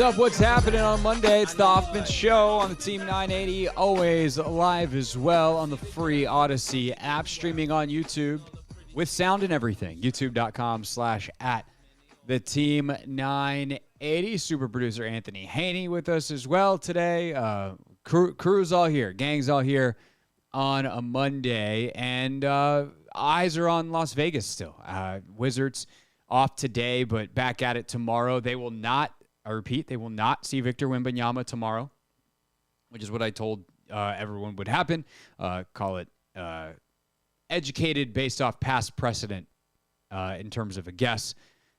up? What's happening on Monday? It's the Hoffman Show on the Team 980, always live as well on the free Odyssey app, streaming on YouTube with sound and everything. YouTube.com/at the Team 980. Super producer Anthony Haney with us as well today. Crew's all here, gang's all here on a Monday, and eyes are on Las Vegas still. Wizards off today, but back at it tomorrow. They will not, I repeat, they will not see Victor Wembanyama tomorrow, which is what I told everyone would happen. Call it educated based off past precedent in terms of a guess.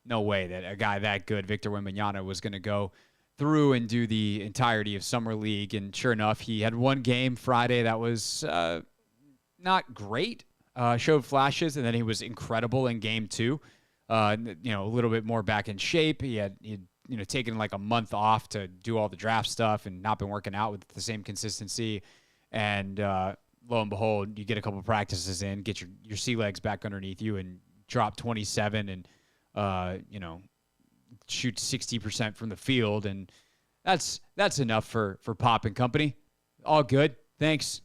No way that a guy that good, Victor Wembanyama, was going to go through and do the entirety of Summer League. And sure enough, he had one game Friday that was not great, showed flashes, and then he was incredible in game two. A little bit more back in shape. He had taken like a month off to do all the draft stuff and not been working out with the same consistency. And lo and behold, you get a couple practices in, get your sea legs back underneath you, and drop 27 and shoot 60% from the field, and that's enough for Pop and company. All good, thanks.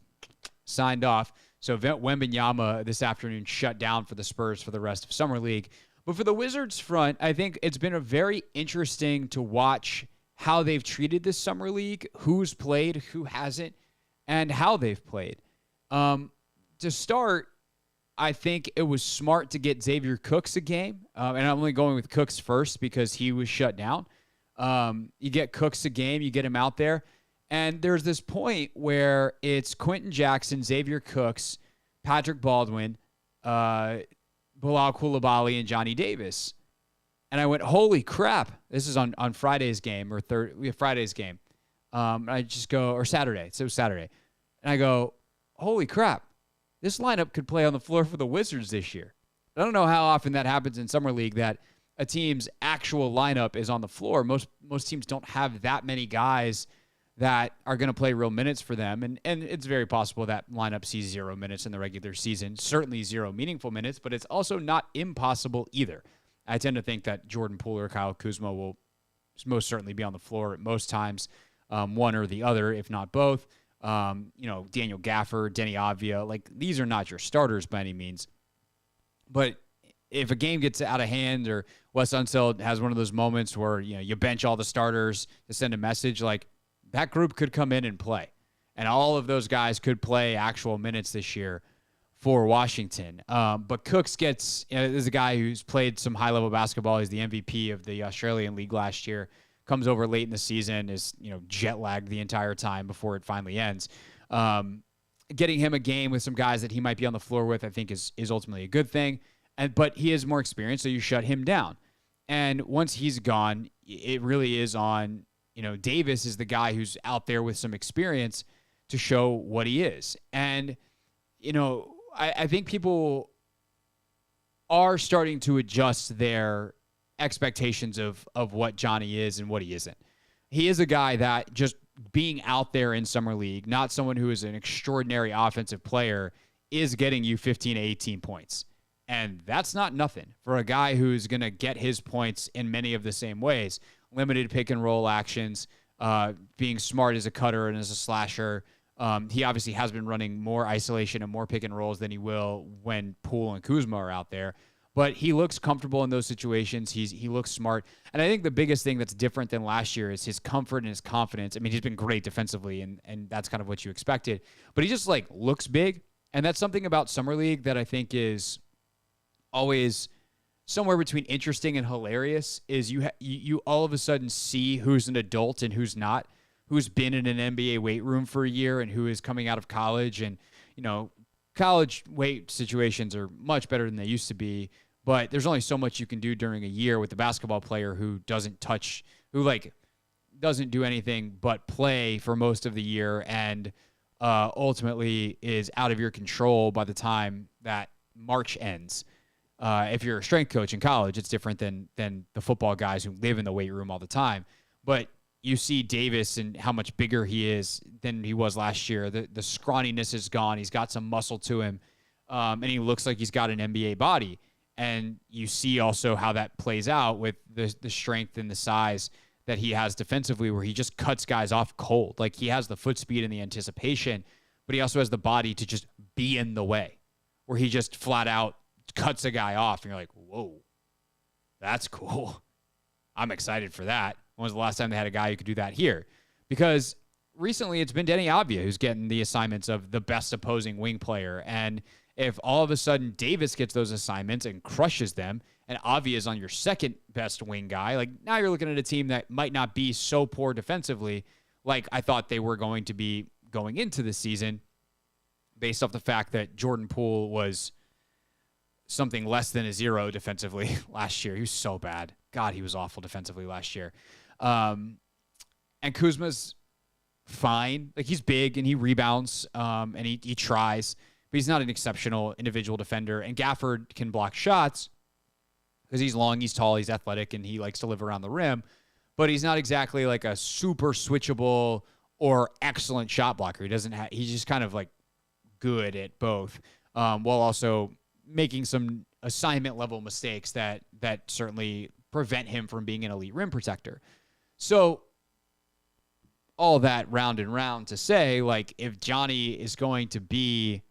Signed off. So Wembanyama this afternoon shut down for the Spurs for the rest of Summer League. But for the Wizards front, I think it's been a very interesting to watch how they've treated this Summer League, who's played, who hasn't, and how they've played. To start, I think it was smart to get Xavier Cooks a game. And I'm only going with Cooks first because he was shut down. You get Cooks a game, you get him out there. And there's this point where it's Quentin Jackson, Xavier Cooks, Patrick Baldwin, Bilal Coulibaly, and Johnny Davis. And I went, holy crap. This is on Friday's game, or Friday's game. I just go, or Saturday. So it was Saturday. And I go, holy crap. This lineup could play on the floor for the Wizards this year. I don't know how often that happens in Summer League, that a team's actual lineup is on the floor. Most teams don't have that many guys that are going to play real minutes for them. And it's very possible that lineup sees 0 minutes in the regular season, certainly 0 meaningful minutes, but it's also not impossible either. I tend to think that Jordan Poole or Kyle Kuzma will most certainly be on the floor at most times, one or the other, if not both. Daniel Gaffer, Denny Avdia, like, these are not your starters by any means. But if a game gets out of hand, or Wes Unseld has one of those moments where, you bench all the starters to send a message, like, that group could come in and play. And all of those guys could play actual minutes this year for Washington. But Cooks is a guy who's played some high-level basketball. He's the MVP of the Australian League last year. Comes over late in the season, is jet lagged the entire time before it finally ends. Getting him a game with some guys that he might be on the floor with, I think, is ultimately a good thing. But he is more experienced, so you shut him down. And once he's gone, it really is on, Davis is the guy who's out there with some experience to show what he is. And, I think people are starting to adjust their expectations of what Johnny is and what he isn't. He is a guy that, just being out there in Summer League, not someone who is an extraordinary offensive player, is getting you 15 to 18 points. And that's not nothing for a guy who's going to get his points in many of the same ways. Limited pick and roll actions, being smart as a cutter and as a slasher. He obviously has been running more isolation and more pick and rolls than he will when Poole and Kuzma are out there. But he looks comfortable in those situations. He looks smart. And I think the biggest thing that's different than last year is his comfort and his confidence. I mean, he's been great defensively, and that's kind of what you expected. But he just, looks big. And that's something about Summer League that I think is always somewhere between interesting and hilarious, is you all of a sudden see who's an adult and who's not, who's been in an NBA weight room for a year and who is coming out of college. And, college weight situations are much better than they used to be. But there's only so much you can do during a year with a basketball player who doesn't do anything but play for most of the year, and ultimately is out of your control by the time that March ends. If you're a strength coach in college, it's different than the football guys who live in the weight room all the time. But you see Davis and how much bigger he is than he was last year. The scrawniness is gone. He's got some muscle to him, and he looks like he's got an NBA body. And you see also how that plays out with the strength and the size that he has defensively where he just cuts guys off cold. Like, he has the foot speed and the anticipation, but he also has the body to just be in the way, where he just flat out cuts a guy off, and you're like, whoa, that's cool. I'm excited for that. When was the last time they had a guy who could do that here? Because recently it's been Denny Avdia who's getting the assignments of the best opposing wing player. And if all of a sudden Davis gets those assignments and crushes them, and Avdia is on your second best wing guy, like, now you're looking at a team that might not be so poor defensively like I thought they were going to be going into the season, based off the fact that Jordan Poole was something less than a 0 defensively last year. He was so bad. God, he was awful defensively last year. And Kuzma's fine. Like, he's big and he rebounds, and he tries, but he's not an exceptional individual defender. And Gafford can block shots because he's long, he's tall, he's athletic, and he likes to live around the rim, but he's not exactly like a super switchable or excellent shot blocker. He's just kind of like good at both, while also making some assignment level mistakes that certainly prevent him from being an elite rim protector. So all that round and round to say, like, if Johnny is going to be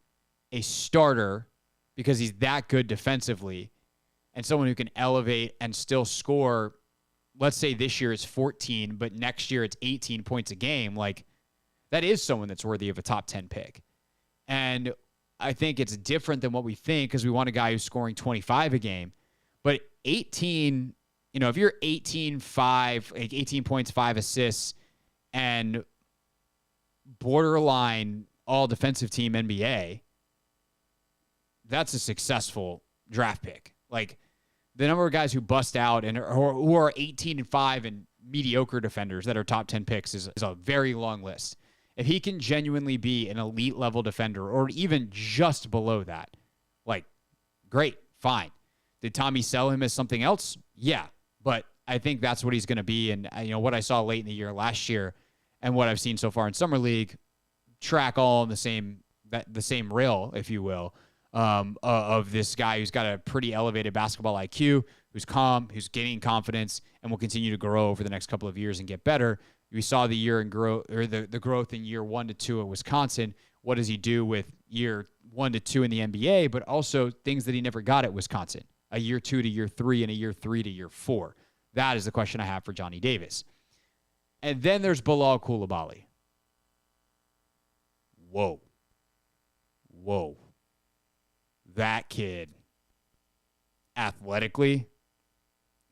a starter because he's that good defensively and someone who can elevate and still score, let's say this year it's 14, but next year it's 18 points a game, like, that is someone that's worthy of a top 10 pick. And I think it's different than what we think, because we want a guy who's scoring 25 a game. But 18, if you're 18-5, like 18 points, 5 assists, and borderline all defensive team NBA, that's a successful draft pick. Like, the number of guys who bust out and who are 18-5 and mediocre defenders that are top 10 picks is a very long list. If he can genuinely be an elite level defender, or even just below that, like, great, fine. Did Tommy sell him as something else? Yeah, but I think that's what he's going to be. And what I saw late in the year last year and what I've seen so far in Summer League track all in the same rail, if you will, of this guy who's got a pretty elevated basketball IQ, who's calm, who's gaining confidence, and will continue to grow over the next couple of years and get better. We saw the growth in year 1 to 2 at Wisconsin. What does he do with year 1 to 2 in the NBA, but also things that he never got at Wisconsin, a year 2 to year 3 and a year 3 to year 4? That is the question I have for Johnny Davis. And then there's Bilal Coulibaly. Whoa. That kid, athletically,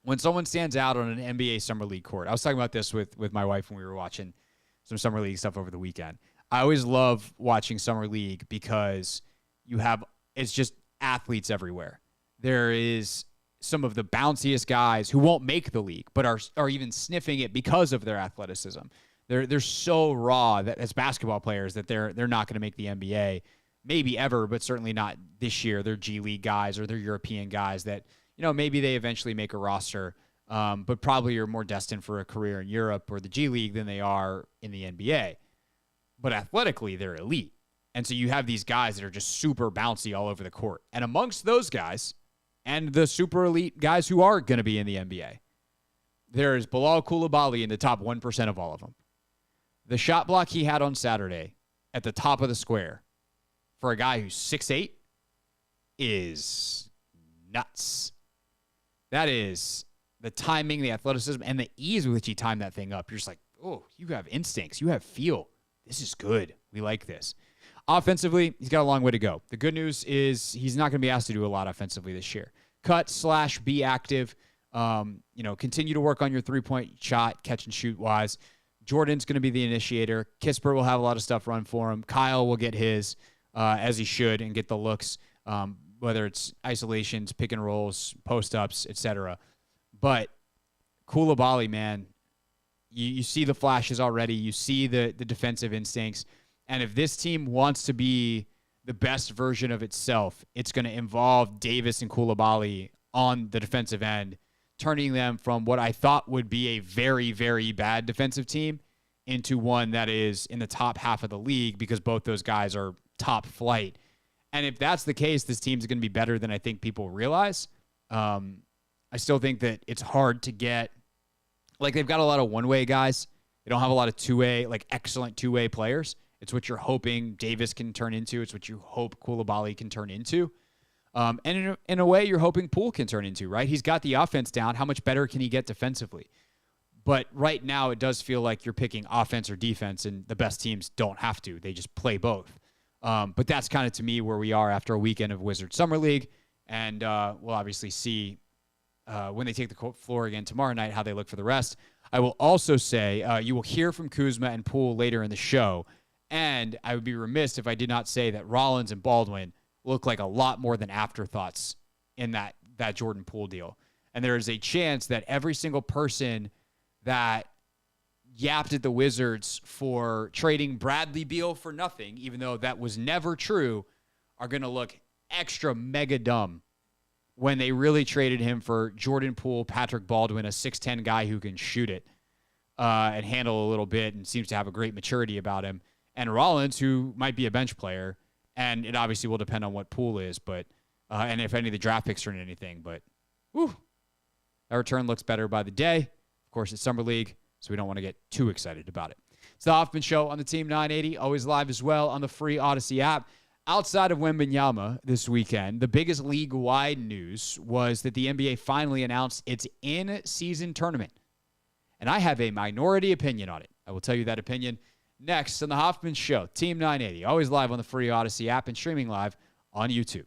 when someone stands out on an NBA Summer League court, I was talking about this with my wife when we were watching some Summer League stuff over the weekend. I always love watching Summer League because it's just athletes everywhere. There is some of the bounciest guys who won't make the league, but are even sniffing it because of their athleticism. They're so raw that as basketball players that they're not going to make the NBA, maybe ever, but certainly not this year. They're G League guys or they're European guys that, maybe they eventually make a roster, but probably are more destined for a career in Europe or the G League than they are in the NBA. But athletically, they're elite. And so you have these guys that are just super bouncy all over the court. And amongst those guys and the super elite guys who are going to be in the NBA, there is Bilal Coulibaly in the top 1% of all of them. The shot block he had on Saturday at the top of the square for a guy who's 6'8" is nuts. That is the timing, the athleticism, and the ease with which he timed that thing up. You're just like, oh, you have instincts. You have feel. This is good. We like this. Offensively, he's got a long way to go. The good news is he's not going to be asked to do a lot offensively this year. Be active. Continue to work on your three-point shot, catch and shoot wise. Jordan's going to be the initiator. Kispert will have a lot of stuff run for him. Kyle will get his, as he should, and get the looks, whether it's isolations, pick and rolls, post-ups, etc. But Coulibaly, man, you see the flashes already. You see the defensive instincts. And if this team wants to be the best version of itself, it's going to involve Davis and Coulibaly on the defensive end, turning them from what I thought would be a very, very bad defensive team into one that is in the top half of the league, because both those guys are top flight. And if that's the case, this team's going to be better than I think people realize. I still think that it's hard to get like they've got a lot of one-way guys. They don't have a lot of two-way, like excellent two-way players. It's what you're hoping Davis can turn into. It's what you hope Koulibaly can turn into. And in a way, you're hoping Poole can turn into, right? He's got the offense down. How much better can he get defensively? But right now, it does feel like you're picking offense or defense, and the best teams don't have to. They just play both. But that's kind of, to me, where we are after a weekend of Wizards Summer League. And we'll obviously see when they take the floor again tomorrow night how they look for the rest. I will also say you will hear from Kuzma and Poole later in the show. And I would be remiss if I did not say that Rollins and Baldwin look like a lot more than afterthoughts in that Jordan Poole deal. And there is a chance that every single person that yapped at the Wizards for trading Bradley Beal for nothing, even though that was never true, are going to look extra mega dumb when they really traded him for Jordan Poole, Patrick Baldwin, a 6'10 guy who can shoot it and handle a little bit and seems to have a great maturity about him. And Rollins, who might be a bench player, and it obviously will depend on what Poole is, but and if any of the draft picks turn anything. But whew, that return looks better by the day. Of course, it's Summer League, so we don't want to get too excited about it. It's the Hoffman Show on the Team 980, always live as well on the free Odyssey app. Outside of Wembanyama this weekend, the biggest league-wide news was that the NBA finally announced its in-season tournament. And I have a minority opinion on it. I will tell you that opinion next on the Hoffman Show, Team 980, always live on the free Odyssey app and streaming live on YouTube.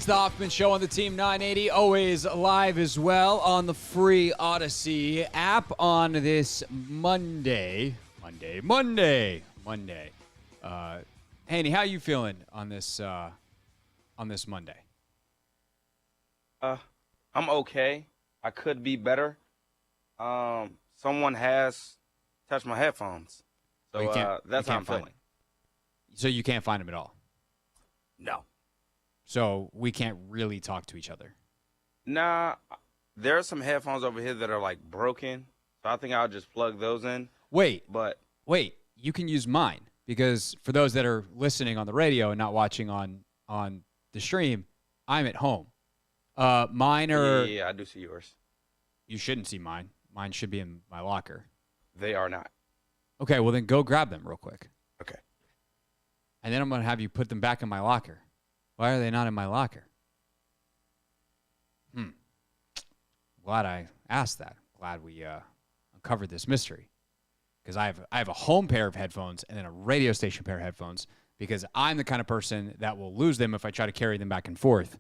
the Hoffman Show on the Team 980, always live as well on the free Odyssey app on this Monday. Haney, how you feeling on this Monday? I'm okay. I could be better. Someone has touched my headphones, so that's how I'm feeling. So you can't find them at all? No. So we can't really talk to each other? Nah, there are some headphones over here that are like broken, so I think I'll just plug those in. Wait, you can use mine, because for those that are listening on the radio and not watching on the stream, I'm at home. Mine are... Yeah, I do see yours. You shouldn't see mine. Mine should be in my locker. They are not. Okay, well then go grab them real quick. Okay. And then I'm going to have you put them back in my locker. Why are they not in my locker? Glad I asked that. Glad we uncovered this mystery. Because I have a home pair of headphones and then a radio station pair of headphones, because I'm the kind of person that will lose them if I try to carry them back and forth.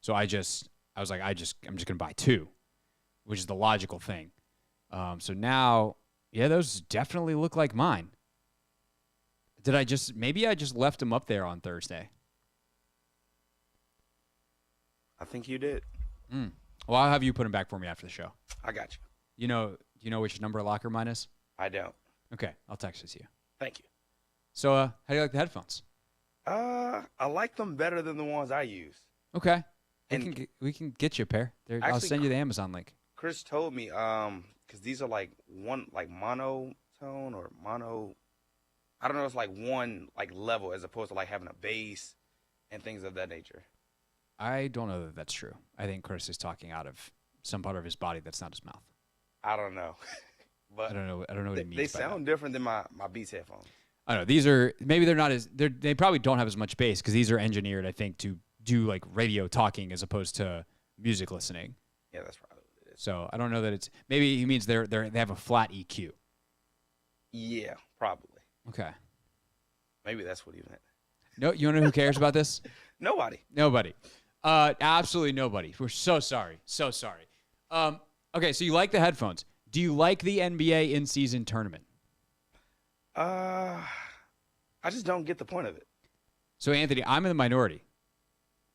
So I'm just going to buy two, which is the logical thing. So now, yeah, those definitely look like mine. Maybe I just left them up there on Thursday. I think you did. Well, I'll have you put them back for me after the show. I got you. You know which number locker mine is? I don't. Okay, I'll text it to you. Thank you. So, how do you like the headphones? I like them better than the ones I use. Okay. We can get you a pair. I'll send you the Amazon link. Chris told me, because these are like monotone or mono. I don't know. It's like one like level as opposed to like having a bass and things of that nature. I don't know that that's true. I think Chris is talking out of some part of his body that's not his mouth. I don't know. But I don't know what he means. They sound different than my Beats headphones. I don't know. They probably don't have as much bass, because these are engineered, I think, to do like radio talking as opposed to music listening. Yeah, that's probably what it is. So I don't know that it's, maybe he means they have a flat EQ. Yeah, probably. Okay. Maybe that's what he meant. No, you want to know who cares about this? Nobody. Absolutely nobody. We're so sorry. So sorry. Okay, so you like the headphones. Do you like the NBA in-season tournament? I just don't get the point of it. So, Anthony, I'm in the minority.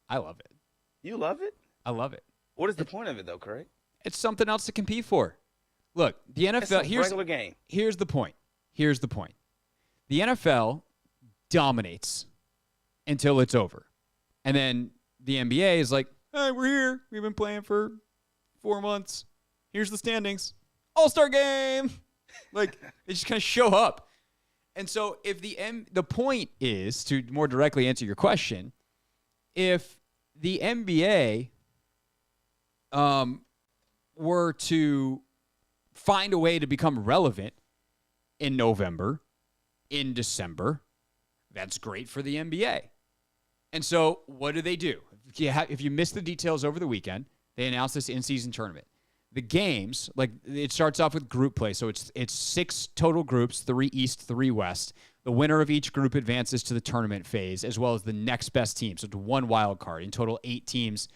I love it. You love it? I love it. What is the point of it, though, Craig? It's something else to compete for. Look, the NFL... It's a regular game. Here's the point. The NFL dominates until it's over. And then the NBA is like, hey, we're here. We've been playing for 4 months. Here's the standings. All-Star game. Like, they just kind of show up. And so if the point is, to more directly answer your question, if the NBA were to find a way to become relevant in November, in December, that's great for the NBA. And so what do? If you missed the details over the weekend, they announced this in-season tournament. The games, like, it starts off with group play. So it's 6 total groups, 3 East, 3 West. The winner of each group advances to the tournament phase, as well as the next best team. So it's 1 wild card. In total, 8 teams,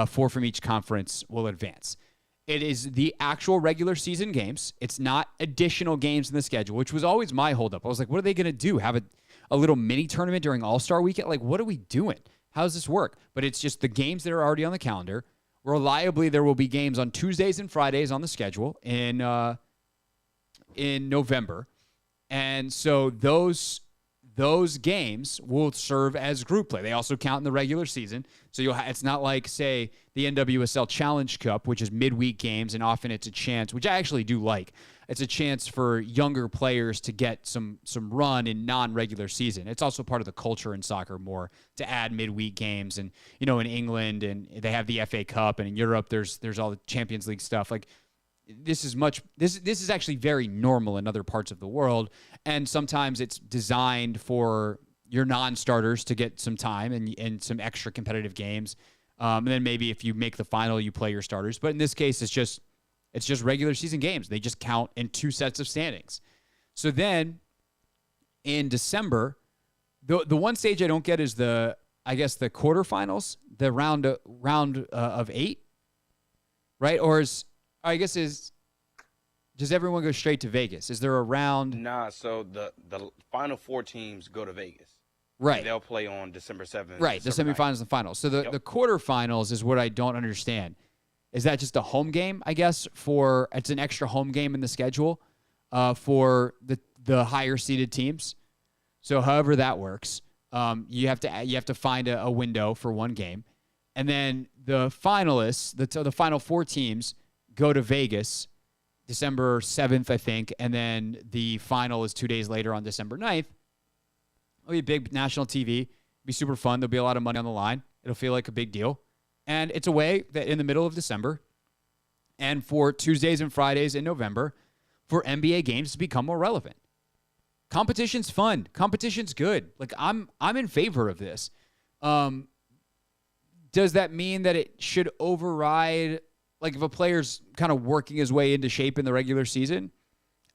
4 from each conference, will advance. It is the actual regular season games. It's not additional games in the schedule, which was always my holdup. I was like, what are they going to do? Have a little mini tournament during All-Star weekend? Like, what are we doing? How does this work? But it's just the games that are already on the calendar. Reliably, there will be games on Tuesdays and Fridays on the schedule in November. And so those games will serve as group play. They also count in the regular season. So it's not like, say, the NWSL Challenge Cup, which is midweek games, and often it's a chance, which I actually do like. It's a chance for younger players to get some run in non-regular season. It's also part of the culture in soccer more to add midweek games. And, in England, and they have the FA Cup, and in Europe there's all the Champions League stuff. Like, this is actually very normal in other parts of the world, and sometimes it's designed for your non-starters to get some time and some extra competitive games. And then maybe if you make the final, you play your starters. But in this case, it's just regular season games. They just count in 2 sets of standings. So then in December, the one stage I don't get is the I guess, the quarterfinals, the round of 8, right? Or does everyone go straight to Vegas? Is there a round? Nah, so the final 4 teams go to Vegas. Right. And they'll play on December 7th. Right, the December semifinals 9th. and finals. So the quarterfinals is what I don't understand. Is that just a home game, I guess, it's an extra home game in the schedule for the higher seeded teams? So however that works, you have to find a window for one game. And then the finalists, the final 4 teams go to Vegas December 7th, I think, and then the final is 2 days later on December 9th. It'll be big national TV. It'll be super fun. There'll be a lot of money on the line. It'll feel like a big deal. And it's a way that in the middle of December and for Tuesdays and Fridays in November for NBA games to become more relevant. Competition's fun. Competition's good. Like I'm in favor of this. Does that mean that it should override, like if a player's kind of working his way into shape in the regular season?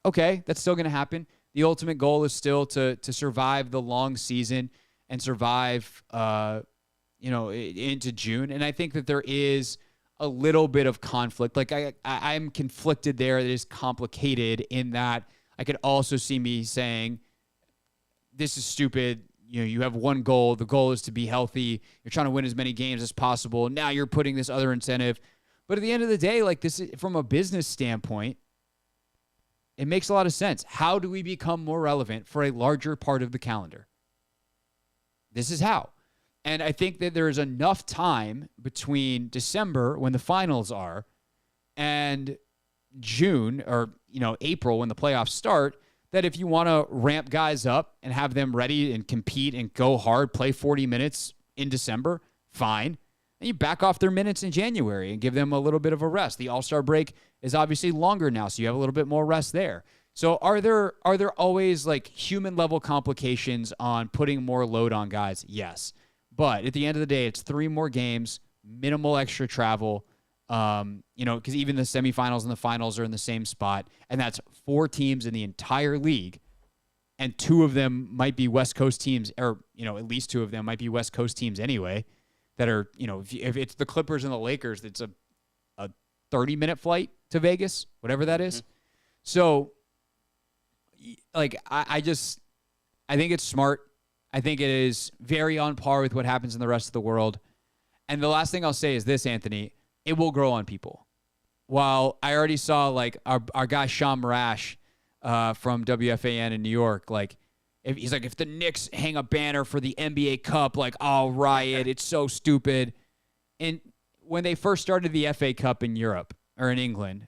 Okay, that's still going to happen. The ultimate goal is still to survive the long season and survive, into June. And I think that there is a little bit of conflict. Like I'm conflicted there. It is complicated in that I could also see me saying, this is stupid. You have one goal. The goal is to be healthy. You're trying to win as many games as possible. Now you're putting this other incentive. But at the end of the day, like this is, from a business standpoint, it makes a lot of sense. How do we become more relevant for a larger part of the calendar? This is how. And I think that there is enough time between December, when the finals are, and June or April, when the playoffs start, that if you want to ramp guys up and have them ready and compete and go hard, play 40 minutes in December, fine. And you back off their minutes in January and give them a little bit of a rest. The All-Star break is obviously longer now, so you have a little bit more rest there. So are there always like human level complications on putting more load on guys? Yes. But at the end of the day, it's 3 more games, minimal extra travel, because even the semifinals and the finals are in the same spot, and that's 4 teams in the entire league, and 2 of them might be West Coast teams, or at least 2 of them might be West Coast teams anyway, that are, if it's the Clippers and the Lakers, it's a 30-minute flight to Vegas, whatever that is. So, like, I think it's smart. I think it is very on par with what happens in the rest of the world. And the last thing I'll say is this, Anthony, it will grow on people. While I already saw, like, our guy Sean Marash from WFAN in New York, like, if the Knicks hang a banner for the NBA Cup, like, I'll riot. It's so stupid. And when they first started the FA Cup in Europe or in England,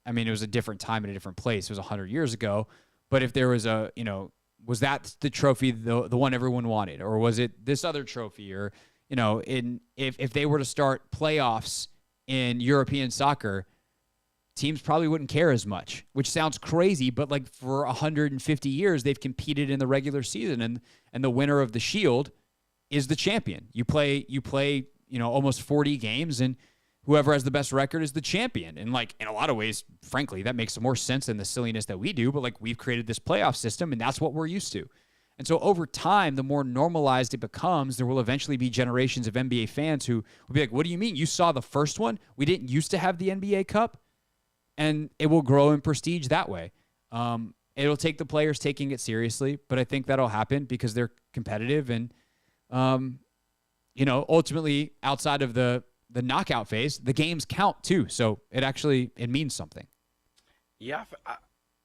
I mean, it was a different time and a different place. It was 100 years ago. But if there was was that the trophy, the one everyone wanted? Or was it this other trophy? Or, if they were to start playoffs in European soccer, teams probably wouldn't care as much, which sounds crazy, but like for 150 years, they've competed in the regular season, and the winner of the Shield is the champion. You play, almost 40 games, and whoever has the best record is the champion. And like, in a lot of ways, frankly, that makes more sense than the silliness that we do, but like, we've created this playoff system, and that's what we're used to. And so over time, the more normalized it becomes, there will eventually be generations of NBA fans who will be like, what do you mean? You saw the first one? We didn't used to have the NBA Cup? And it will grow in prestige that way. It'll take the players taking it seriously, but I think that'll happen because they're competitive. And, ultimately, outside of the knockout phase, the games count too. So it means something. Yeah,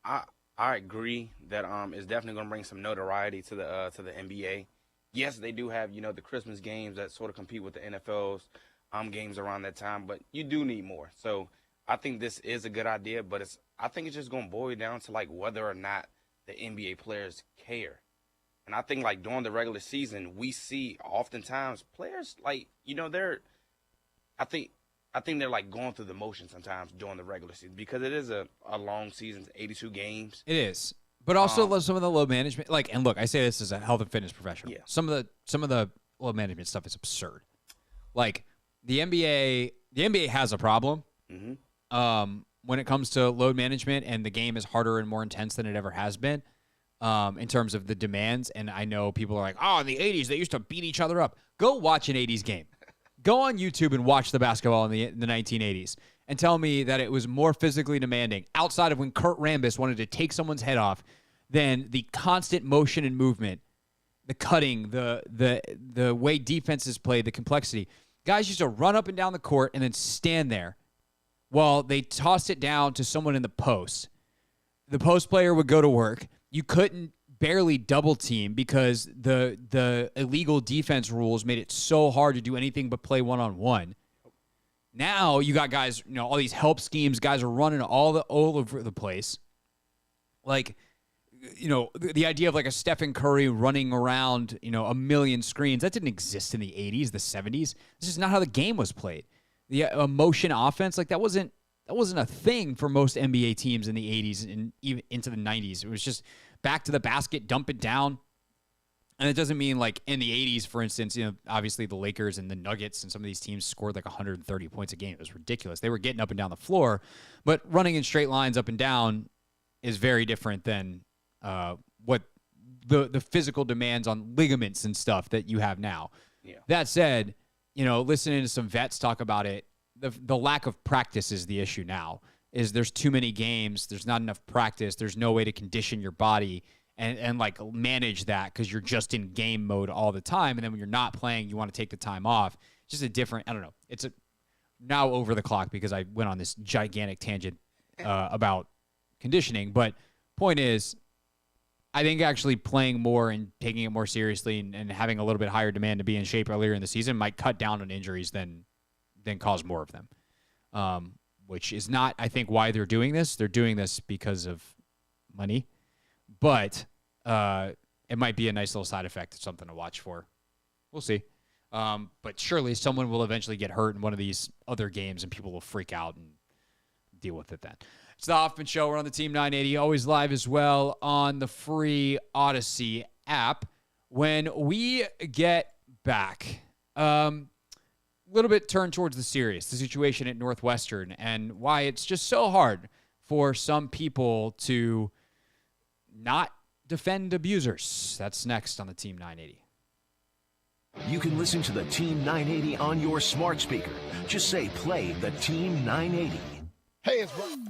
I agree that it's definitely going to bring some notoriety to the NBA. Yes, they do have the Christmas games that sort of compete with the NFL's games around that time, but you do need more. So I think this is a good idea, but I think it's just going to boil down to like whether or not the NBA players care. And I think like during the regular season, we see oftentimes players like I think they're like going through the motions sometimes during the regular season because it is a long season, 82 games. It is. But also some of the load management, and look, I say this as a health and fitness professional. Yeah. Some of the load management stuff is absurd. Like the NBA has a problem when it comes to load management, and the game is harder and more intense than it ever has been. in terms of the demands. And I know people are like, oh, in the 80s, they used to beat each other up. Go watch an 80s game. Go on YouTube and watch the basketball in the 1980s and tell me that it was more physically demanding outside of when Kurt Rambis wanted to take someone's head off than the constant motion and movement, the cutting, the way defenses played, the complexity. Guys used to run up and down the court and then stand there while they tossed it down to someone in the post. The post player would go to work. You couldn't barely double team because the illegal defense rules made it so hard to do anything but play one-on-one. Now you got guys, all these help schemes. Guys are running all over the place. Like, the idea of like a Stephen Curry running around, a million screens, that didn't exist in the 80s, the 70s. This is not how the game was played. The motion offense, like that wasn't a thing for most NBA teams in the 80s and even into the 90s. It was just back to the basket, dump it down. And it doesn't mean like in the 80s, for instance, obviously the Lakers and the Nuggets and some of these teams scored like 130 points a game. It was ridiculous. They were getting up and down the floor, but running in straight lines up and down is very different than what the physical demands on ligaments and stuff that you have now. Yeah. That said, listening to some vets talk about it, the lack of practice is the issue now. Is there's too many games, there's not enough practice, there's no way to condition your body and like manage that because you're just in game mode all the time. And then when you're not playing, you want to take the time off. It's just a different, I don't know. It's now over the clock because I went on this gigantic tangent about conditioning. But point is, I think actually playing more and taking it more seriously and having a little bit higher demand to be in shape earlier in the season might cut down on injuries than cause more of them, which is not, I think, why they're doing this. They're doing this because of money, but it might be a nice little side effect, something to watch for. We'll see. But surely someone will eventually get hurt in one of these other games and people will freak out and deal with it then. It's the Hoffman Show. We're on the Team 980, always live as well on the free Odyssey app. When we get back, a little bit turned towards the serious, the situation at Northwestern and why it's just so hard for some people to not defend abusers. That's next on the Team 980. You can listen to the Team 980 on your smart speaker. Just say play the Team 980. Hey, it's Brian.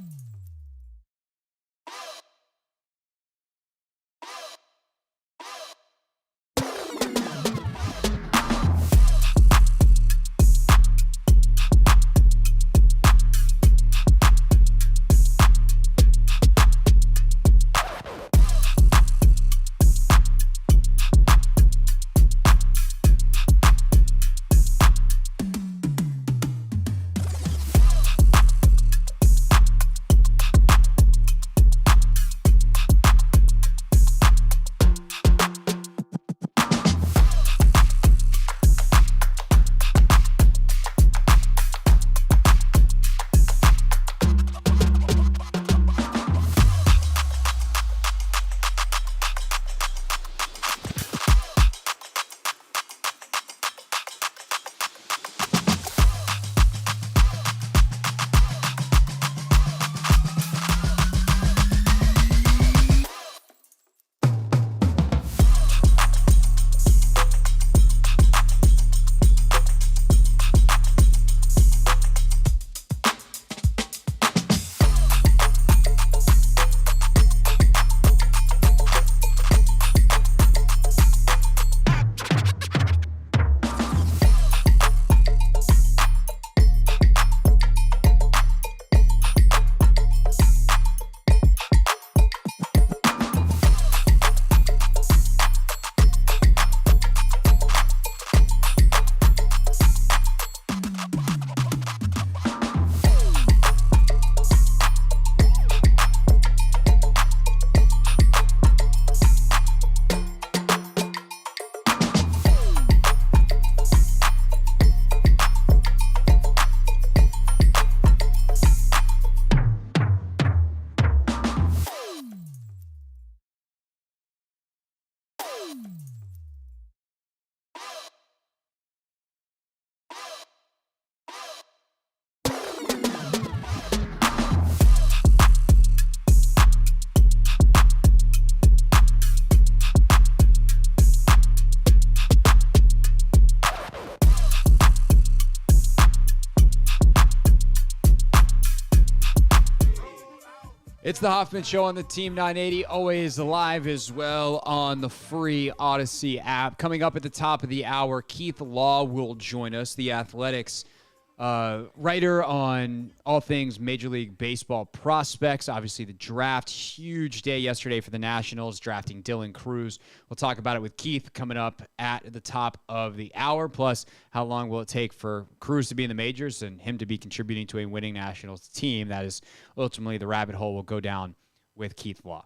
It's the Hoffman Show on the Team 980, always live as well on the free Odyssey app. Coming up at the top of the hour, Keith Law will join us, the Athletics writer on all things Major League Baseball prospects. Obviously, the draft, huge day yesterday for the Nationals, drafting Dylan Cruz. We'll talk about it with Keith coming up at the top of the hour. Plus, how long will it take for Cruz to be in the majors and him to be contributing to a winning Nationals team? That is ultimately the rabbit hole we'll go down with Keith Law.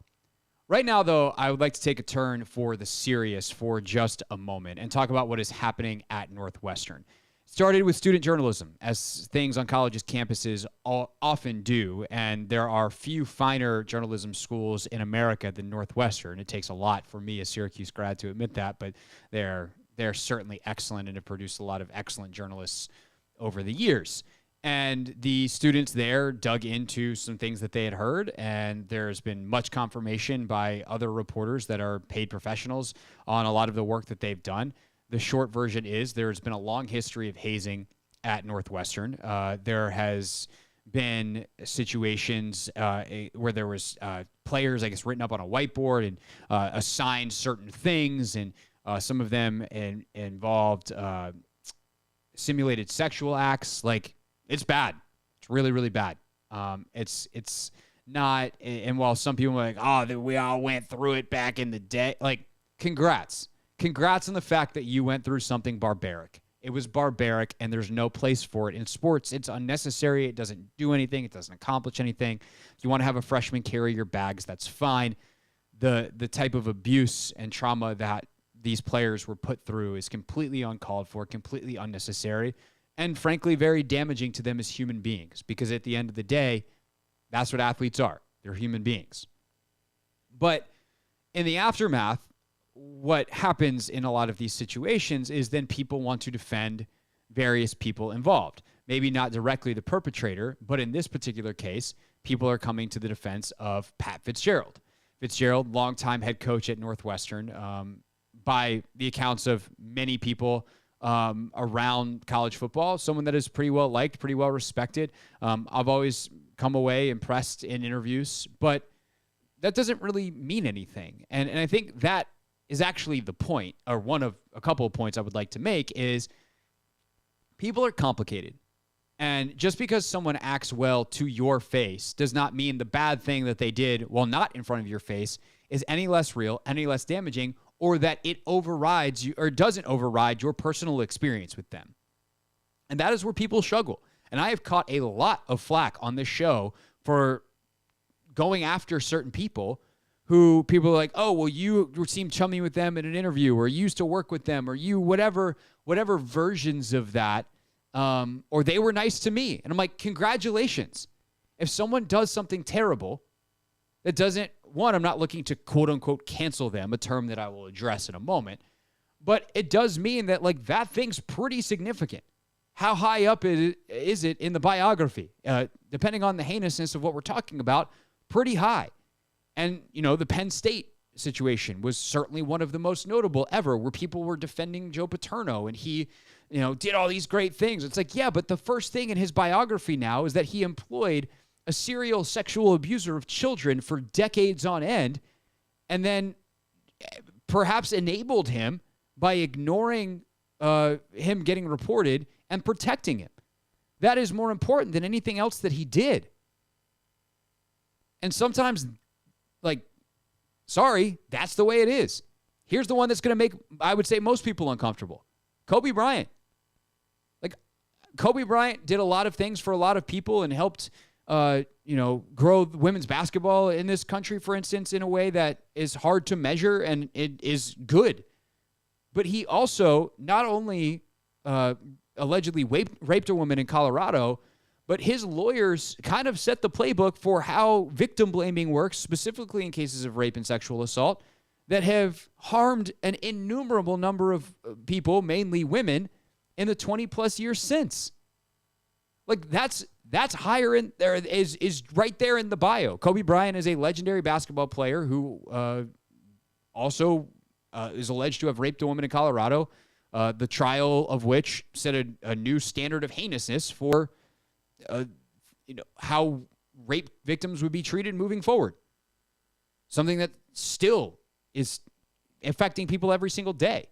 Right now, though, I would like to take a turn for the serious for just a moment and talk about what is happening at Northwestern. Started with student journalism, as things on colleges' campuses often do, and there are few finer journalism schools in America than Northwestern. It takes a lot for me, a Syracuse grad, to admit that, but they're certainly excellent and have produced a lot of excellent journalists over the years. And the students there dug into some things that they had heard, and there's been much confirmation by other reporters that are paid professionals on a lot of the work that they've done. The short version is there's been a long history of hazing at Northwestern. There has been situations where there was players, I guess, written up on a whiteboard and assigned certain things, and some of them involved simulated sexual acts. Like, it's bad. It's really, really bad. It's not, and while some people are like, oh, we all went through it back in the day, like, congrats. Congrats on the fact that you went through something barbaric. It was barbaric, and there's no place for it in sports. It's unnecessary. It doesn't do anything. It doesn't accomplish anything. If you want to have a freshman carry your bags, that's fine. The type of abuse and trauma that these players were put through is completely uncalled for, completely unnecessary, and frankly, very damaging to them as human beings, because at the end of the day, that's what athletes are. They're human beings. But in the aftermath, what happens in a lot of these situations is then people want to defend various people involved. Maybe not directly the perpetrator, but in this particular case, people are coming to the defense of Pat Fitzgerald. Fitzgerald, longtime head coach at Northwestern, by the accounts of many people around college football, someone that is pretty well liked, pretty well respected. I've always come away impressed in interviews, but that doesn't really mean anything. And I think that is actually the point, or one of a couple of points I would like to make, is people are complicated. And just because someone acts well to your face does not mean the bad thing that they did while not in front of your face is any less real, any less damaging, or that it overrides you or doesn't override your personal experience with them. And that is where people struggle. And I have caught a lot of flack on this show for going after certain people who people are like, oh, well, you seemed chummy with them in an interview, or you used to work with them, or you whatever versions of that, or they were nice to me. And I'm like, congratulations. If someone does something terrible that doesn't, one, I'm not looking to quote unquote cancel them, a term that I will address in a moment, but it does mean that, like, that thing's pretty significant. How high up is it in the biography? Depending on the heinousness of what we're talking about, pretty high. And, you know, the Penn State situation was certainly one of the most notable ever, where people were defending Joe Paterno and he, you know, did all these great things. It's like, yeah, but the first thing in his biography now is that he employed a serial sexual abuser of children for decades on end, and then perhaps enabled him by ignoring him getting reported and protecting him. That is more important than anything else that he did. And sometimes, like, sorry, that's the way it is. Here's the one that's going to make, I would say, most people uncomfortable. Kobe Bryant. Like, Kobe Bryant did a lot of things for a lot of people and helped, grow women's basketball in this country, for instance, in a way that is hard to measure, and it is good. But he also not only allegedly raped a woman in Colorado, but his lawyers kind of set the playbook for how victim blaming works, specifically in cases of rape and sexual assault, that have harmed an innumerable number of people, mainly women, in the 20-plus years since. Like, that's higher in there, is right there in the bio. Kobe Bryant is a legendary basketball player who also is alleged to have raped a woman in Colorado, the trial of which set a new standard of heinousness for how rape victims would be treated moving forward. Something that still is affecting people every single day.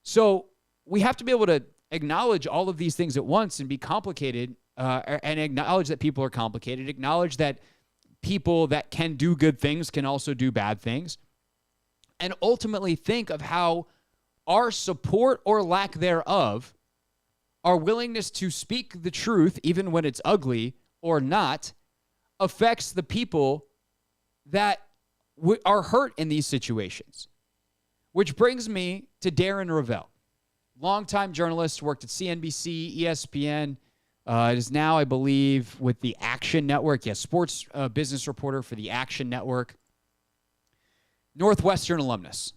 So we have to be able to acknowledge all of these things at once and be complicated, and acknowledge that people are complicated, acknowledge that people that can do good things can also do bad things, and ultimately think of how our support or lack thereof, our willingness to speak the truth, even when it's ugly or not, affects the people that are hurt in these situations. Which brings me to Darren Rovell, longtime journalist, worked at CNBC, ESPN. It is now, I believe, with the Action Network. Yes, sports business reporter for the Action Network. Northwestern alumnus.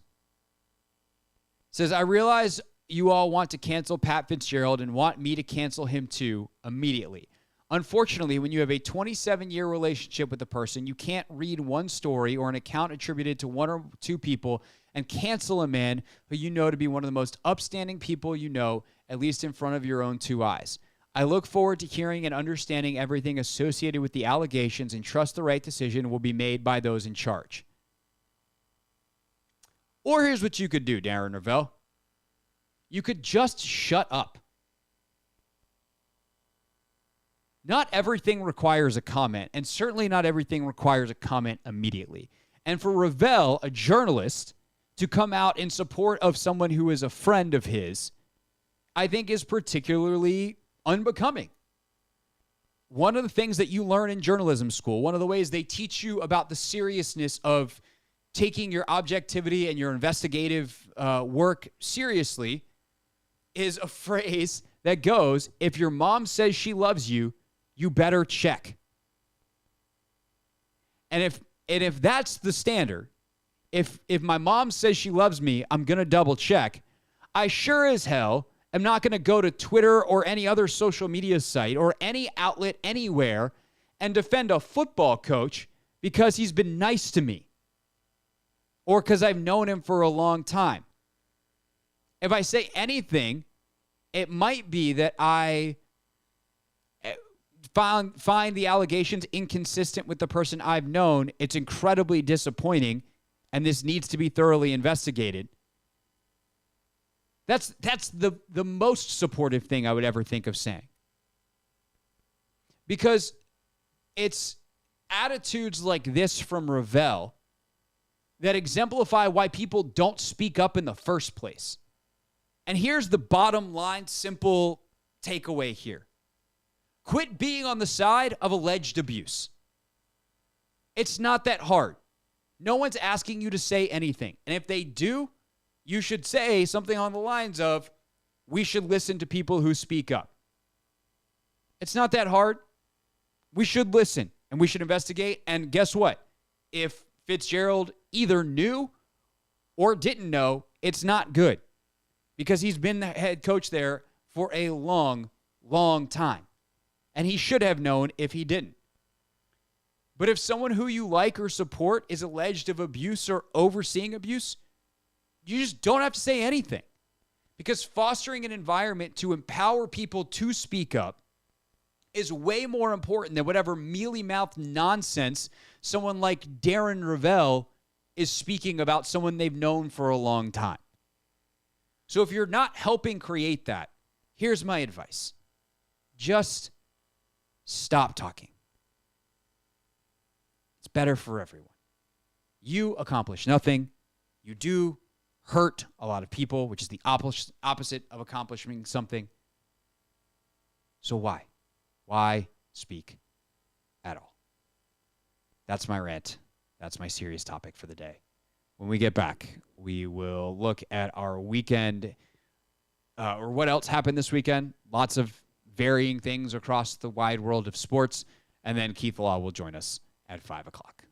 Says, I realize you all want to cancel Pat Fitzgerald and want me to cancel him too immediately. Unfortunately, when you have a 27-year relationship with a person, you can't read one story or an account attributed to one or two people and cancel a man who you know to be one of the most upstanding people you know, at least in front of your own two eyes. I look forward to hearing and understanding everything associated with the allegations and trust the right decision will be made by those in charge. Or here's what you could do, Darren Rovell. You could just shut up. Not everything requires a comment, and certainly not everything requires a comment immediately. And for Rovell, a journalist, to come out in support of someone who is a friend of his, I think is particularly unbecoming. One of the things that you learn in journalism school, one of the ways they teach you about the seriousness of taking your objectivity and your investigative work seriously, is a phrase that goes, if your mom says she loves you, you better check. And if that's the standard, if my mom says she loves me, I'm going to double check. I sure as hell am not going to go to Twitter or any other social media site or any outlet anywhere and defend a football coach because he's been nice to me or because I've known him for a long time. If I say anything, it might be that I find the allegations inconsistent with the person I've known. It's incredibly disappointing, and this needs to be thoroughly investigated. That's the most supportive thing I would ever think of saying. Because it's attitudes like this from Rovell that exemplify why people don't speak up in the first place. And here's the bottom line, simple takeaway here. Quit being on the side of alleged abuse. It's not that hard. No one's asking you to say anything. And if they do, you should say something on the lines of, we should listen to people who speak up. It's not that hard. We should listen and we should investigate. And guess what? If Fitzgerald either knew or didn't know, it's not good because he's been the head coach there for a long, long time. And he should have known if he didn't. But if someone who you like or support is alleged of abuse or overseeing abuse, you just don't have to say anything. Because fostering an environment to empower people to speak up is way more important than whatever mealy-mouthed nonsense someone like Darren Rovell is speaking about someone they've known for a long time. So if you're not helping create that, here's my advice. Just stop talking. It's better for everyone. You accomplish nothing. You do hurt a lot of people, which is the opposite of accomplishing something. So why? Why speak at all? That's my rant. That's my serious topic for the day. When we get back, we will look at our weekend, or what else happened this weekend. Lots of varying things across the wide world of sports. And then Keith Law will join us at 5 o'clock.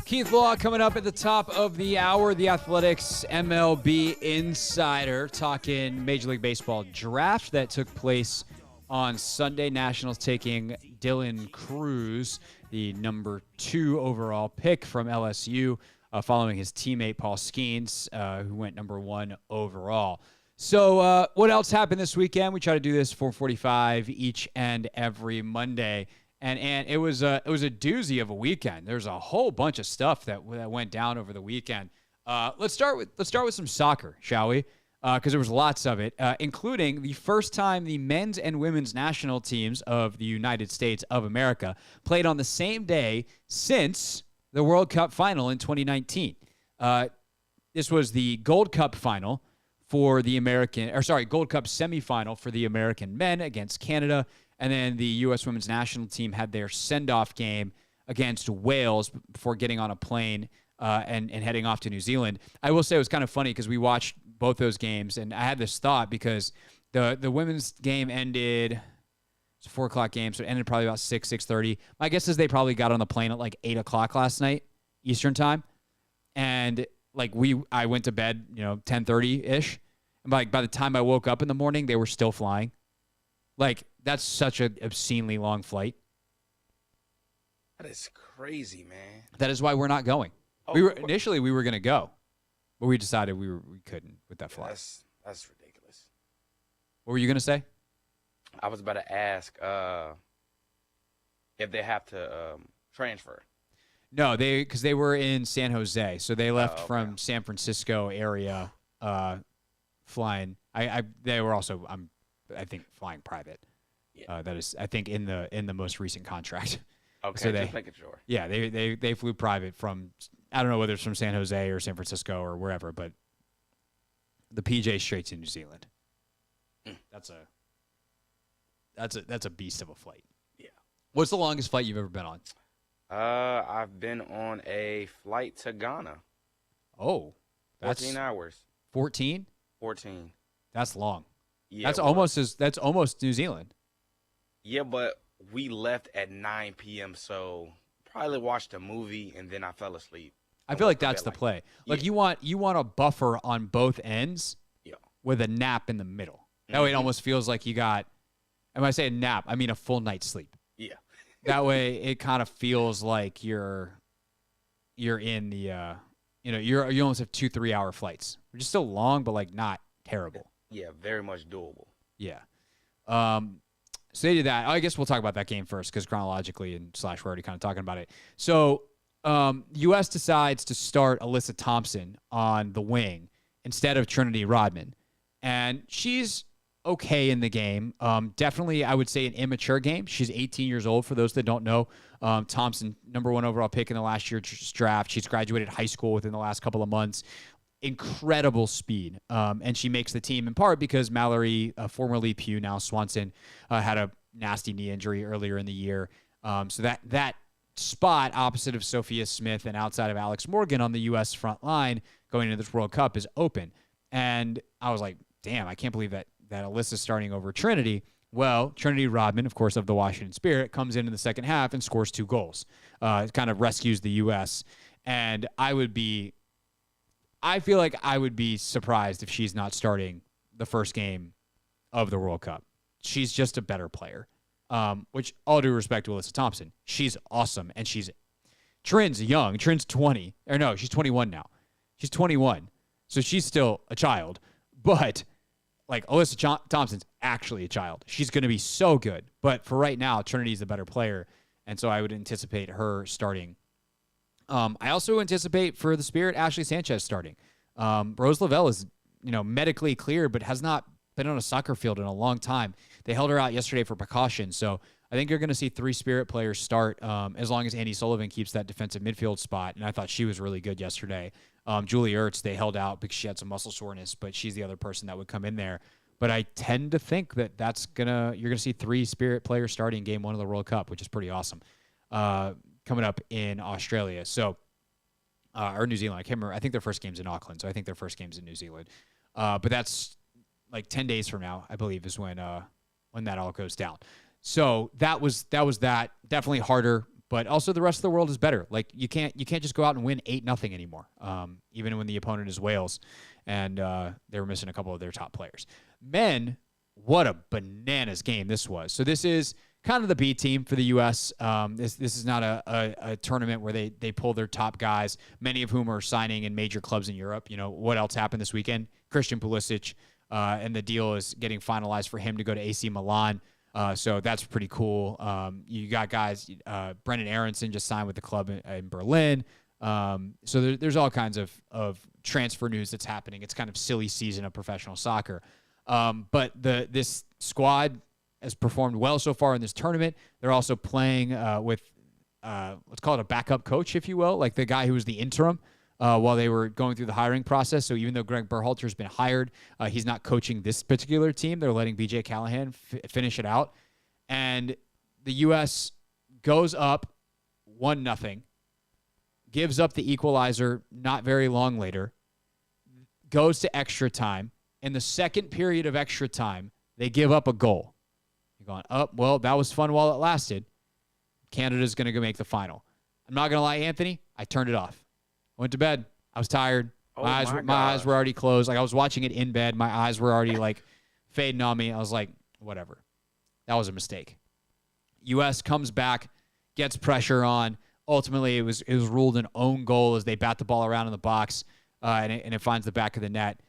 Keith Law coming up at the top of the hour. The Athletics MLB Insider talking Major League Baseball draft that took place on Sunday. Nationals taking Dylan Cruz, the number 2 overall pick from LSU, following his teammate Paul Skeens, who went number 1 overall. So what else happened this weekend? We try to do this 4:45 each and every Monday. And it was a doozy of a weekend. There's a whole bunch of stuff that went down over the weekend. Let's start with some soccer, shall we? Because there was lots of it, including the first time the men's and women's national teams of the United States of America played on the same day since the World Cup final in 2019. This was the Gold Cup final for the Gold Cup semifinal for the American men against Canada. And then the U.S. women's national team had their send-off game against Wales before getting on a plane and heading off to New Zealand. I will say it was kind of funny because we watched both those games, and I had this thought because the women's game ended, it's a 4 o'clock game, so it ended probably about 6:30. My guess is they probably got on the plane at like 8 o'clock last night, Eastern time. And I went to bed, 10:30-ish. And by the time I woke up in the morning, they were still flying. That's such an obscenely long flight. That is crazy, man. That is why we're not going. Initially we were going to go, but we decided we couldn't with that flight. That's ridiculous. What were you going to say? I was about to ask if they have to transfer. No, because they were in San Jose, so they left from San Francisco area flying. They were also I think flying private. Yeah. That is, I think, in the most recent contract. Okay, so just making sure. Yeah, they flew private from, I don't know whether it's from San Jose or San Francisco or wherever, but the PJ straight to New Zealand. That's a beast of a flight. Yeah. What's the longest flight you've ever been on? I've been on a flight to Ghana. Oh, that's 14 hours. 14? 14. That's long. Yeah, that's almost New Zealand. Yeah, but we left at 9 p.m., so probably watched a movie and then I fell asleep. I feel like that's the play. Like you want a buffer on both ends, with a nap in the middle. That way it almost feels like you got. And when I say a nap, I mean a full night's sleep. Yeah. That way it kind of feels like you're in the you almost have 2-3 hour flights, which is still long, but not terrible. Yeah, very much doable. Yeah. So they did that. I guess we'll talk about that game first because chronologically and / we're already kind of talking about it. So U.S. decides to start Alyssa Thompson on the wing instead of Trinity Rodman. And she's okay in the game. Definitely, I would say, an immature game. She's 18 years old, for those that don't know. Thompson, number 1 overall pick in the last year's draft. She's graduated high school within the last couple of months. Incredible speed. And she makes the team in part because Mallory, formerly Pugh, now Swanson, had a nasty knee injury earlier in the year. So that spot opposite of Sophia Smith and outside of Alex Morgan on the U.S. front line going into this World Cup is open. And I was like, damn, I can't believe that Alyssa's starting over Trinity. Well, Trinity Rodman, of course, of the Washington Spirit, comes in the second half and scores 2 goals. Kind of rescues the U.S. And I feel like I would be surprised if she's not starting the first game of the World Cup. She's just a better player, which all due respect to Alyssa Thompson. She's awesome, and Trin's young. Trin's 20. Or no, she's 21 now. She's 21, so she's still a child. But, Alyssa Thompson's actually a child. She's going to be so good. But for right now, Trinity's the better player, and so I would anticipate her starting. I also anticipate for the Spirit, Ashley Sanchez starting. Rose Lavelle is, medically clear, but has not been on a soccer field in a long time. They held her out yesterday for precaution. So I think you're going to see 3 Spirit players start as long as Andy Sullivan keeps that defensive midfield spot. And I thought she was really good yesterday. Julie Ertz, they held out because she had some muscle soreness, but she's the other person that would come in there. But I tend to think that you're going to see 3 Spirit players starting game 1 of the World Cup, which is pretty awesome. Coming up in Australia, or New Zealand. I can't remember. I think their first game's in Auckland, so I think their first game's in New Zealand. But that's 10 days from now, I believe, is when that all goes down. So that was that. Definitely harder But also the rest of the world is better. Like you can't just go out and win 8-0 anymore. Even when the opponent is Wales, and they were missing a couple of their top players. Men, what a bananas game this was. So this is kind of the B team for the U.S. This is not a tournament where they pull their top guys, many of whom are signing in major clubs in Europe. You know, what else happened this weekend? Christian Pulisic, and the deal is getting finalized for him to go to AC Milan. So that's pretty cool. You got guys, Brendan Aronson just signed with the club in Berlin. So there's all kinds of transfer news that's happening. It's kind of silly season of professional soccer. But this squad has performed well so far in this tournament. They're also playing with let's call it a backup coach, if you will, like the guy who was the interim while they were going through the hiring process. So even though Greg Berhalter's been hired, he's not coaching this particular team. They're letting BJ Callahan finish it out. And the U.S. goes up 1-0, gives up the equalizer not very long later, goes to extra time. In the second period of extra time, they give up a goal. You're going, oh, well, that was fun while it lasted. Canada's going to go make the final. I'm not going to lie, Anthony, I turned it off. I went to bed. I was tired. My eyes were already closed. Like I was watching it in bed. My eyes were already like fading on me. I was like, whatever. That was a mistake. U.S. comes back, gets pressure on. Ultimately, it was ruled an own goal as they bat the ball around in the box, and it finds the back of the net.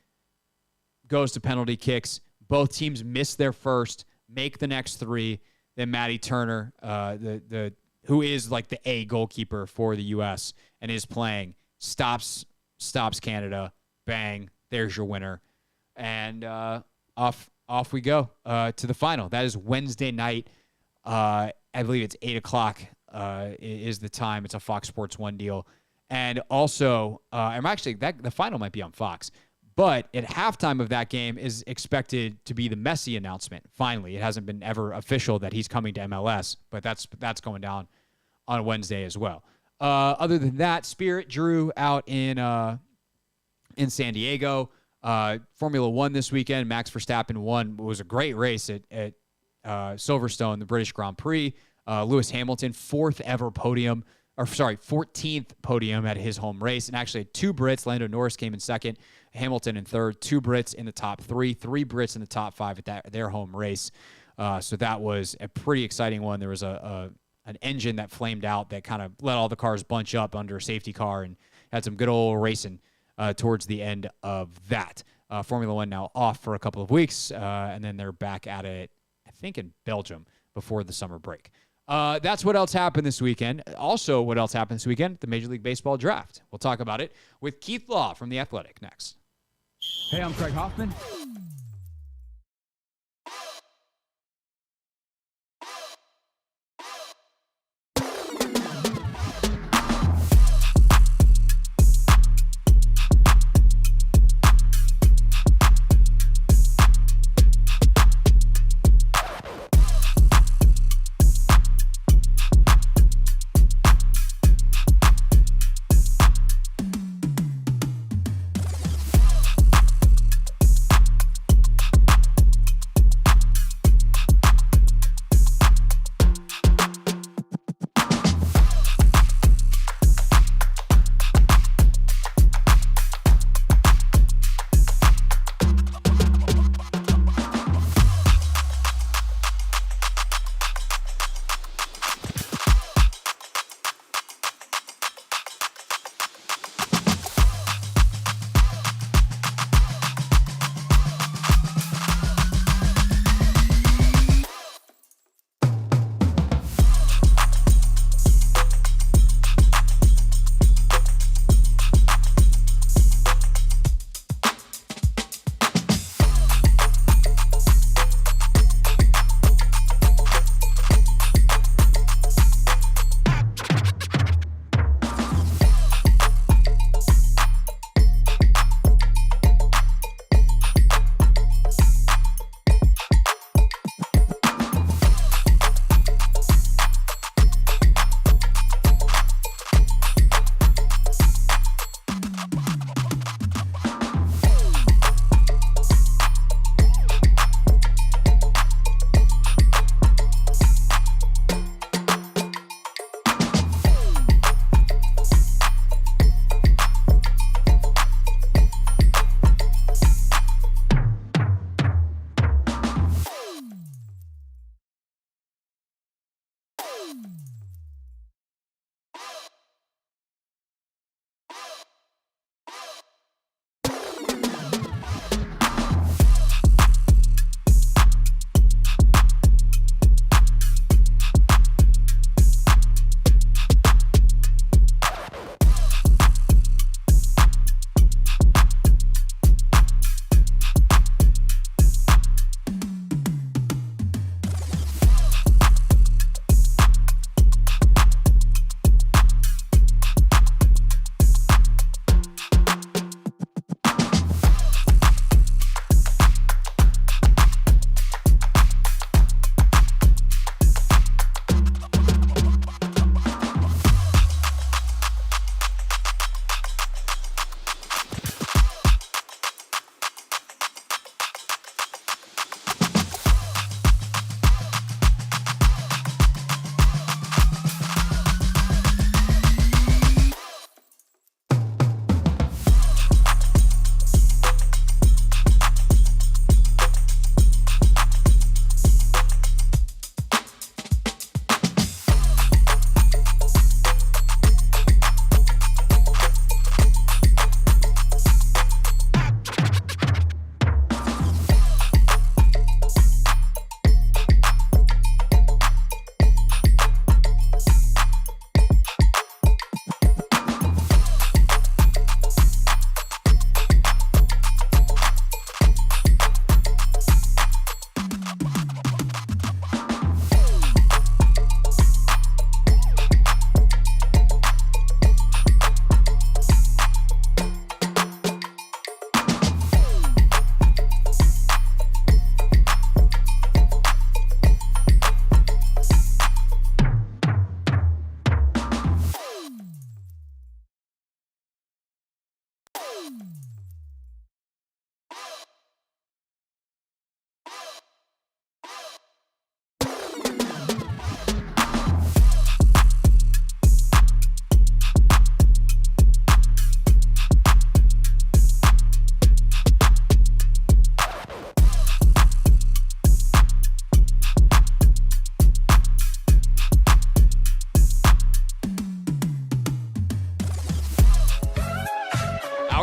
Goes to penalty kicks. Both teams miss their first, make the next three. Then Matty Turner, who is like the A goalkeeper for the U.S. and is playing, stops Canada. Bang! There's your winner, and off we go to the final. That is Wednesday night. I believe it's 8:00 is the time. It's a Fox Sports 1 deal, and also the final might be on Fox. But at halftime of that game is expected to be the Messi announcement. Finally, it hasn't been ever official that he's coming to MLS, but that's going down on Wednesday as well. Other than that, Spirit drew out in San Diego. Formula One this weekend, Max Verstappen won. It was a great race at Silverstone, the British Grand Prix. Lewis Hamilton, 14th podium at his home race. And actually, 2 Brits. Lando Norris came in second, Hamilton in third, 2 Brits in the top 3, 3 Brits in the top 5 at their home race. So that was a pretty exciting one. There was an engine that flamed out that kind of let all the cars bunch up under a safety car and had some good old racing towards the end of that. Formula One now off for a couple of weeks, and then they're back at it, I think, in Belgium before the summer break. That's what else happened this weekend. Also, what else happened this weekend? The Major League Baseball draft. We'll talk about it with Keith Law from The Athletic next. Hey, I'm Craig Hoffman.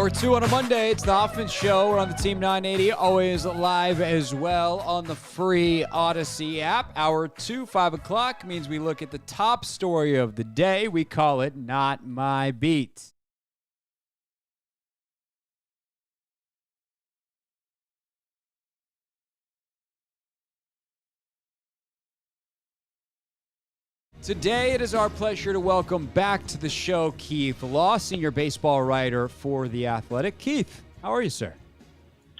Hour 2 on a Monday. It's the Hoffman Show. We're on the Team 980, always live as well on the free Odyssey app. Hour 2, 5 o'clock means we look at the top story of the day. We call it Not My Beat. Today, it is our pleasure to welcome back to the show Keith Law, senior baseball writer for The Athletic. Keith, how are you, sir?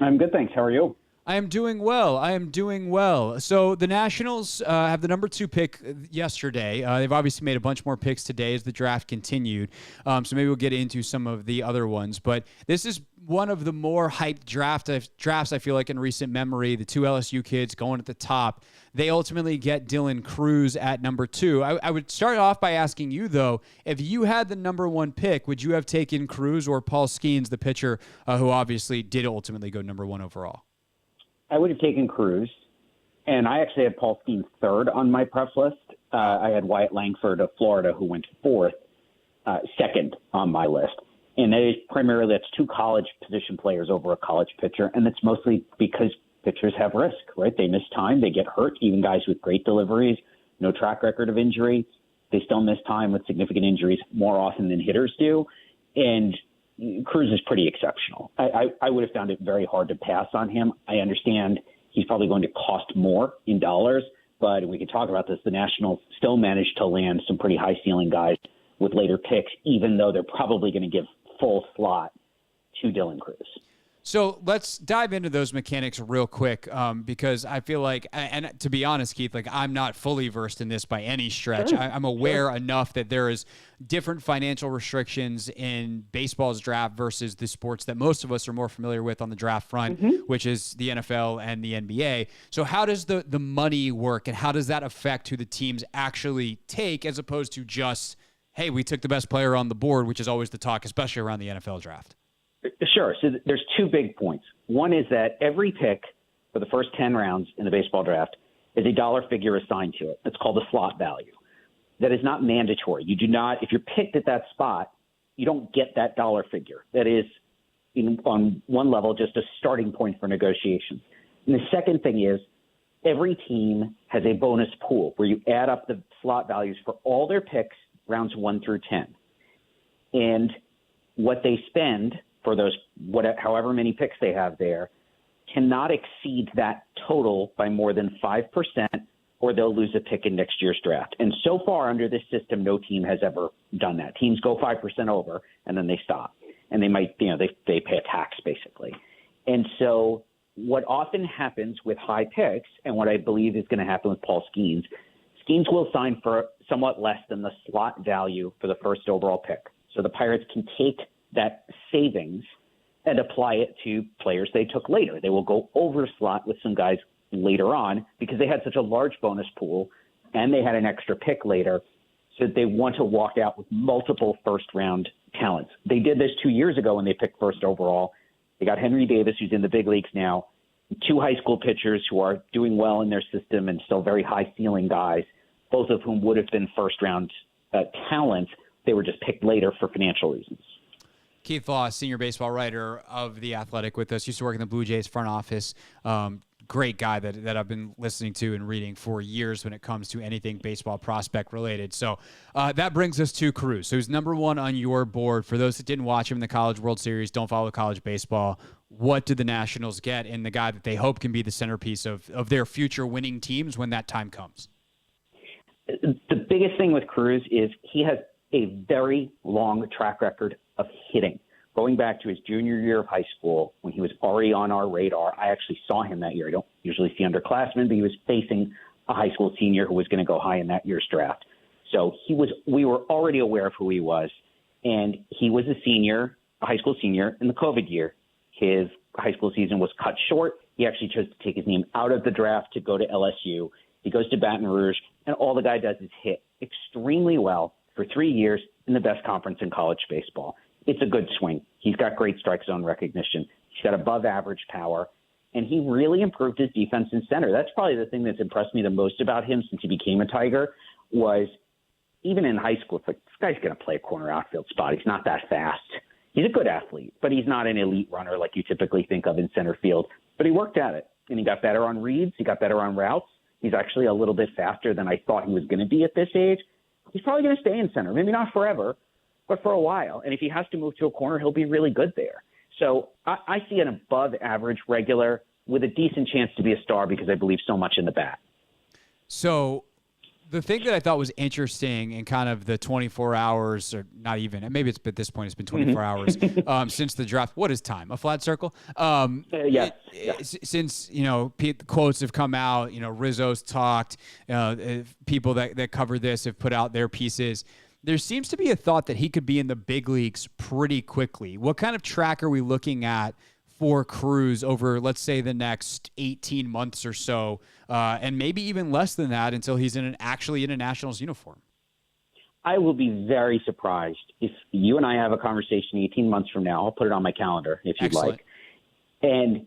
I'm good, thanks. How are you? I am doing well. So the Nationals have the number 2 pick yesterday. They've obviously made a bunch more picks today as the draft continued. So maybe we'll get into some of the other ones. But this is one of the more hyped drafts I feel like in recent memory. The 2 LSU kids going at the top. They ultimately get Dylan Cruz at number 2. I would start off by asking you, though, if you had the number 1 pick, would you have taken Cruz or Paul Skeens, the pitcher, who obviously did ultimately go number 1 overall? I would have taken Cruz, and I actually had Paul Skeens 3rd on my prep list. I had Wyatt Langford of Florida, who went 4th, 2nd on my list. And that is primarily, that's 2 college position players over a college pitcher, and that's mostly because pitchers have risk, right? They miss time, they get hurt, even guys with great deliveries, no track record of injury. They still miss time with significant injuries more often than hitters do. And Cruz is pretty exceptional. I would have found it very hard to pass on him. I understand he's probably going to cost more in dollars, but we can talk about this. The Nationals still managed to land some pretty high ceiling guys with later picks, even though they're probably going to give full slot to Dylan Cruz. So let's dive into those mechanics real quick, because I feel like, and to be honest, Keith, like I'm not fully versed in this by any stretch. Sure. I'm aware enough that there is different financial restrictions in baseball's draft versus the sports that most of us are more familiar with on the draft front, which is the NFL and the NBA. So how does the money work, and how does that affect who the teams actually take, as opposed to just, hey, we took the best player on the board, which is always the talk, especially around the NFL draft? Sure. So there's 2 big points. One is that every pick for the first 10 rounds in the baseball draft is a dollar figure assigned to it. It's called the slot value. That is not mandatory. You do not, if you're picked at that spot, you don't get that dollar figure. That is, on one level, just a starting point for negotiations. And the second thing is, every team has a bonus pool where you add up the slot values for all their picks, rounds 1 through 10. And what they spend for those, however many picks they have there, cannot exceed that total by more than 5%, or they'll lose a pick in next year's draft. And so far under this system, no team has ever done that. Teams go 5% over, and then they stop. And they might, they pay a tax, basically. And so what often happens with high picks, and what I believe is going to happen with Paul Skeens will sign for somewhat less than the slot value for the first overall pick. So the Pirates can take that savings and apply it to players they took later. They will go over slot with some guys later on because they had such a large bonus pool and they had an extra pick later. So they want to walk out with multiple first-round talents. They did this 2 years ago when they picked first overall. They got Henry Davis, who's in the big leagues now, 2 high school pitchers who are doing well in their system and still very high-ceiling guys, both of whom would have been first-round talents. They were just picked later for financial reasons. Keith Law, senior baseball writer of The Athletic with us, used to work in the Blue Jays front office. Great guy that I've been listening to and reading for years when it comes to anything baseball prospect related. So that brings us to Cruz. So he's number 1 on your board. For those that didn't watch him in the College World Series, don't follow college baseball, what did the Nationals get in the guy that they hope can be the centerpiece of their future winning teams when that time comes? The biggest thing with Cruz is he has a very long track record of hitting. Going back to his junior year of high school, when he was already on our radar, I actually saw him that year. I don't usually see underclassmen, but he was facing a high school senior who was going to go high in that year's draft. So we were already aware of who he was, and he was a high school senior in the COVID year. His high school season was cut short. He actually chose to take his name out of the draft to go to LSU. He goes to Baton Rouge, and all the guy does is hit extremely well for 3 years in the best conference in college baseball. It's a good swing. He's got great strike zone recognition. He's got above average power, and he really improved his defense in center. That's probably the thing that's impressed me the most about him since he became a Tiger was even in high school, it's like, this guy's going to play a corner outfield spot. He's not that fast. He's a good athlete, but he's not an elite runner like you typically think of in center field. But he worked at it, and he got better on reads. He got better on routes. He's actually a little bit faster than I thought he was going to be at this age. He's probably going to stay in center, maybe not forever, but for a while. And if he has to move to a corner, he'll be really good there. So I see an above-average regular with a decent chance to be a star because I believe so much in the bat. So the thing that I thought was interesting in kind of the 24 hours, or not even, maybe it's at this point it's been 24 hours since the draft. What is time? A flat circle? Yes. Since, quotes have come out, Rizzo's talked, people that cover this have put out their pieces. There seems to be a thought that he could be in the big leagues pretty quickly. What kind of track are we looking at for Cruz over, let's say, the next 18 months or so, and maybe even less than that until he's actually in a Nationals uniform? I will be very surprised if you and I have a conversation 18 months from now. I'll put it on my calendar if you'd Excellent. like. And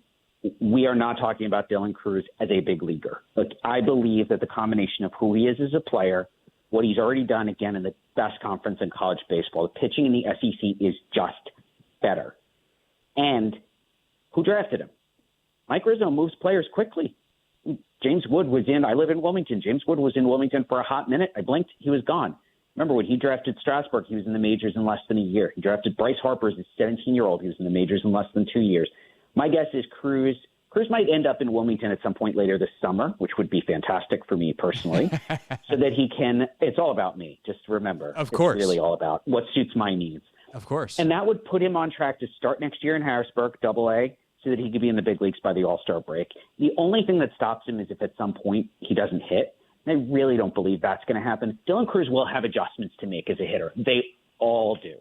we are not talking about Dylan Cruz as a big leaguer. Look, I believe that the combination of who he is as a player, what he's already done, again, in the best conference in college baseball, the pitching in the SEC is just better. And who drafted him? Mike Rizzo moves players quickly. James Wood was I live in Wilmington. James Wood was in Wilmington for a hot minute. I blinked, he was gone. Remember when he drafted Strasburg, he was in the majors in less than a year. He drafted Bryce Harper as a 17-year-old. He was in the majors in less than 2 years. My guess is Cruz might end up in Wilmington at some point later this summer, which would be fantastic for me personally, so that he can – it's all about me, just remember. Of course. It's really all about what suits my needs. Of course. And that would put him on track to start next year in Harrisburg, Double-A, so that he could be in the big leagues by the All-Star break. The only thing that stops him is if at some point he doesn't hit. And I really don't believe that's going to happen. Dylan Cruz will have adjustments to make as a hitter. They all do.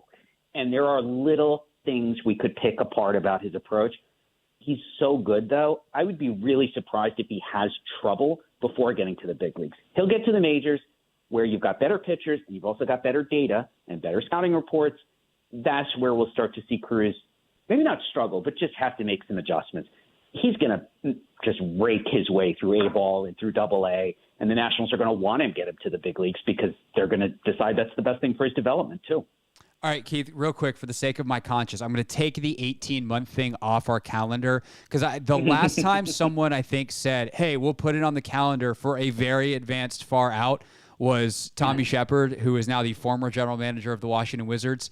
And there are little things we could pick apart about his approach. He's so good, though. I would be really surprised if he has trouble before getting to the big leagues. He'll get to the majors where you've got better pitchers and you've also got better data and better scouting reports. That's where we'll start to see Cruz maybe not struggle, but just have to make some adjustments. He's going to just rake his way through A-ball and through Double-A, and the Nationals are going to want him to get him to the big leagues because they're going to decide that's the best thing for his development, too. All right, Keith, real quick, for the sake of my conscience, I'm going to take the 18-month thing off our calendar because the last time someone, I think, said, hey, we'll put it on the calendar for a very advanced far out was Tommy Shepard, who is now the former general manager of the Washington Wizards.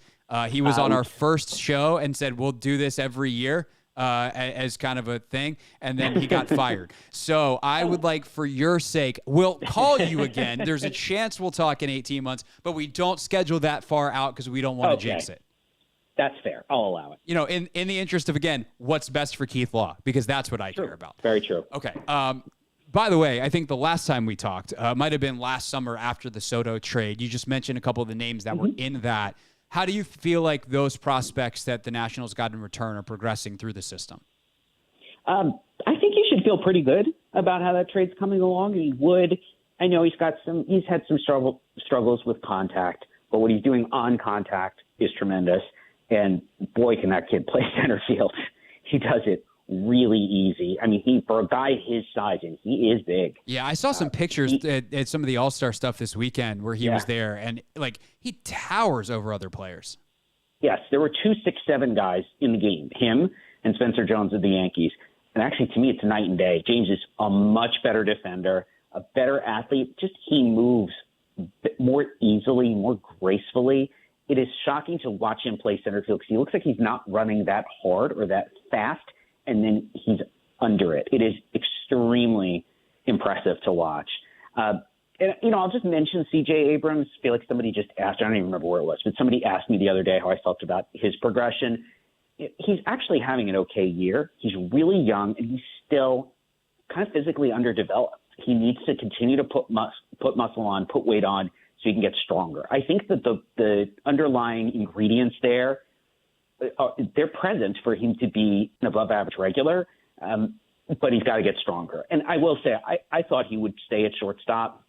He was on our first show and said, we'll do this every year as kind of a thing, and then he got fired. So I would like, for your sake, we'll call you again. There's a chance we'll talk in 18 months, but we don't schedule that far out because we don't want to jinx it. That's fair. I'll allow it. In the interest of, again, what's best for Keith Law, because that's what I care about. Very true. Okay. By the way, I think the last time we talked might have been last summer after the Soto trade. You just mentioned a couple of the names that were in that. How do you feel like those prospects that the Nationals got in return are progressing through the system? I think you should feel pretty good about how that trade's coming along. I know he's had some struggles with contact, but what he's doing on contact is tremendous. And boy, can that kid play center field. He does it really easy. I mean, for a guy his size, and he is big. Yeah, I saw some pictures at some of the All-Star stuff this weekend where he was there, and he towers over other players. Yes, there were 2 6'7" guys in the game, him and Spencer Jones of the Yankees. And actually, to me, it's night and day. James is a much better defender, a better athlete. Just he moves more easily, more gracefully. It is shocking to watch him play center field because he looks like he's not running that hard or that fast, and then he's under it. It is extremely impressive to watch. And I'll just mention C.J. Abrams. I feel like somebody just asked, I don't even remember where it was, but somebody asked me the other day how I felt about his progression. He's actually having an okay year. He's really young, and he's still kind of physically underdeveloped. He needs to continue to put muscle on, put weight on, so he can get stronger. I think that the underlying ingredients there, they're present for him to be an above-average regular, but he's got to get stronger. And I will say, I thought he would stay at shortstop.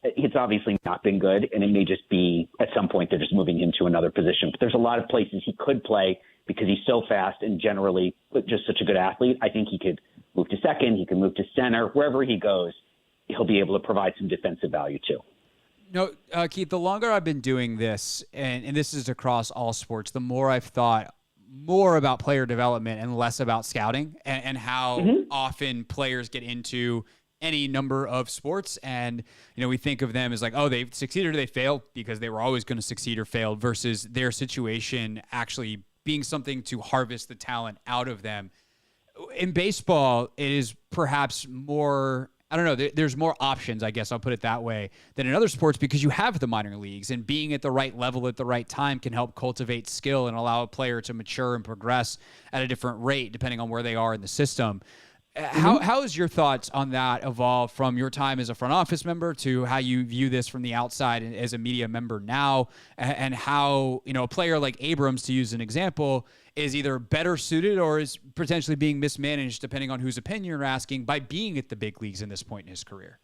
It's obviously not been good, and it may just be at some point they're just moving him to another position. But there's a lot of places he could play because he's so fast and generally just such a good athlete. I think he could move to second, he can move to center. Wherever he goes, he'll be able to provide some defensive value too. No, Keith, the longer I've been doing this, and this is across all sports, the more I've thought more about player development and less about scouting, and how often players get into any number of sports. And, we think of them as like, oh, they've succeeded or they failed because they were always going to succeed or fail, versus their situation actually being something to harvest the talent out of them. In baseball, it is perhaps more, I don't know, there's more options, I guess I'll put it that way, than in other sports, because you have the minor leagues, and being at the right level at the right time can help cultivate skill and allow a player to mature and progress at a different rate depending on where they are in the system. How has your thoughts on that evolved from your time as a front office member to how you view this from the outside as a media member now, and how, a player like Abrams, to use an example, is either better suited or is potentially being mismanaged, depending on whose opinion you're asking, by being at the big leagues in this point in his career?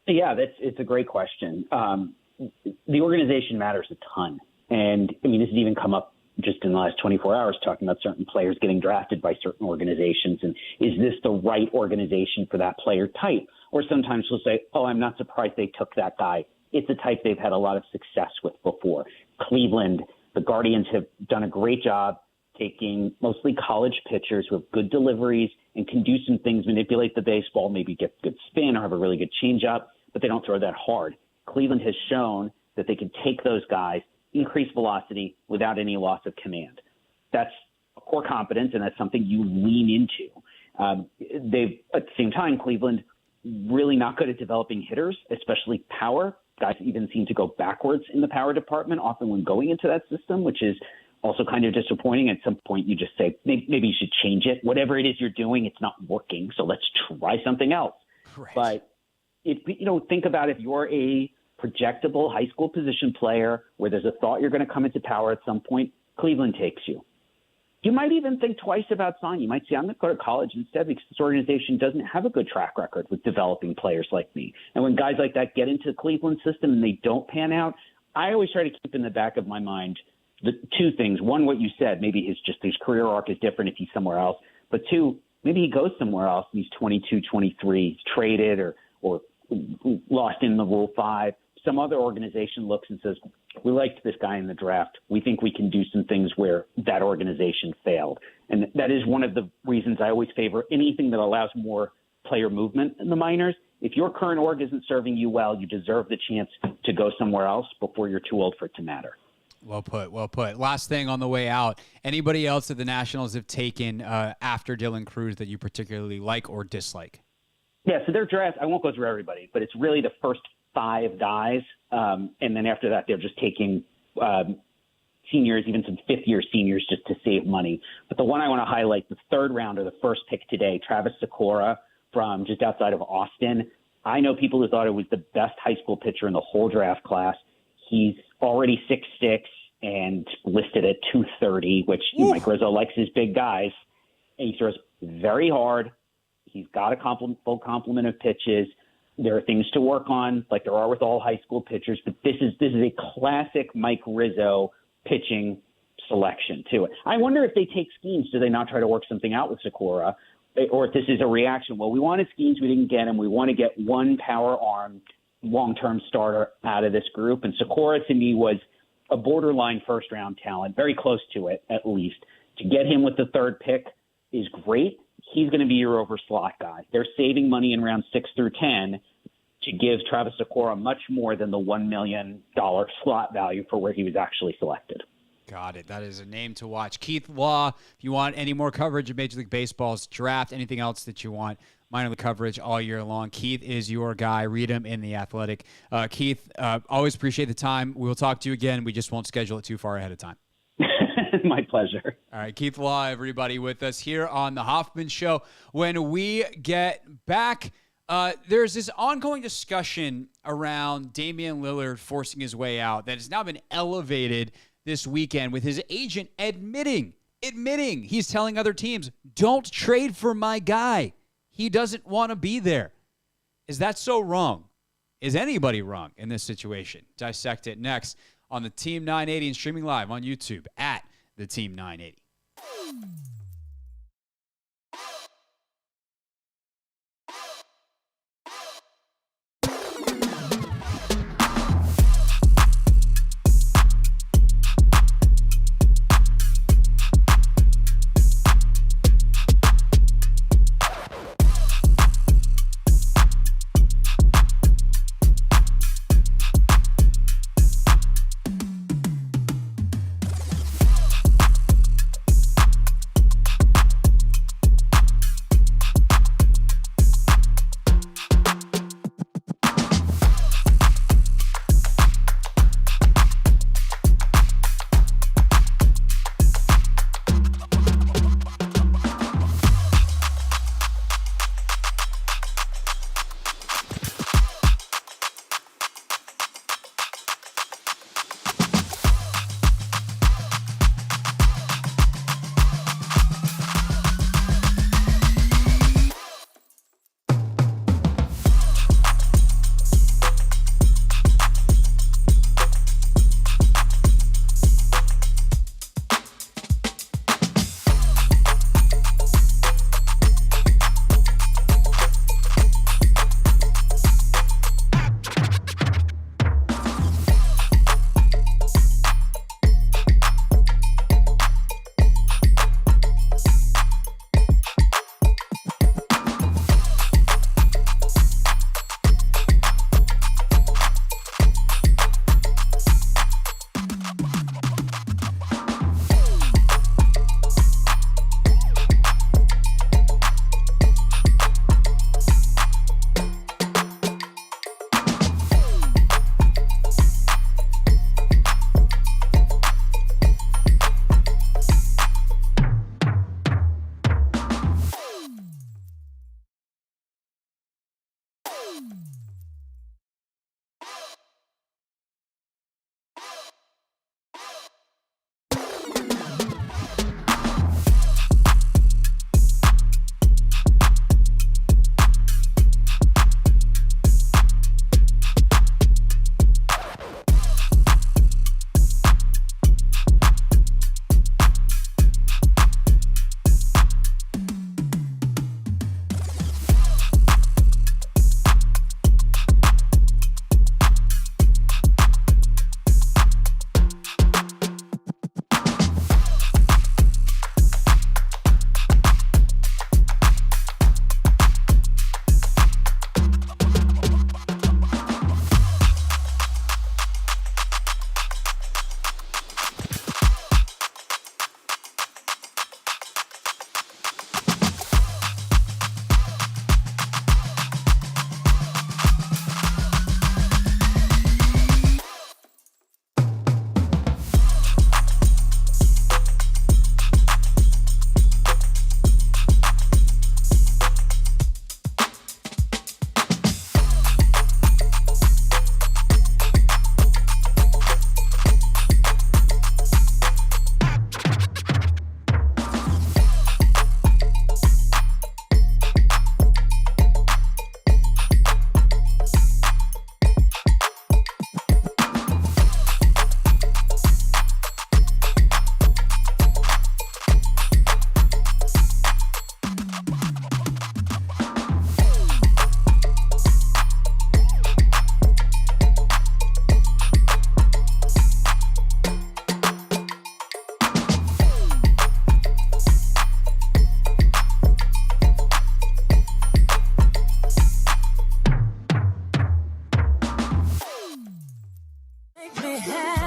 Yeah, it's a great question. The organization matters a ton. And, this has even come up just in the last 24 hours, talking about certain players getting drafted by certain organizations. And is this the right organization for that player type? Or sometimes we'll say, oh, I'm not surprised they took that guy. It's a type they've had a lot of success with before. Cleveland, the Guardians have done a great job taking mostly college pitchers who have good deliveries and can do some things, manipulate the baseball, maybe get good spin or have a really good changeup, but they don't throw that hard. Cleveland has shown that they can take those guys, increase velocity without any loss of command. That's a core competence, and that's something you lean into. They've, at the same time, Cleveland, really not good at developing hitters, especially power. Guys even seem to go backwards in the power department, often when going into that system, which is also kind of disappointing. At some point, you just say, maybe you should change it. Whatever it is you're doing, it's not working, so let's try something else. Right. But think about if you're a projectable high school position player where there's a thought you're going to come into power at some point, Cleveland takes you. You might even think twice about signing. You might say, I'm going to go to college instead because this organization doesn't have a good track record with developing players like me. And when guys like that get into the Cleveland system and they don't pan out, I always try to keep in the back of my mind the two things. One, what you said, maybe his career arc is different if he's somewhere else. But two, maybe he goes somewhere else and he's 22, 23, he's traded or lost in the Rule 5. Some other organization looks and says, we liked this guy in the draft. We think we can do some things where that organization failed. And that is one of the reasons I always favor anything that allows more player movement in the minors. If your current org isn't serving you well, you deserve the chance to go somewhere else before you're too old for it to matter. Well put, well put. Last thing on the way out, anybody else that the Nationals have taken after Dylan Cruz that you particularly like or dislike? Yeah, so their draft, I won't go through everybody, but it's really the first 5 guys. And then after that, they're just taking seniors, even some fifth-year seniors, just to save money. But the one I want to highlight, the third round or the first pick today, Travis Sikora from just outside of Austin. I know people who thought it was the best high school pitcher in the whole draft class. He's already 6'6" and listed at 230, which Mike Rizzo likes his big guys. And he throws very hard. He's got a full complement of pitches. There are things to work on, like there are with all high school pitchers, but this is a classic Mike Rizzo pitching selection to it. I wonder if they take Skeens, do they not try to work something out with Sikora? Or if this is a reaction, well, we wanted Skeens, we didn't get him. We want to get one power arm long-term starter out of this group. And Sikora, to me, was a borderline first-round talent, very close to it, at least. To get him with the third pick is great. He's going to be your over slot guy. They're saving money in round 6 through 10 to give Travis Sikora much more than the $1 million slot value for where he was actually selected. Got it. That is a name to watch. Keith Law, if you want any more coverage of Major League Baseball's draft, anything else that you want, minor league coverage all year long, Keith is your guy. Read him in The Athletic. Keith, always appreciate the time. We'll talk to you again. We just won't schedule it too far ahead of time. My pleasure. All right, Keith Law, everybody, with us here on The Hoffman Show. When we get back, there's this ongoing discussion around Damian Lillard forcing his way out that has now been elevated this weekend with his agent admitting he's telling other teams, don't trade for my guy. He doesn't want to be there. Is that so wrong? Is anybody wrong in this situation? Dissect it next on the Team 980 and streaming live on YouTube at the Team 980.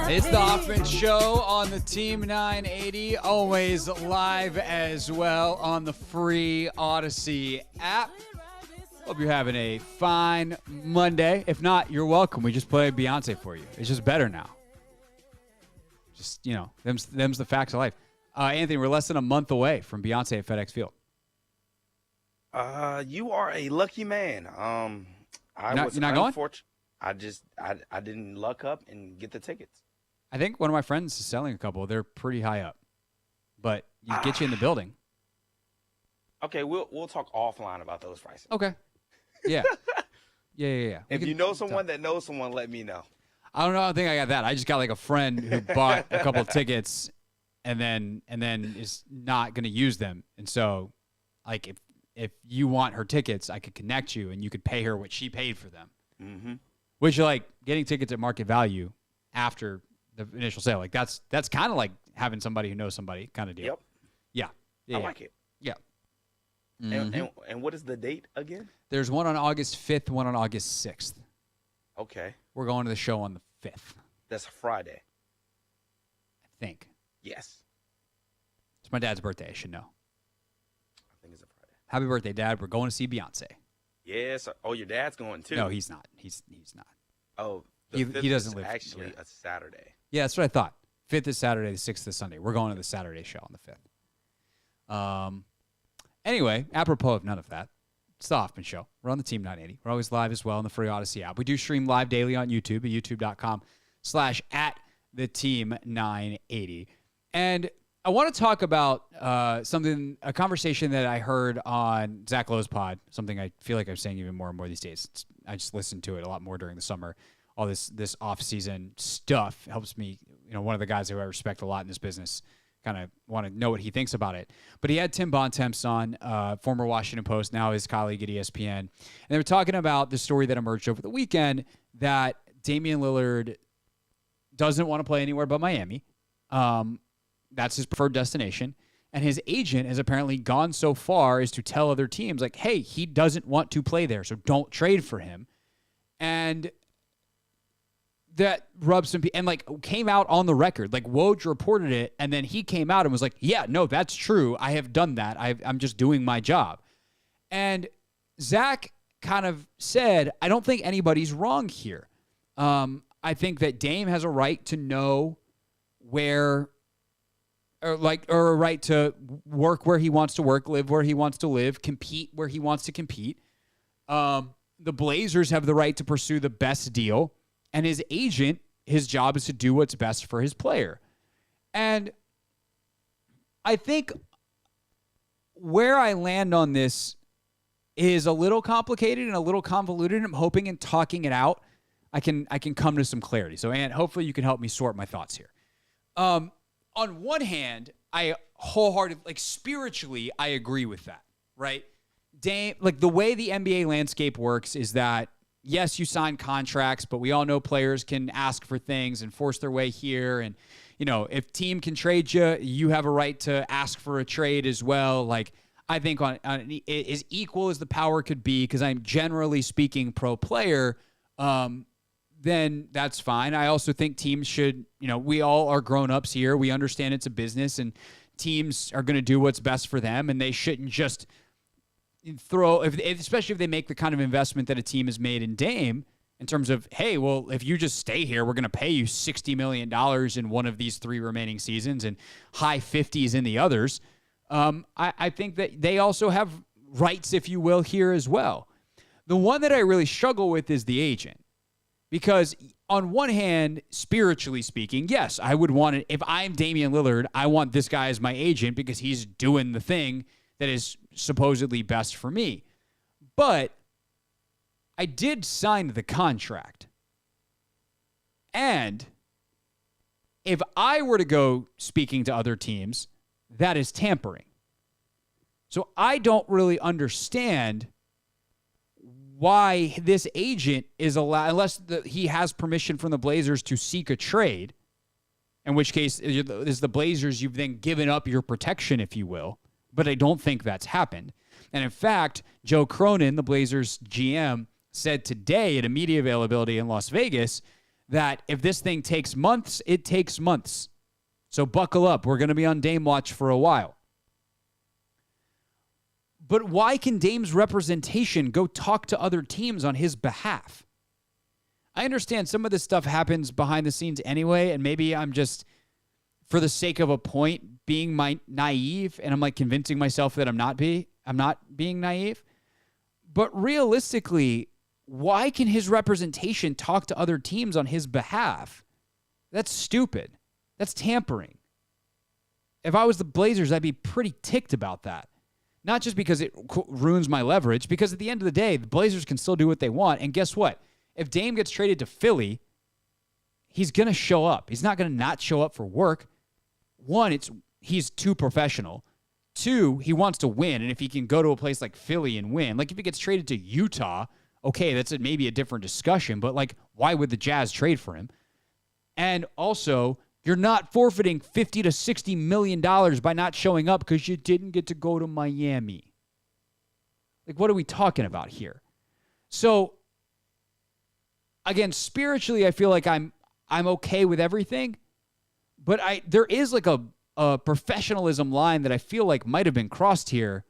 It's the Hoffman Show on the Team 980, always live as well on the free Odyssey app. Hope you're having a fine Monday. If not, you're welcome. We just played Beyonce for you. It's just better now. Just, them's the facts of life. Anthony, we're less than a month away from Beyonce at FedEx Field. You are a lucky man. You're not going? I didn't luck up and get the tickets. I think one of my friends is selling a couple. They're pretty high up, but you get you in the building. Okay, we'll talk offline about those prices. Okay. Yeah. Yeah. If you know someone that knows someone, let me know. I don't know. I think I got that. I just got like a friend who bought a couple of tickets and then is not going to use them. And so, like, if you want her tickets, I could connect you and you could pay her what she paid for them. Mm-hmm. Which, like, getting tickets at market value after the initial sale. Like, that's kind of like having somebody who knows somebody kind of deal. Yep. Yeah. I like it. Yeah. Mm-hmm. And what is the date again? There's one on August 5th, one on August 6th. Okay. We're going to the show on the 5th. That's Friday. I think. Yes. It's my dad's birthday. I should know. I think it's a Friday. Happy birthday, Dad. We're going to see Beyonce. Yes. Oh, your dad's going too. No, he's not. He's not. Oh, he doesn't live actually here. a Saturday. Yeah, that's what I thought. 5th is Saturday, the 6th is Sunday. We're going to the Saturday show on the 5th. Anyway, apropos of none of that, it's the Hoffman Show. We're on the Team 980. We're always live as well on the free Odyssey app. We do stream live daily on YouTube at youtube.com/@theteam980. And I want to talk about a conversation that I heard on Zach Lowe's pod, something I feel like I'm saying even more and more these days. I just listened to it a lot more during the summer. All this off-season stuff helps me, one of the guys who I respect a lot in this business, kind of want to know what he thinks about it. But he had Tim Bontemps on, former Washington Post, now his colleague at ESPN. And they were talking about the story that emerged over the weekend that Damian Lillard doesn't want to play anywhere but Miami. That's his preferred destination. And his agent has apparently gone so far as to tell other teams, like, hey, he doesn't want to play there, so don't trade for him. And that rubs some people, and like came out on the record. Like Woj reported it, and then he came out and was like, yeah, no, that's true. I have done that. I'm just doing my job. And Zach kind of said, I don't think anybody's wrong here. I think that Dame has a right to know where, or a right to work where he wants to work, live where he wants to live, compete where he wants to compete. The Blazers have the right to pursue the best deal. And his agent, his job is to do what's best for his player. And I think where I land on this is a little complicated and a little convoluted. I'm hoping in talking it out, I can come to some clarity. So, Ant, hopefully you can help me sort my thoughts here. On one hand, I wholeheartedly, spiritually, I agree with that, right? Dame, the way the NBA landscape works is that, yes, you sign contracts, but we all know players can ask for things and force their way here. And, if team can trade you, you have a right to ask for a trade as well. I think on as equal as the power could be, because I'm generally speaking pro player, then that's fine. I also think teams should, we all are grown-ups here. We understand it's a business, and teams are going to do what's best for them, and they shouldn't just especially if they make the kind of investment that a team has made in Dame, in terms of, hey, well, if you just stay here, we're going to pay you $60 million in one of these 3 remaining seasons and high 50s in the others. I think that they also have rights, if you will, here as well. The one that I really struggle with is the agent. Because on one hand, spiritually speaking, yes, I would want it. If I'm Damian Lillard, I want this guy as my agent because he's doing the thing that is supposedly best for me. But I did sign the contract. And if I were to go speaking to other teams, that is tampering. So I don't really understand why this agent is allowed, unless he has permission from the Blazers to seek a trade, in which case is the Blazers, you've then given up your protection, if you will. But I don't think that's happened. And in fact, Joe Cronin, the Blazers GM, said today at a media availability in Las Vegas that if this thing takes months, it takes months. So buckle up. We're going to be on Dame watch for a while. But why can Dame's representation go talk to other teams on his behalf? I understand some of this stuff happens behind the scenes anyway, and maybe I'm just, for the sake of a point, being naive, and I'm like convincing myself that I'm not being naive. But realistically, why can his representation talk to other teams on his behalf? That's stupid. That's tampering. If I was the Blazers, I'd be pretty ticked about that. Not just because it ruins my leverage, because at the end of the day, the Blazers can still do what they want. And guess what? If Dame gets traded to Philly, he's going to show up. He's not going to not show up for work. One, he's too professional. Two, he wants to win. And if he can go to a place like Philly and win, like if he gets traded to Utah, okay, that's maybe a different discussion. But like, why would the Jazz trade for him? And also, you're not forfeiting $50 to $60 million by not showing up because you didn't get to go to Miami. Like, what are we talking about here? So, again, spiritually, I feel like I'm okay with everything, but there is like a professionalism line that I feel like might have been crossed here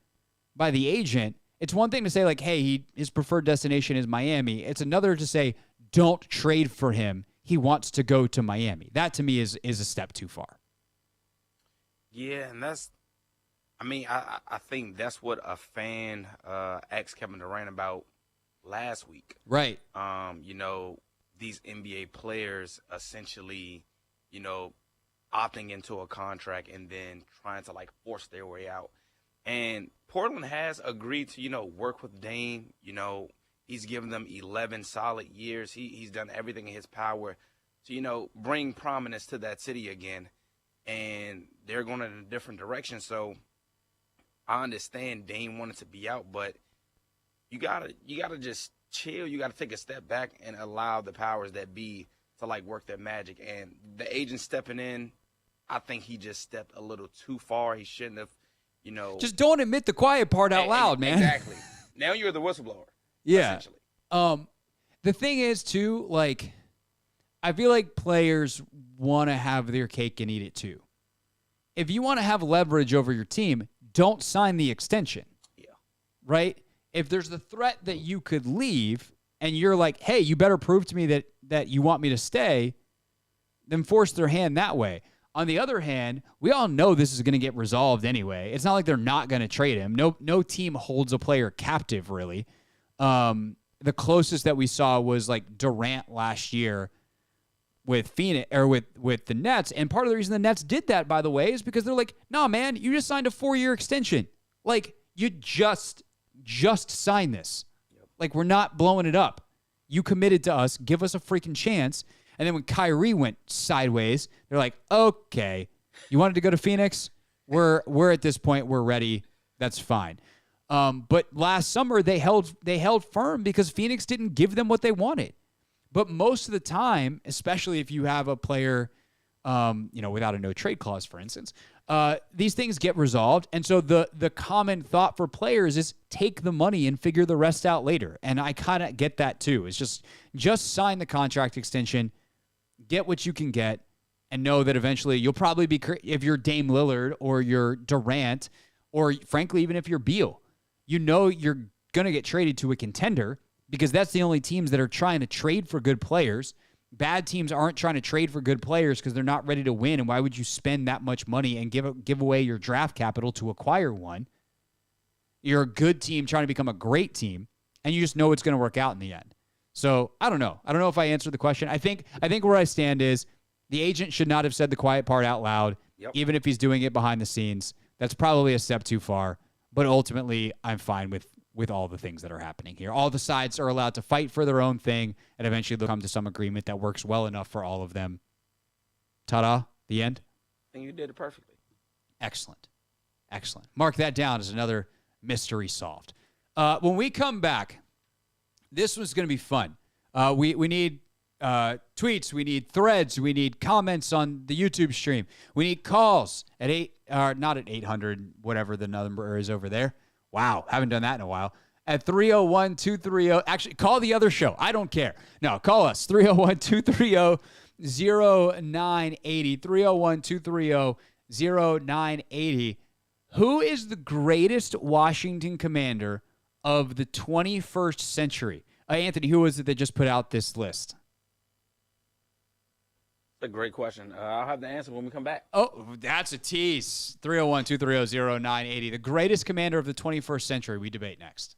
by the agent. It's one thing to say like, hey, his preferred destination is Miami. It's another to say, don't trade for him. He wants to go to Miami. That to me is a step too far. Yeah, and I think that's what a fan asked Kevin Durant about last week. Right. These NBA players essentially, opting into a contract and then trying to like force their way out. And Portland has agreed to, work with Dame. He's given them 11 solid years. He's done everything in his power to, bring prominence to that city again. And they're going in a different direction. So I understand Dame wanted to be out, but you gotta just chill. You gotta take a step back and allow the powers that be to like work their magic. And the agent stepping in, I think he just stepped a little too far. He shouldn't have, Just don't admit the quiet part out loud, man. Exactly. Now you're the whistleblower. Yeah. Essentially. The thing is, too, like, I feel like players want to have their cake and eat it, too. If you want to have leverage over your team, don't sign the extension. Yeah. Right? If there's the threat that you could leave and you're like, hey, you better prove to me that you want me to stay, then force their hand that way. On the other hand, we all know this is going to get resolved anyway. It's not like they're not going to trade him. No team holds a player captive, really. The closest that we saw was like Durant last year with Phoenix or with the Nets. And part of the reason the Nets did that, by the way, is because they're like, nah, man, you just signed a 4-year extension. Like, you just signed this. Yep. Like, we're not blowing it up. You committed to us. Give us a freaking chance. And then when Kyrie went sideways, they're like, okay, you wanted to go to Phoenix? We're at this point, we're ready. That's fine. But last summer they held firm because Phoenix didn't give them what they wanted. But most of the time, especially if you have a player, without a no trade clause, for instance, these things get resolved. And so the common thought for players is take the money and figure the rest out later. And I kind of get that too. It's just sign the contract extension, get what you can get, and know that eventually you'll probably be, if you're Dame Lillard or you're Durant, or frankly, even if you're Beal, you're going to get traded to a contender because that's the only teams that are trying to trade for good players. Bad teams aren't trying to trade for good players because they're not ready to win. And why would you spend that much money and give away your draft capital to acquire one? You're a good team trying to become a great team, and you just know it's going to work out in the end. So I don't know. I don't know if I answered the question. I think where I stand is the agent should not have said the quiet part out loud, even if he's doing it behind the scenes. That's probably a step too far. But ultimately, I'm fine with all the things that are happening here. All the sides are allowed to fight for their own thing, and eventually they'll come to some agreement that works well enough for all of them. Ta-da, the end. I think you did it perfectly. Excellent. Mark that down as another mystery solved. When we come back, this was going to be fun. We need tweets, we need threads, we need comments on the YouTube stream. We need calls at not at 800, whatever the number is over there. Wow, haven't done that in a while. at 301-230. Actually, call the other show. I don't care. No, call us, 301-230-0980, 301-230-0980. Who is the greatest Washington Commander of the 21st century? Anthony, who was it that just put out this list? That's a great question. I'll have the answer when we come back. Oh, that's a tease. 301-230-0980. The greatest commander of the 21st century. We debate next.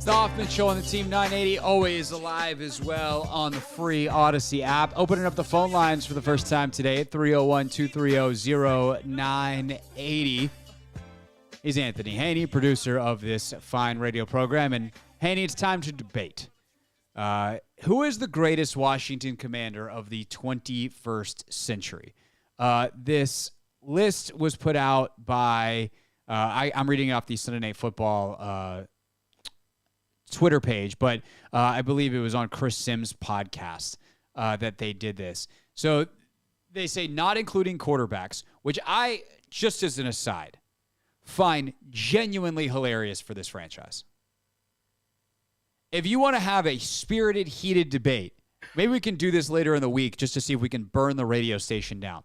The Hoffman Show on the Team 980, always alive as well on the free Odyssey app. Opening up the phone lines for the first time today at 301-230-0980. He's Anthony Haney, producer of this fine radio program. And Haney, it's time to debate. Who is the greatest Washington commander of the 21st century? This list was put out by, I'm reading off the Sunday Night Football Twitter page, but I believe it was on Chris Sims' podcast that they did this. So they say not including quarterbacks, which I, just as an aside, find genuinely hilarious for this franchise. If you want to have a spirited, heated debate, maybe we can do this later in the week just to see if we can burn the radio station down.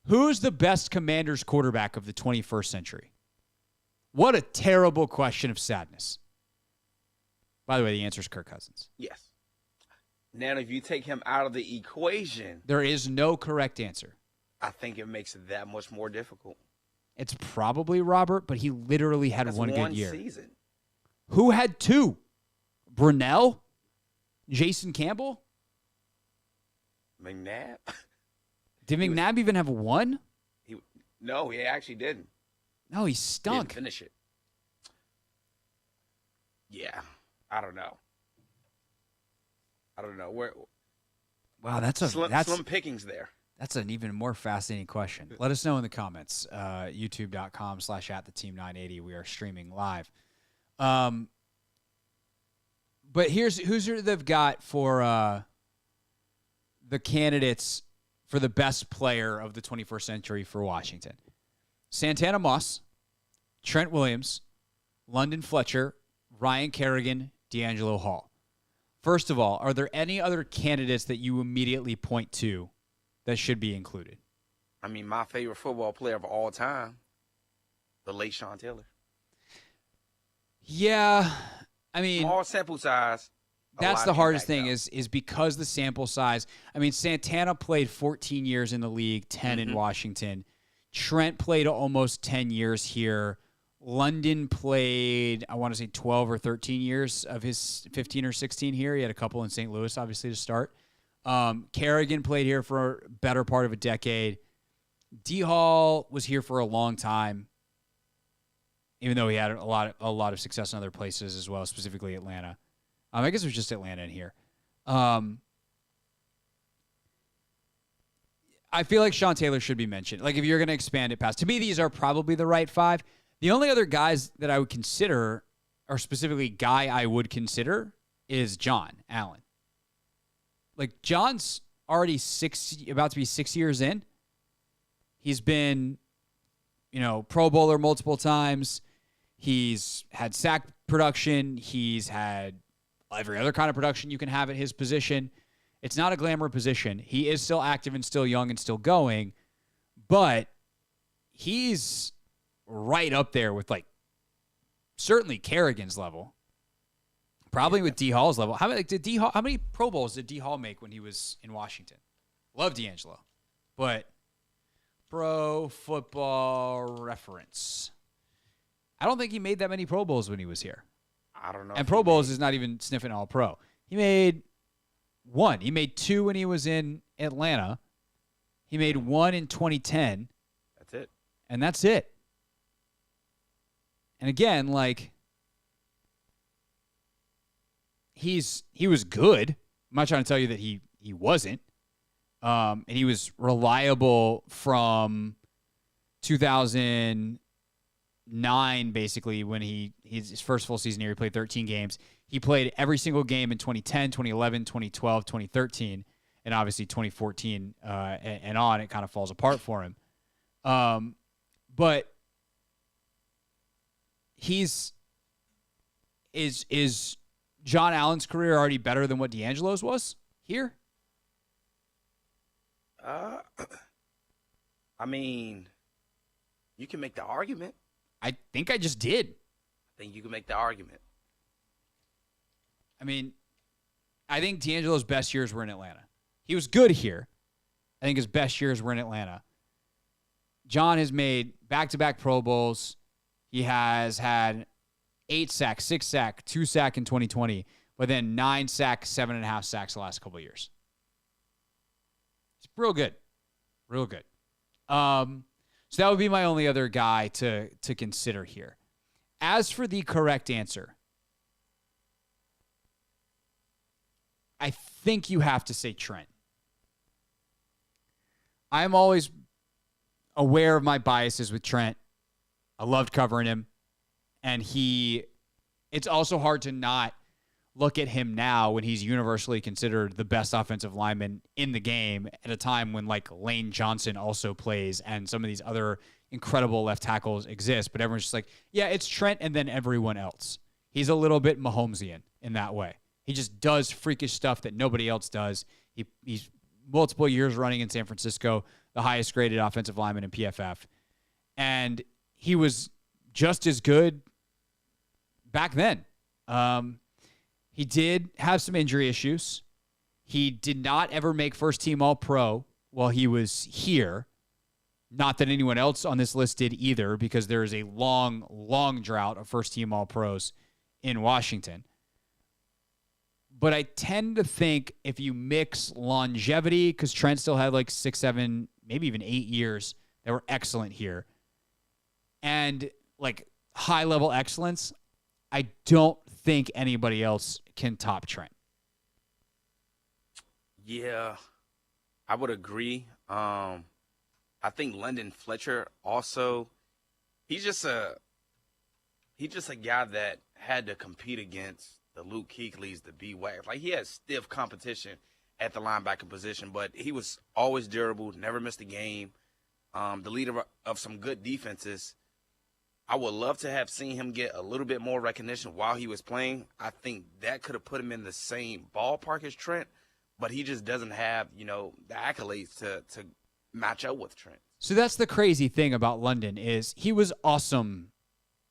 Who's the best Commanders quarterback of the 21st century? What a terrible question of sadness. By the way, the answer is Kirk Cousins. Yes. Now, if you take him out of the equation, there is no correct answer. I think it makes it that much more difficult. It's probably Robert, but he literally had That's one good year. Season. Who had 2? Brunell? Jason Campbell? McNabb? Did McNabb even have 1? No, he actually didn't. No, he stunk. Didn't finish it. Yeah, I don't know. Where? Wow, that's slim pickings there. That's an even more fascinating question. Let us know in the comments. YouTube.com/@theteam980. We are streaming live. But who's they've got for the candidates for the best player of the 21st century for Washington. Santana Moss, Trent Williams, London Fletcher, Ryan Kerrigan, D'Angelo Hall. First of all, are there any other candidates that you immediately point to that should be included? I mean, my favorite football player of all time, the late Sean Taylor. Yeah, I mean, small sample size. That's the hardest thing is because the sample size. I mean, Santana played 14 years in the league, 10 in Washington. Trent played almost 10 years here. London played, I want to say 12 or 13 years of his 15 or 16 here. He had a couple in St. Louis, obviously, to start. Kerrigan played here for a better part of a decade. D. Hall was here for a long time, even though he had a lot of success in other places as well, specifically Atlanta. I guess it was just Atlanta in here. I feel like Sean Taylor should be mentioned. Like, if you're going to expand it past, to me, these are probably the right 5. The only other guys that I would consider, or specifically guy I would consider, is John Allen. Like, John's already about to be 6 years in. He's been, Pro Bowler multiple times. He's had sack production. He's had every other kind of production you can have at his position. It's not a glamour position. He is still active and still young and still going, but he's right up there with, like, certainly Kerrigan's level, probably with D. Hall's level. How many Pro Bowls did D. Hall make when he was in Washington? Love D'Angelo, but Pro Football Reference, I don't think he made that many Pro Bowls when he was here. I don't know. And Pro Bowls is not even sniffing all pro. He made 1. He made 2 when he was in Atlanta. He made 1 in 2010. That's it. And that's it. And again, like, he was good. I'm not trying to tell you that he wasn't. And he was reliable from 2009, basically, when his first full season here. He played 13 games. He played every single game in 2010, 2011, 2012, 2013, and obviously 2014 and on. It kind of falls apart for him. But is John Allen's career already better than what D'Angelo's was here? I mean, you can make the argument. I think I just did. I think you can make the argument. I mean, I think D'Angelo's best years were in Atlanta. He was good here. I think his best years were in Atlanta. John has made back-to-back Pro Bowls. He has had 8 sacks, 6 sack, 2 sack in 2020, but then 9 sacks, 7.5 sacks the last couple of years. It's real good. Real good. So that would be my only other guy to consider here. As for the correct answer, I think you have to say Trent. I'm always aware of my biases with Trent. I loved covering him. And it's also hard to not look at him now when he's universally considered the best offensive lineman in the game at a time when, like, Lane Johnson also plays and some of these other incredible left tackles exist. But everyone's just like, yeah, it's Trent and then everyone else. He's a little bit Mahomesian in that way. He just does freakish stuff that nobody else does. He's multiple years running in San Francisco, the highest graded offensive lineman in PFF. And he was just as good back then. He did have some injury issues. He did not ever make first-team All-Pro while he was here. Not that anyone else on this list did either, because there is a long, long drought of first-team All-Pros in Washington. But I tend to think if you mix longevity, because Trent still had like 6, 7, maybe even 8 years that were excellent here, and like high-level excellence, I don't think anybody else can top Trent. Yeah, I would agree. I think London Fletcher also, he's just a guy that had to compete against the Luke Kuechly's, the B-Wags. Like, he had stiff competition at the linebacker position, but he was always durable, never missed a game. The leader of some good defenses. I would love to have seen him get a little bit more recognition while he was playing. I think that could have put him in the same ballpark as Trent, but he just doesn't have, the accolades to match up with Trent. So that's the crazy thing about London is he was awesome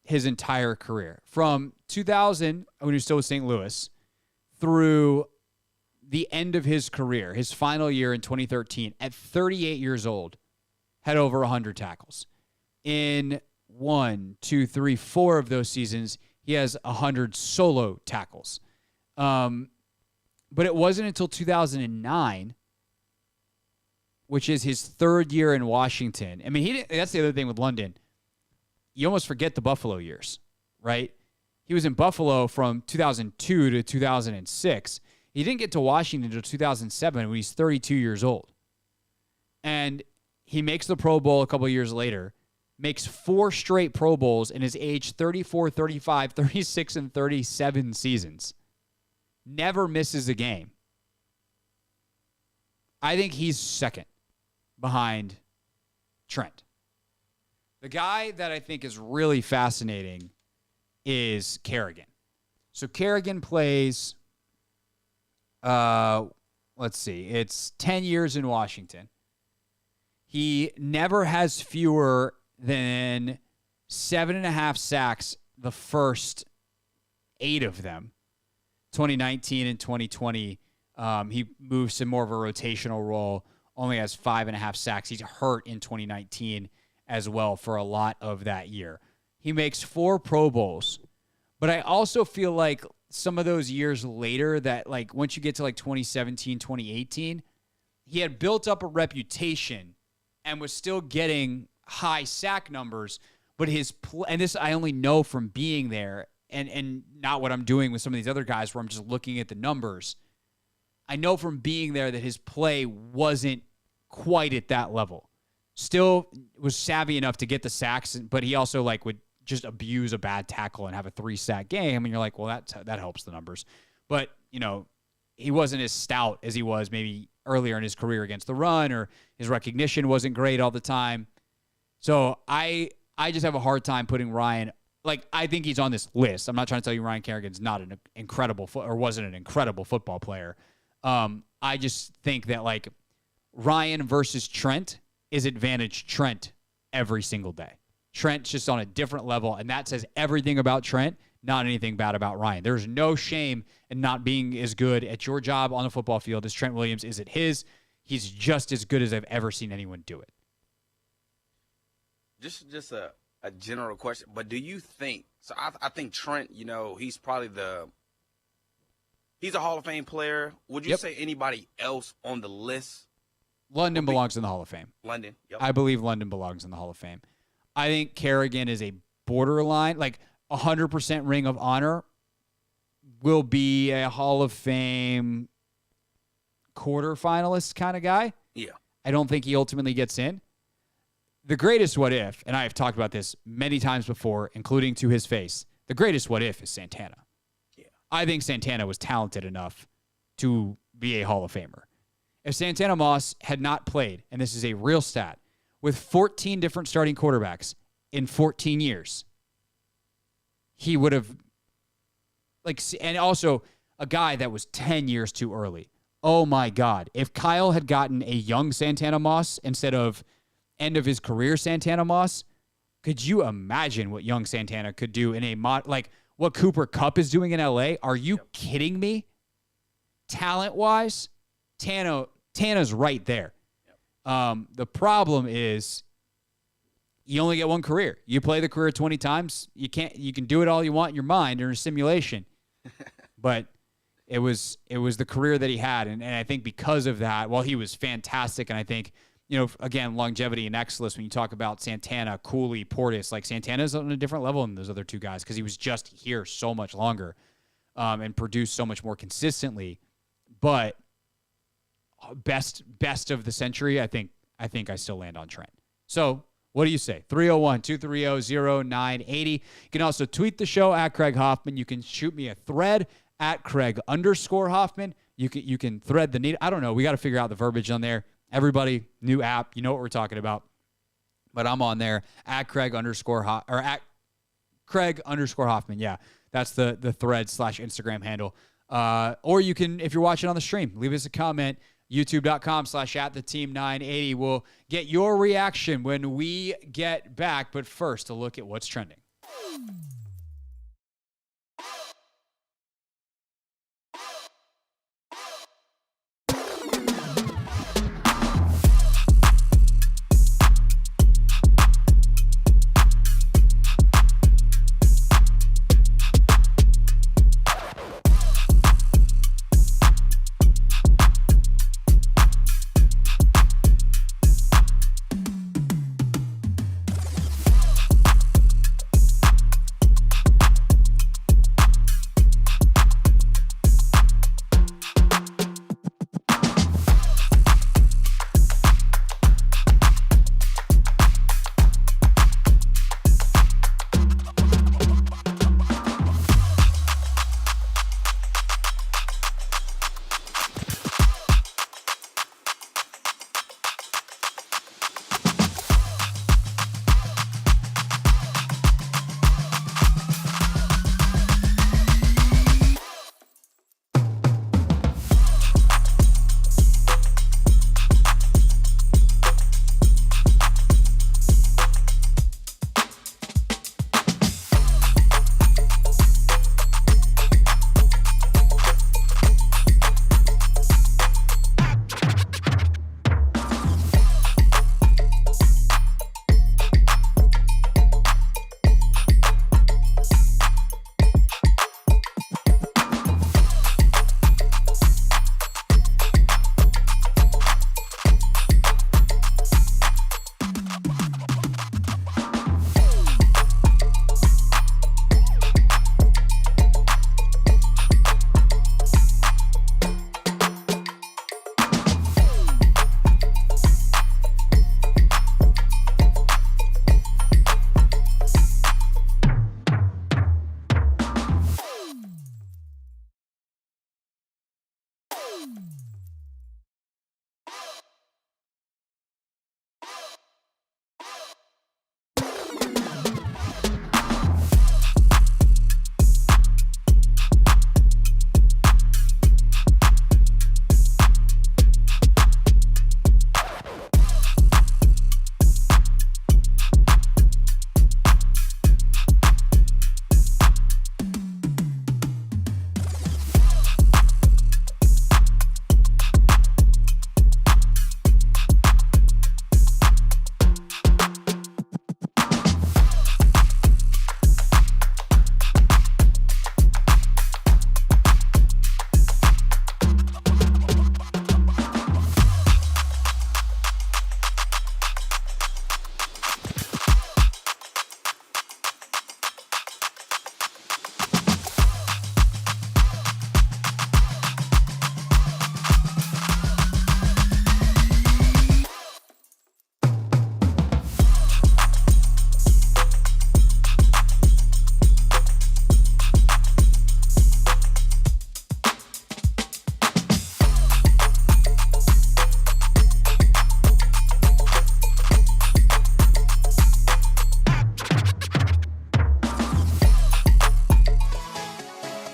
his entire career. From 2000, when he was still with St. Louis, through the end of his career, his final year in 2013, at 38 years old, had over 100 tackles. In 1, 2, 3, 4 of those seasons, he has 100 solo tackles. But it wasn't until 2009, which is his third year in Washington. I mean, that's the other thing with London. You almost forget the Buffalo years, right? He was in Buffalo from 2002 to 2006. He didn't get to Washington until 2007 when he's 32 years old. And he makes the Pro Bowl a couple of years later, makes 4 straight Pro Bowls in his age 34, 35, 36, and 37 seasons. Never misses a game. I think he's second behind Trent. The guy that I think is really fascinating is Kerrigan. So Kerrigan plays, let's see, it's 10 years in Washington. He never has fewer than 7.5 sacks the first 8 of them. 2019 and 2020, he moves to more of a rotational role, only has 5.5 sacks. He's hurt in 2019 as well for a lot of that year. He makes 4 Pro Bowls, but I also feel like some of those years later that, like, once you get to like 2017, 2018, he had built up a reputation and was still getting high sack numbers, but and this I only know from being there and not what I'm doing with some of these other guys where I'm just looking at the numbers. I know from being there that his play wasn't quite at that level. Still was savvy enough to get the sacks, but he also like would just abuse a bad tackle and have a 3-sack game. And you're like, well, that helps the numbers. But, he wasn't as stout as he was maybe earlier in his career against the run, or his recognition wasn't great all the time. So I just have a hard time putting Ryan. Like, I think he's on this list. I'm not trying to tell you Ryan Kerrigan's not an incredible or wasn't an incredible football player. I just think that, like, Ryan versus Trent is advantage Trent every single day. Trent's just on a different level, and that says everything about Trent, not anything bad about Ryan. There's no shame in not being as good at your job on the football field as Trent Williams is at his. He's just as good as I've ever seen anyone do it. Just a general question, but do you think – so I think Trent, he's probably he's a Hall of Fame player. Would you say anybody else on the list? London belongs in the Hall of Fame. London, yep. I believe London belongs in the Hall of Fame. I think Kerrigan is a borderline, like 100% Ring of Honor, will be a Hall of Fame quarterfinalist kind of guy. Yeah. I don't think he ultimately gets in. The greatest what if, and I have talked about this many times before, including to his face, the greatest what if is Santana. Yeah. I think Santana was talented enough to be a Hall of Famer. If Santana Moss had not played, and this is a real stat, with 14 different starting quarterbacks in 14 years, he would have, and also a guy that was 10 years too early. Oh my God. If Kyle had gotten a young Santana Moss instead of end of his career Santana Moss, could you imagine what young Santana could do in what Cooper Kupp is doing in LA? Are you kidding me? Talent-wise, Tana's right there. The problem is you only get one career. You play the career 20 times. You can do it all you want in your mind or in a simulation. But it was the career that he had. And I think because of that, well, he was fantastic. And I think, again, longevity and excellence, when you talk about Santana, Cooley, Portis, like Santana's on a different level than those other two guys because he was just here so much longer and produced so much more consistently. But best of the century, I think I still land on Trent. So what do you say? 301-230-0980. You can also tweet the show at Craig Hoffman. You can shoot me a thread at Craig_Hoffman. You can thread the need. I don't know. We got to figure out the verbiage on there. Everybody, new app. You know what we're talking about. But I'm on there at at Craig_Hoffman. Yeah, that's the thread / Instagram handle. Or you can, if you're watching on the stream, leave us a comment. YouTube.com/@theteam980. We'll get your reaction when we get back. But first, a look at what's trending.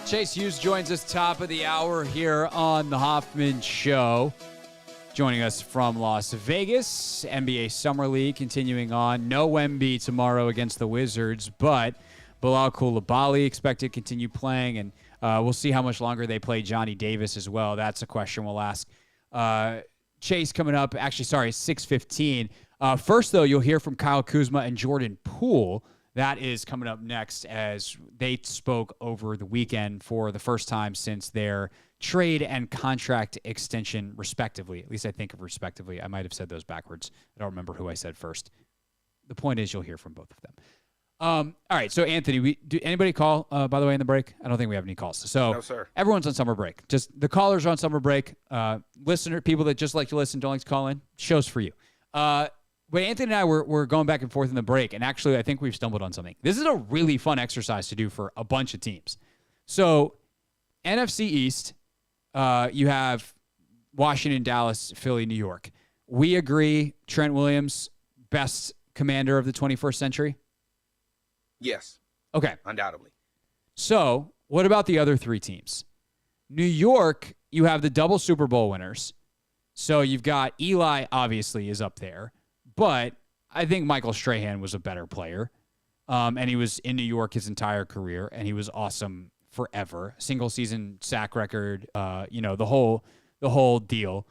Chase Hughes joins us top of the hour here on the Hoffman Show. Joining us from Las Vegas, NBA Summer League continuing on. No Wemby tomorrow against the Wizards, but Bilal Coulibaly expected to continue playing, and we'll see how much longer they play Johnny Davis as well. That's a question we'll ask. Chase coming up. Actually, sorry, 6:15. First, though, you'll hear from Kyle Kuzma and Jordan Poole. That is coming up next as they spoke over the weekend for the first time since their trade and contract extension, respectively. At least I think of respectively. I might have said those backwards. I don't remember who I said first. The point is you'll hear from both of them. All right, so Anthony, anybody call, by the way, in the break? I don't think we have any calls. So No, sir. Everyone's on summer break. Just the callers are on summer break. People that just like to listen, don't like to call in, show's for you. But Anthony and I were going back and forth in the break, and actually I think we've stumbled on something. This is a really fun exercise to do for a bunch of teams. So NFC East, you have Washington, Dallas, Philly, New York. We agree Trent Williams, best commander of the 21st century? Yes. Okay. Undoubtedly. So what about the other three teams? New York, you have the double Super Bowl winners. So you've got Eli, obviously, is up there. But I think Michael Strahan was a better player. And he was in New York his entire career, and he was awesome forever. Single season sack record, the whole deal.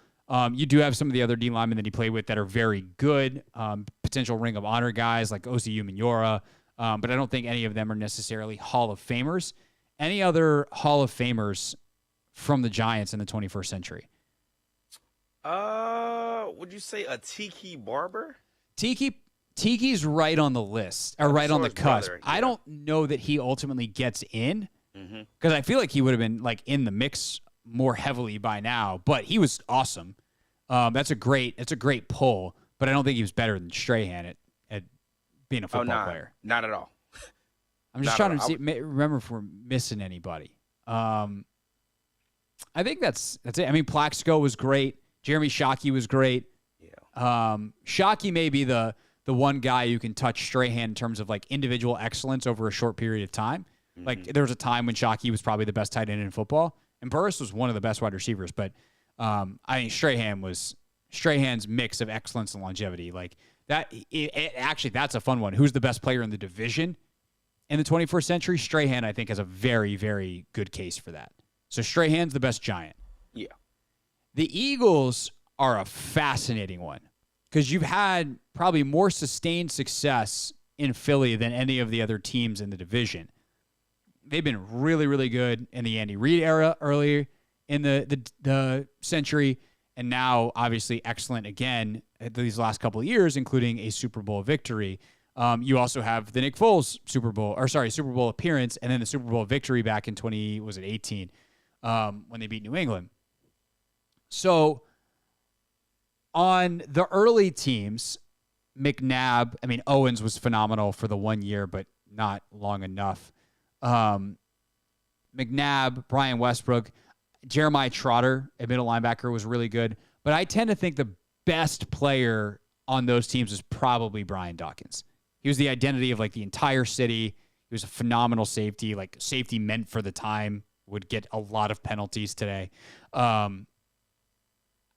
You do have some of the other D linemen that he played with that are very good, potential Ring of Honor guys like Osi Umenyiora, but I don't think any of them are necessarily Hall of Famers. Any other Hall of Famers from the Giants in the 21st century? Would you say a Tiki Barber? Tiki's right on the list, or right on the cusp. Brother, yeah. I don't know that he ultimately gets in, because I feel like he would have been like in the mix more heavily by now. But he was awesome. It's a great pull, but I don't think he was better than Strahan at being a football player. Not at all. I'm just trying to remember if we're missing anybody. I think that's it. I mean, Plaxico was great. Jeremy Shockey was great. Yeah. Shockey may be the one guy who can touch Strahan in terms of like individual excellence over a short period of time. Like there was a time when Shockey was probably the best tight end in football, and Burris was one of the best wide receivers. But I think Strahan's mix of excellence and longevity. Like that. Actually, that's a fun one. Who's the best player in the division in the 21st century? Strahan, I think, has a very, very good case for that. So Strahan's the best Giant. Yeah. The Eagles are a fascinating one because you've had probably more sustained success in Philly than any of the other teams in the division. They've been really, really good in the Andy Reid era earlier in the century, and now obviously excellent again these last couple of years, including a Super Bowl victory. You also have the Nick Foles Super Bowl appearance, and then the Super Bowl victory back in 2018 when they beat New England. So on the early teams, Owens was phenomenal for the 1 year, but not long enough. McNabb, Brian Westbrook, Jeremiah Trotter, a middle linebacker, was really good. But I tend to think the best player on those teams is probably Brian Dawkins. He was the identity of like the entire city. He was a phenomenal safety, like safety meant for the time, would get a lot of penalties today.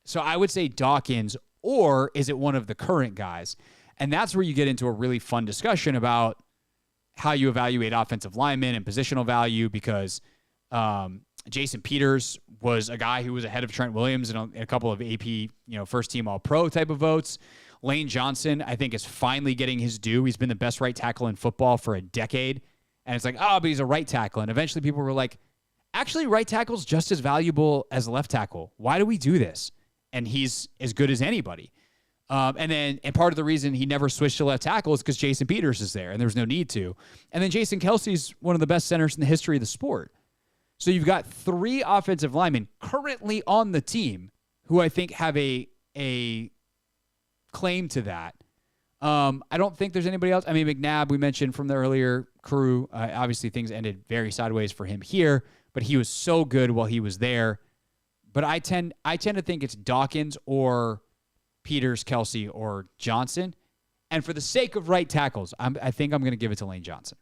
So I would say Dawkins, or is it one of the current guys? And that's where you get into a really fun discussion about how you evaluate offensive linemen and positional value, because Jason Peters was a guy who was ahead of Trent Williams in a couple of AP, first team All-Pro type of votes. Lane Johnson, I think, is finally getting his due. He's been the best right tackle in football for a decade. And it's like, but he's a right tackle. And eventually people were like, actually, right tackle's just as valuable as left tackle. Why do we do this? And he's as good as anybody. And part of the reason he never switched to left tackle is because Jason Peters is there, and there's no need to. And then Jason Kelsey's one of the best centers in the history of the sport. So you've got three offensive linemen currently on the team who I think have a claim to that. I don't think there's anybody else. I mean, McNabb, we mentioned from the earlier crew. Obviously, things ended very sideways for him here, but he was so good while he was there. But I tend to think it's Dawkins or Peters, Kelsey, or Johnson. And for the sake of right tackles, I think I'm going to give it to Lane Johnson.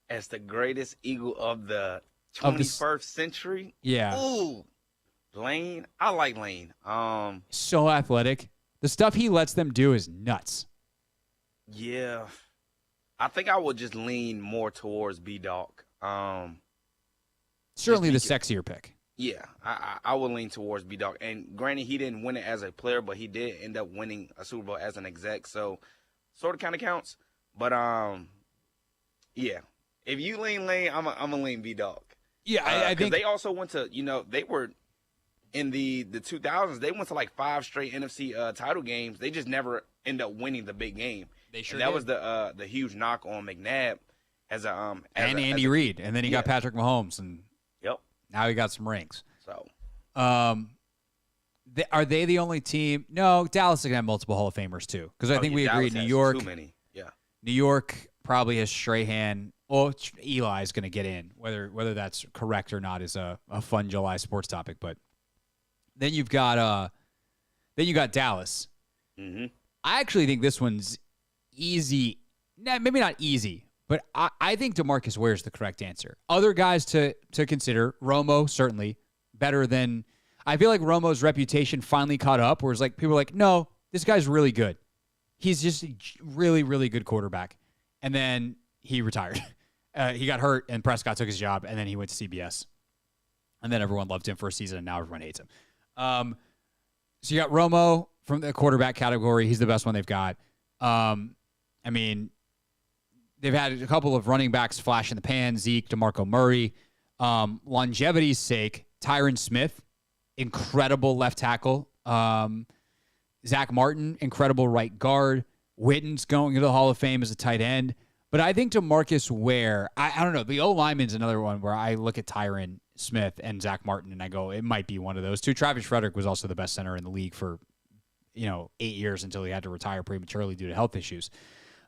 As the greatest Eagle of the 21st century? Yeah. Ooh, Lane. I like Lane. So athletic. The stuff he lets them do is nuts. Yeah. I think I would just lean more towards B-Dawk. Certainly the sexier pick. Yeah, I would lean towards B-Dog. And granted, he didn't win it as a player, but he did end up winning a Super Bowl as an exec. So, sort of kind of counts. But, yeah. If you lean Lane, I'm a lean B-Dog. Yeah, I think they also went to, they were in the 2000s. They went to like 5 straight NFC title games. They just never end up winning the big game. they sure And that did. was the huge knock on McNabb as a and Andy Reid, and then he got yeah. Patrick Mahomes, and Yep. now he got some rings. So Are they the only team? No, Dallas is gonna have multiple Hall of Famers too, because I think we agreed. Dallas New has York, too many. Yeah. New York probably has Strahan. Well, Eli is going to get in. Whether that's correct or not is a fun July sports topic. But then you got Dallas. Mm-hmm. I actually think this one's easy. Nah, maybe not easy, but I think DeMarcus Ware is the correct answer. Other guys to consider: Romo, certainly better than. I feel like Romo's reputation finally caught up, where it's like people are like, no, this guy's really good. He's just a really, really good quarterback. And then he retired. He got hurt, and Prescott took his job, and then he went to CBS. And then everyone loved him for a season, and now everyone hates him. So you got Romo from the quarterback category. He's the best one they've got. I mean, they've had a couple of running backs flash in the pan, Zeke, DeMarco Murray. Longevity's sake, Tyron Smith, incredible left tackle. Zach Martin, incredible right guard. Witten's going to the Hall of Fame as a tight end. But I think DeMarcus Ware, I don't know. The O-lineman's another one where I look at Tyron Smith and Zach Martin, and I go, it might be one of those two. Travis Frederick was also the best center in the league for, 8 years until he had to retire prematurely due to health issues.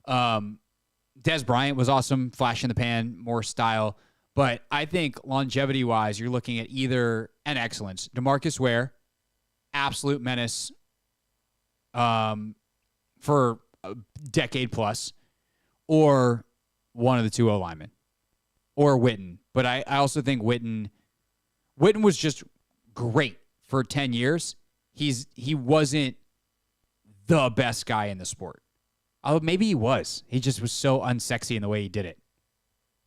Dez Bryant was awesome, flash in the pan, more style. But I think longevity-wise, you're looking at either an excellence. DeMarcus Ware, absolute menace for a decade plus, or one of the two O-linemen, or Witten. But I also think Witten was just great for 10 years. He wasn't the best guy in the sport. Maybe he was. He just was so unsexy in the way he did it.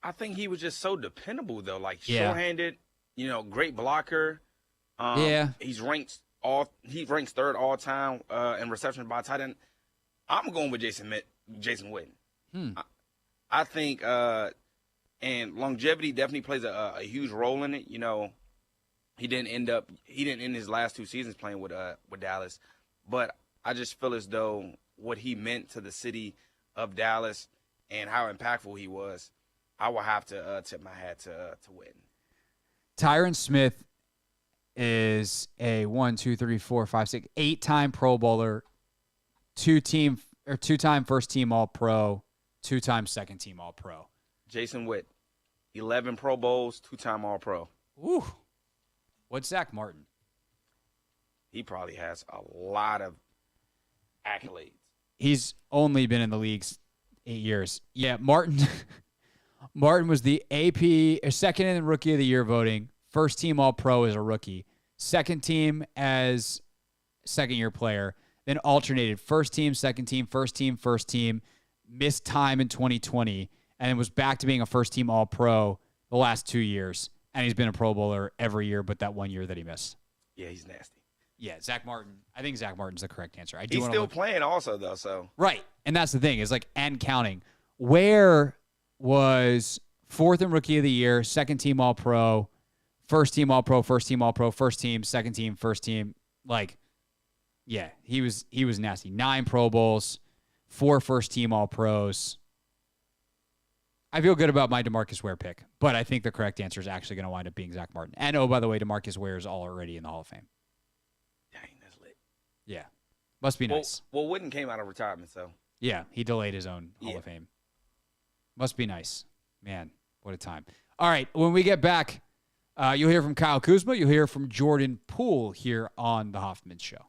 I think he was just so dependable, though. Like, Yeah. short-handed, great blocker. Yeah. He ranks third all time in receptions by tight end. I'm going with Jason Witten. I think and longevity definitely plays a huge role in it. He didn't end his last 2 seasons playing with Dallas, but I just feel as though what he meant to the city of Dallas and how impactful he was, I will have to tip my hat to Witten. Tyron Smith is a 8-time Pro Bowler, 2-time first team All-Pro, 2-time second team All-Pro. Jason Witt, 11 Pro Bowls, 2-time All-Pro. Ooh. What's Zach Martin? He probably has a lot of accolades. He's only been in the leagues 8 years. Yeah, Martin was the AP second in Rookie of the Year voting, first team All-Pro as a rookie, second team as second-year player, then alternated first team, second team, first team, missed time in 2020, and then was back to being a first-team All-Pro the last 2 years, and he's been a Pro Bowler every year but that 1 year that he missed. Yeah, he's nasty. Yeah, Zach Martin. I think Zach Martin's the correct answer. He's still playing also, though, so. Right, and that's the thing, is and counting. Where was fourth in Rookie of the Year, second team All-Pro, first team All-Pro, first team All-Pro, first team, second team, first team. Yeah, he was nasty. 9 Pro Bowls, 4 first team All-Pros. I feel good about my DeMarcus Ware pick, but I think the correct answer is actually going to wind up being Zach Martin. And by the way, DeMarcus Ware is already in the Hall of Fame. Dang, that's lit. Yeah, must be nice. Well, Witten came out of retirement, so. Yeah, he delayed his own Hall of Fame. Must be nice. Man, what a time. All right, when we get back, you'll hear from Kyle Kuzma. You'll hear from Jordan Poole here on The Hoffman Show.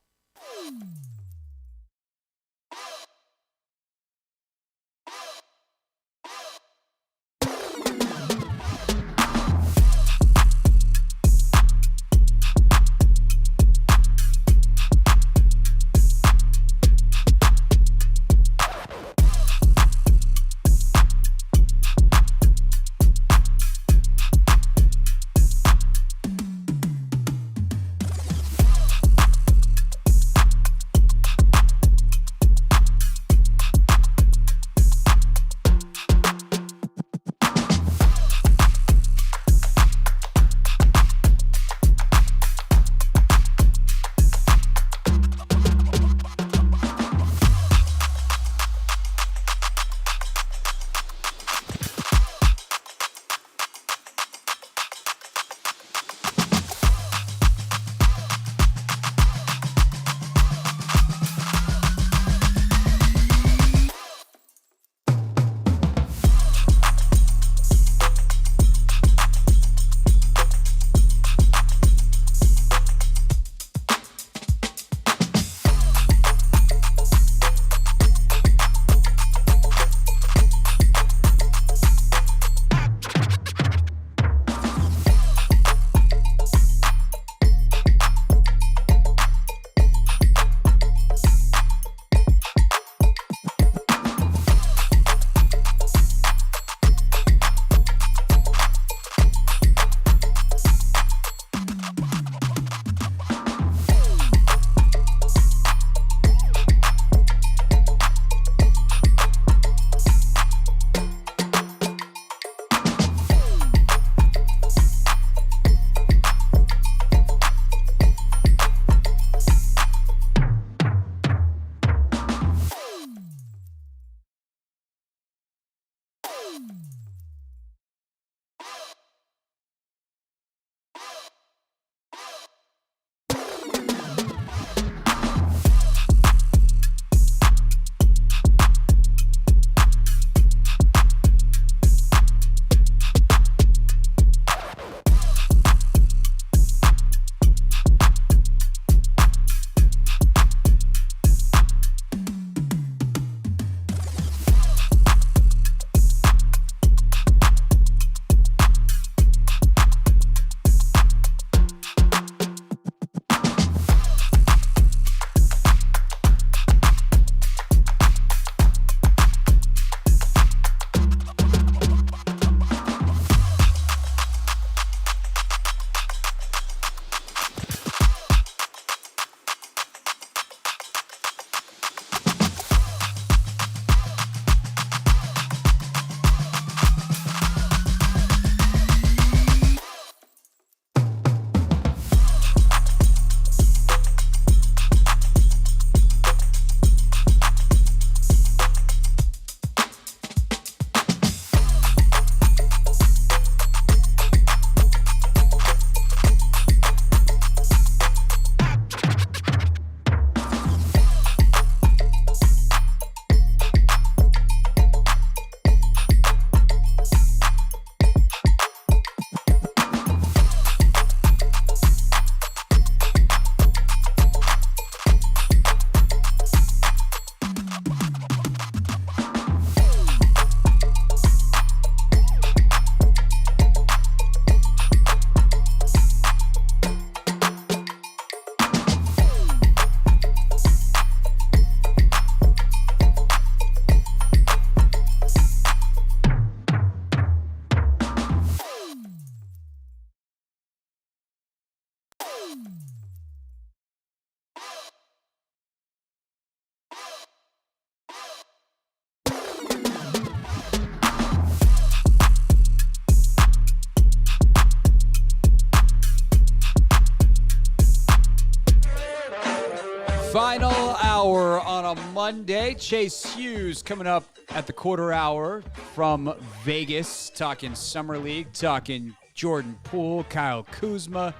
Final hour on a Monday. Chase Hughes coming up at the quarter hour from Vegas, talking Summer League, talking Jordan Poole, Kyle Kuzma,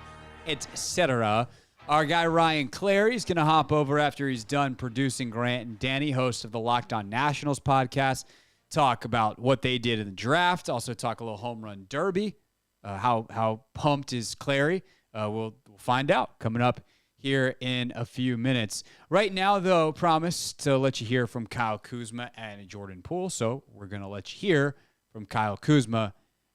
etc. Our guy Ryan Clary is going to hop over after he's done producing Grant and Danny, host of the Locked On Nationals podcast, talk about what they did in the draft, also talk a little home run derby. How pumped is Clary? We'll find out coming up here in a few minutes. Right now, though, promise to let you hear from Kyle Kuzma and Jordan Poole. So we're going to let you hear from Kyle Kuzma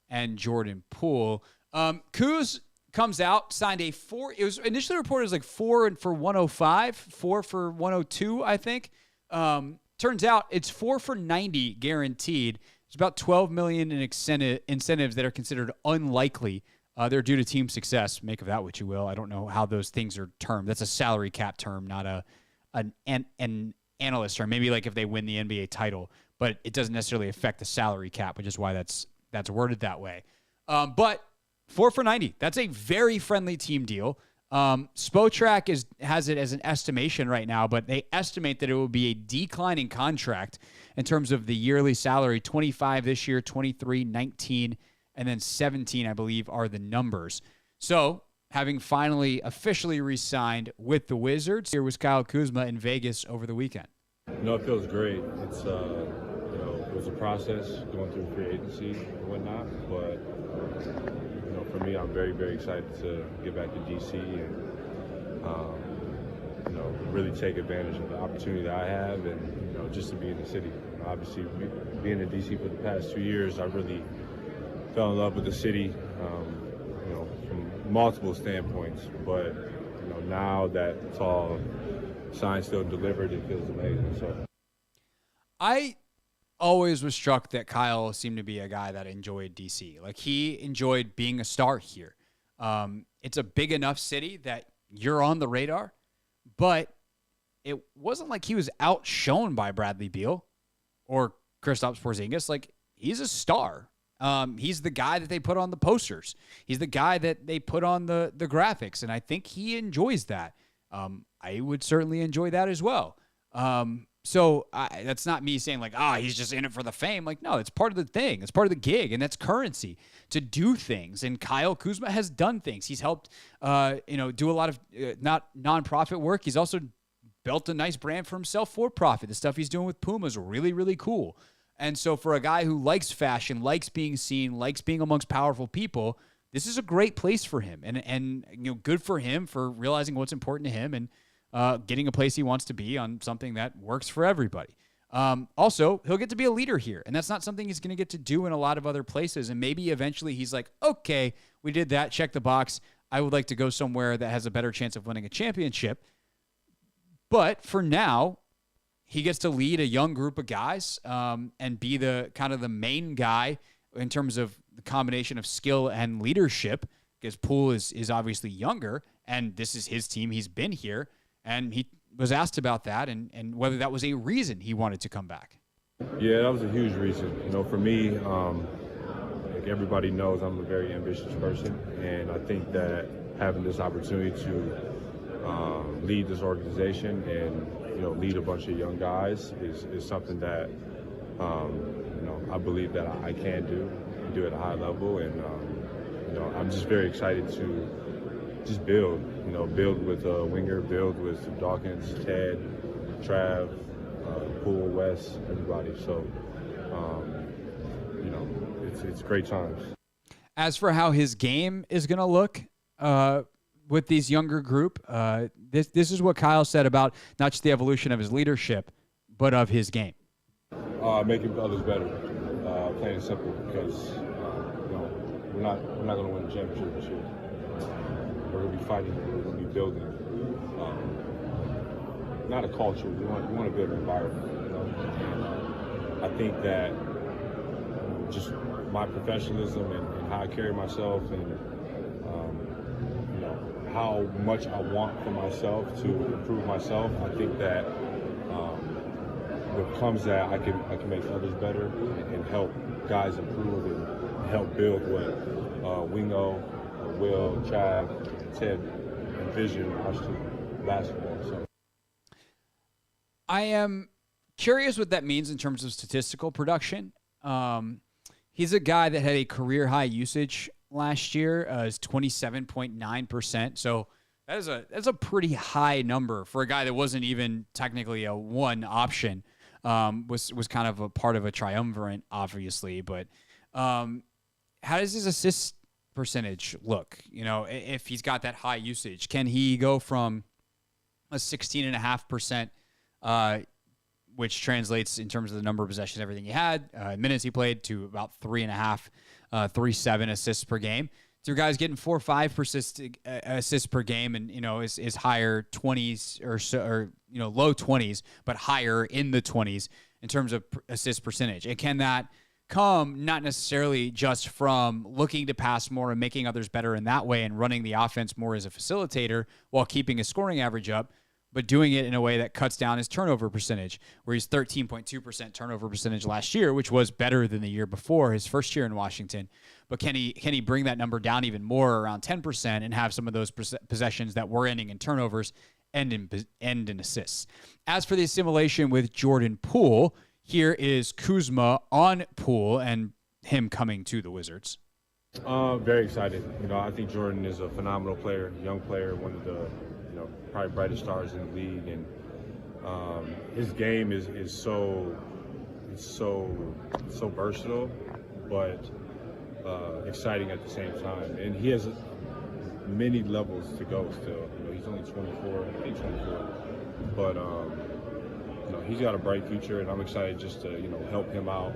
and Jordan Poole. Kuz comes out, signed a 4. It was initially reported as like 4 and for 105, 4 for 102, I think. Turns out it's 4 for 90 guaranteed. There's about $12 million in incentives that are considered unlikely. They're due to team success. Make of that what you will. I don't know how those things are termed. That's a salary cap term, not an analyst term. Maybe like if they win the NBA title, but it doesn't necessarily affect the salary cap, which is why that's worded that way. But 4 for 90. That's a very friendly team deal. Spotrac has it as an estimation right now, but they estimate that it will be a declining contract in terms of the yearly salary. 25 this year, 23, 19, and then 17, I believe, are the numbers. So, having finally officially re-signed with the Wizards, here was Kyle Kuzma in Vegas over the weekend. No, it feels great. It's it was a process going through free agency and whatnot, but for me, I'm very, very excited to get back to DC and really take advantage of the opportunity that I have and just to be in the city. Obviously, being in DC for the past 2 years, I really fell in love with the city, from multiple standpoints. But now that it's all signed, still delivered, it feels amazing. So, I always was struck that Kyle seemed to be a guy that enjoyed DC. Like, he enjoyed being a star here. It's a big enough city that you're on the radar, but it wasn't like he was outshone by Bradley Beal or Kristaps Porzingis. Like, he's a star. He's the guy that they put on the posters. He's the guy that they put on the graphics, and I think he enjoys that. I would certainly enjoy that as well. So that's not me saying like, he's just in it for the fame. Like, no, it's part of the thing. It's part of the gig, and that's currency to do things. And Kyle Kuzma has done things. He's helped, do a lot of not nonprofit work. He's also built a nice brand for himself for profit. The stuff he's doing with Puma is really, really cool. And so for a guy who likes fashion, likes being seen, likes being amongst powerful people, this is a great place for him. And good for him for realizing what's important to him and getting a place he wants to be on something that works for everybody. Also, he'll get to be a leader here, and that's not something he's going to get to do in a lot of other places. And maybe eventually he's like, okay, we did that, check the box. I would like to go somewhere that has a better chance of winning a championship. But for now, he gets to lead a young group of guys and be the kind of the main guy in terms of the combination of skill and leadership, because Poole is obviously younger, and this is his team. He's been here. And he was asked about that and whether that was a reason he wanted to come back. Yeah, that was a huge reason. For me, like everybody knows, I'm a very ambitious person. And I think that having this opportunity to lead this organization and, lead a bunch of young guys is something that, I believe that I can do and do at a high level. And, I'm just very excited to just build with Winger, build with Dawkins, Ted, Trav, Poole, Wes, everybody. So, it's great times. As for how his game is going to look with these younger group, this is what Kyle said about not just the evolution of his leadership, but of his game. Making others better, plain and simple, because we're not going to win the championship this year. We're going to be fighting. We're going to be building. Not a culture. We want to build an environment. And, I think that just my professionalism and how I carry myself and how much I want for myself to improve myself. I think that what comes that I can make others better and help guys improve and help build what Wingo, Will, Trav, Ted envision us to basketball. So. I am curious what that means in terms of statistical production. He's a guy that had a career high usage last year, is 27.9%. So that's a pretty high number for a guy that wasn't even technically a one option. Was kind of a part of a triumvirate, obviously. But how does his assist percentage look? You know, if he's got that high usage, can he go from a 16.5%, which translates in terms of the number of possessions, everything he had, minutes he played, to about 3.5, 3.7 assists per game. So guys getting 4 or 5 assists per game, and is higher 20s or so, or low 20s, but higher in the 20s in terms of assist percentage. And can that come not necessarily just from looking to pass more and making others better in that way and running the offense more as a facilitator while keeping his scoring average up, but doing it in a way that cuts down his turnover percentage, where he's 13.2% turnover percentage last year, which was better than the year before, his first year in Washington. But can he bring that number down even more, around 10%, and have some of those possessions that were ending in turnovers end in assists? As for the assimilation with Jordan Poole, here is Kuzma on Poole and him coming to the Wizards. Very excited. I think Jordan is a phenomenal player, young player, one of the probably brightest stars in the league, and his game is so versatile, but exciting at the same time. And he has many levels to go still. He's only 24, I think 24, but he's got a bright future, and I'm excited just to help him out.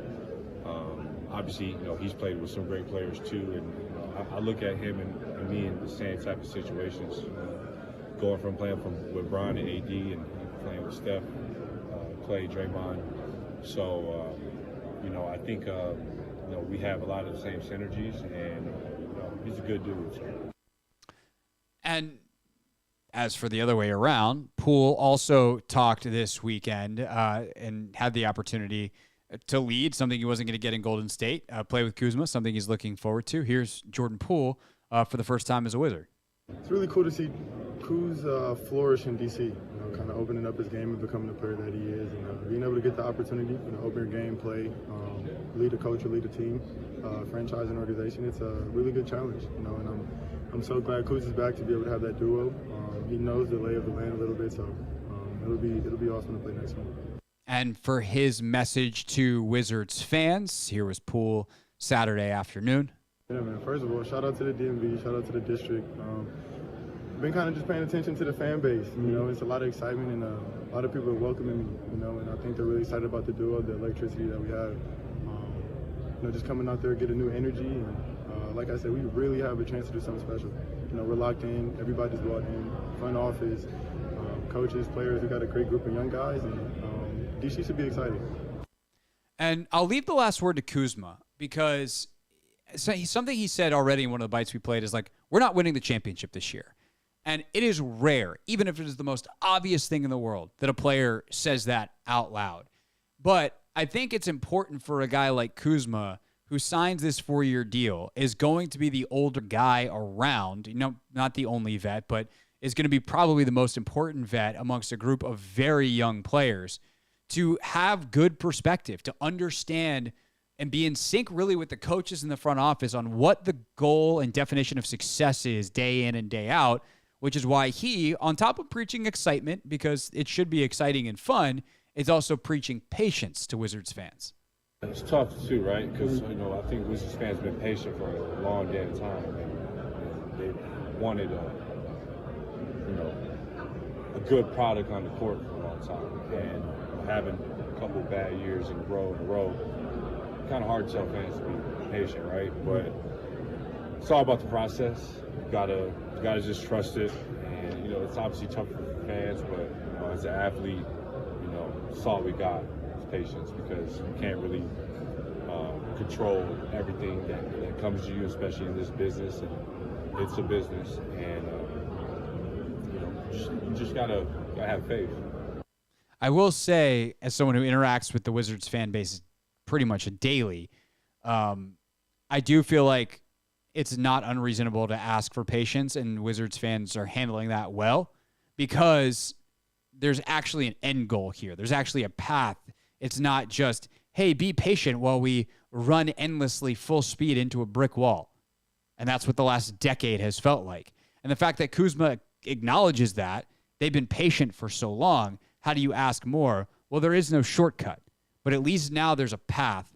Obviously, he's played with some great players too, and I look at him and me in the same type of situations. Going from playing with Bron and AD and playing with Steph, Clay, Draymond. So, I think, we have a lot of the same synergies, and he's a good dude. So. And as for the other way around, Poole also talked this weekend and had the opportunity to lead, something he wasn't going to get in Golden State, play with Kuzma, something he's looking forward to. Here's Jordan Poole for the first time as a Wizard. It's really cool to see Kuz flourish in DC, kind of opening up his game and becoming the player that he is, and being able to get the opportunity, open your game, play, lead a coach or lead a team, franchise and organization. It's a really good challenge, and I'm so glad Kuz is back to be able to have that duo. He knows the lay of the land a little bit, so it'll be awesome to play next month. And for his message to Wizards fans, here was Poole Saturday afternoon. Yeah, man. First of all, shout out to the DMV, shout out to the district. Been kind of just paying attention to the fan base. It's a lot of excitement, and a lot of people are welcoming me. And I think they're really excited about the duo, the electricity that we have. Just coming out there, get a new energy, and like I said, we really have a chance to do something special. We're locked in. Everybody's bought in. Front office, coaches, players. We got a great group of young guys, and DC should be excited. And I'll leave the last word to Kuzma, because something he said already in one of the bites we played is like, we're not winning the championship this year. And it is rare, even if it is the most obvious thing in the world, that a player says that out loud. But I think it's important for a guy like Kuzma, who signs this 4-year deal, is going to be the older guy around, not the only vet, but is going to be probably the most important vet amongst a group of very young players, to have good perspective, to understand and be in sync really with the coaches in the front office on what the goal and definition of success is day in and day out, which is why he, on top of preaching excitement, because it should be exciting and fun, is also preaching patience to Wizards fans. It's tough too, right? Because I think Wizards fans have been patient for a long damn time, and they wanted a good product on the court for a long time, and having a couple of bad years in a row, kind of hard to tell fans to be patient, right? But it's all about the process. You gotta just trust it, and it's obviously tough for fans, but as an athlete, it's all we got is patience, because you can't really control everything that comes to you, especially in this business, and it's a business, and you just gotta have faith. I will say, as someone who interacts with the Wizards fan base pretty much daily, I do feel like it's not unreasonable to ask for patience, and Wizards fans are handling that well, because there's actually an end goal here. There's actually a path. It's not just, hey, be patient while we run endlessly full speed into a brick wall. And that's what the last decade has felt like. And the fact that Kuzma acknowledges that, they've been patient for so long, how do you ask more? Well, there is no shortcut. But at least now there's a path,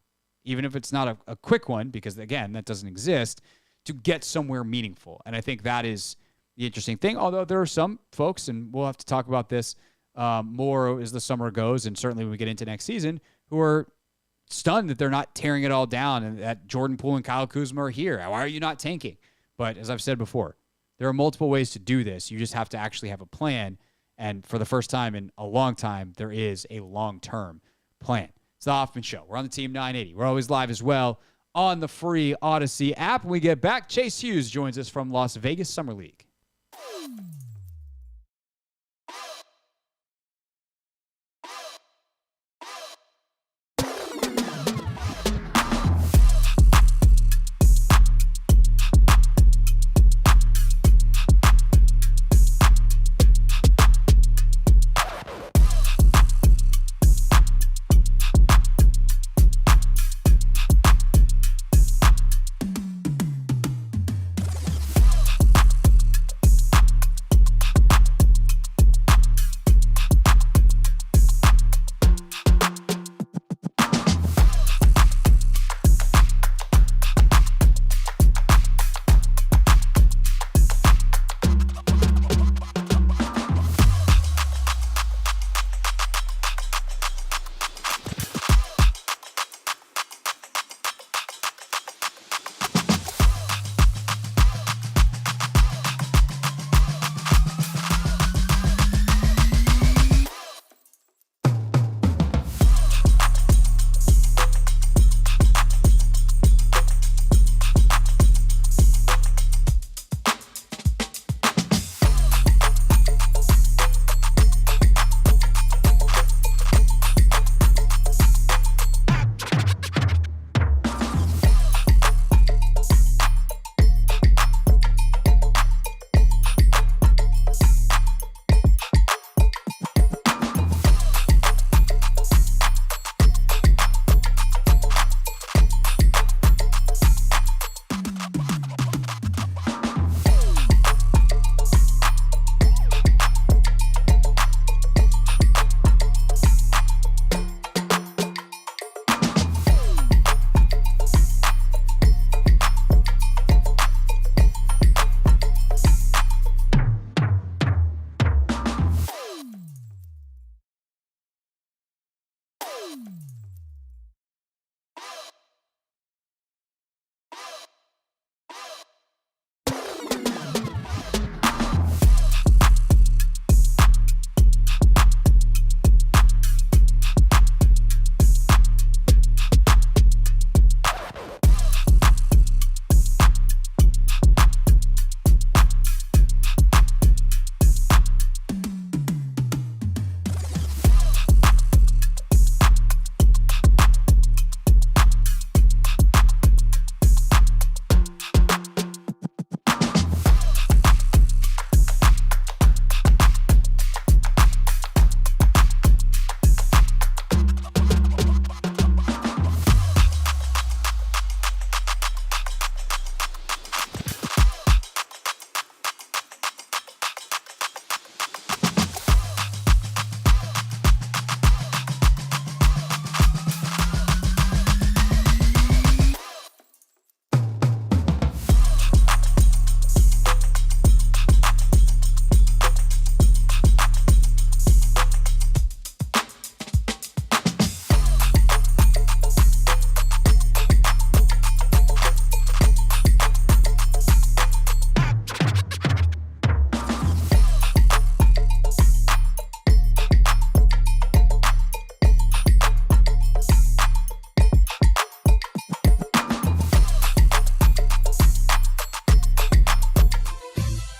even if it's not a quick one, because, again, that doesn't exist, to get somewhere meaningful. And I think that is the interesting thing, although there are some folks, and we'll have to talk about this more as the summer goes, and certainly when we get into next season, who are stunned that they're not tearing it all down and that Jordan Poole and Kyle Kuzma are here. Why are you not tanking? But as I've said before, there are multiple ways to do this. You just have to actually have a plan. And for the first time in a long time, there is a long-term plan. It's the Hoffman Show. We're on the Team 980. We're always live as well on the free Odyssey app. When we get back, Chase Hughes joins us from Las Vegas Summer League.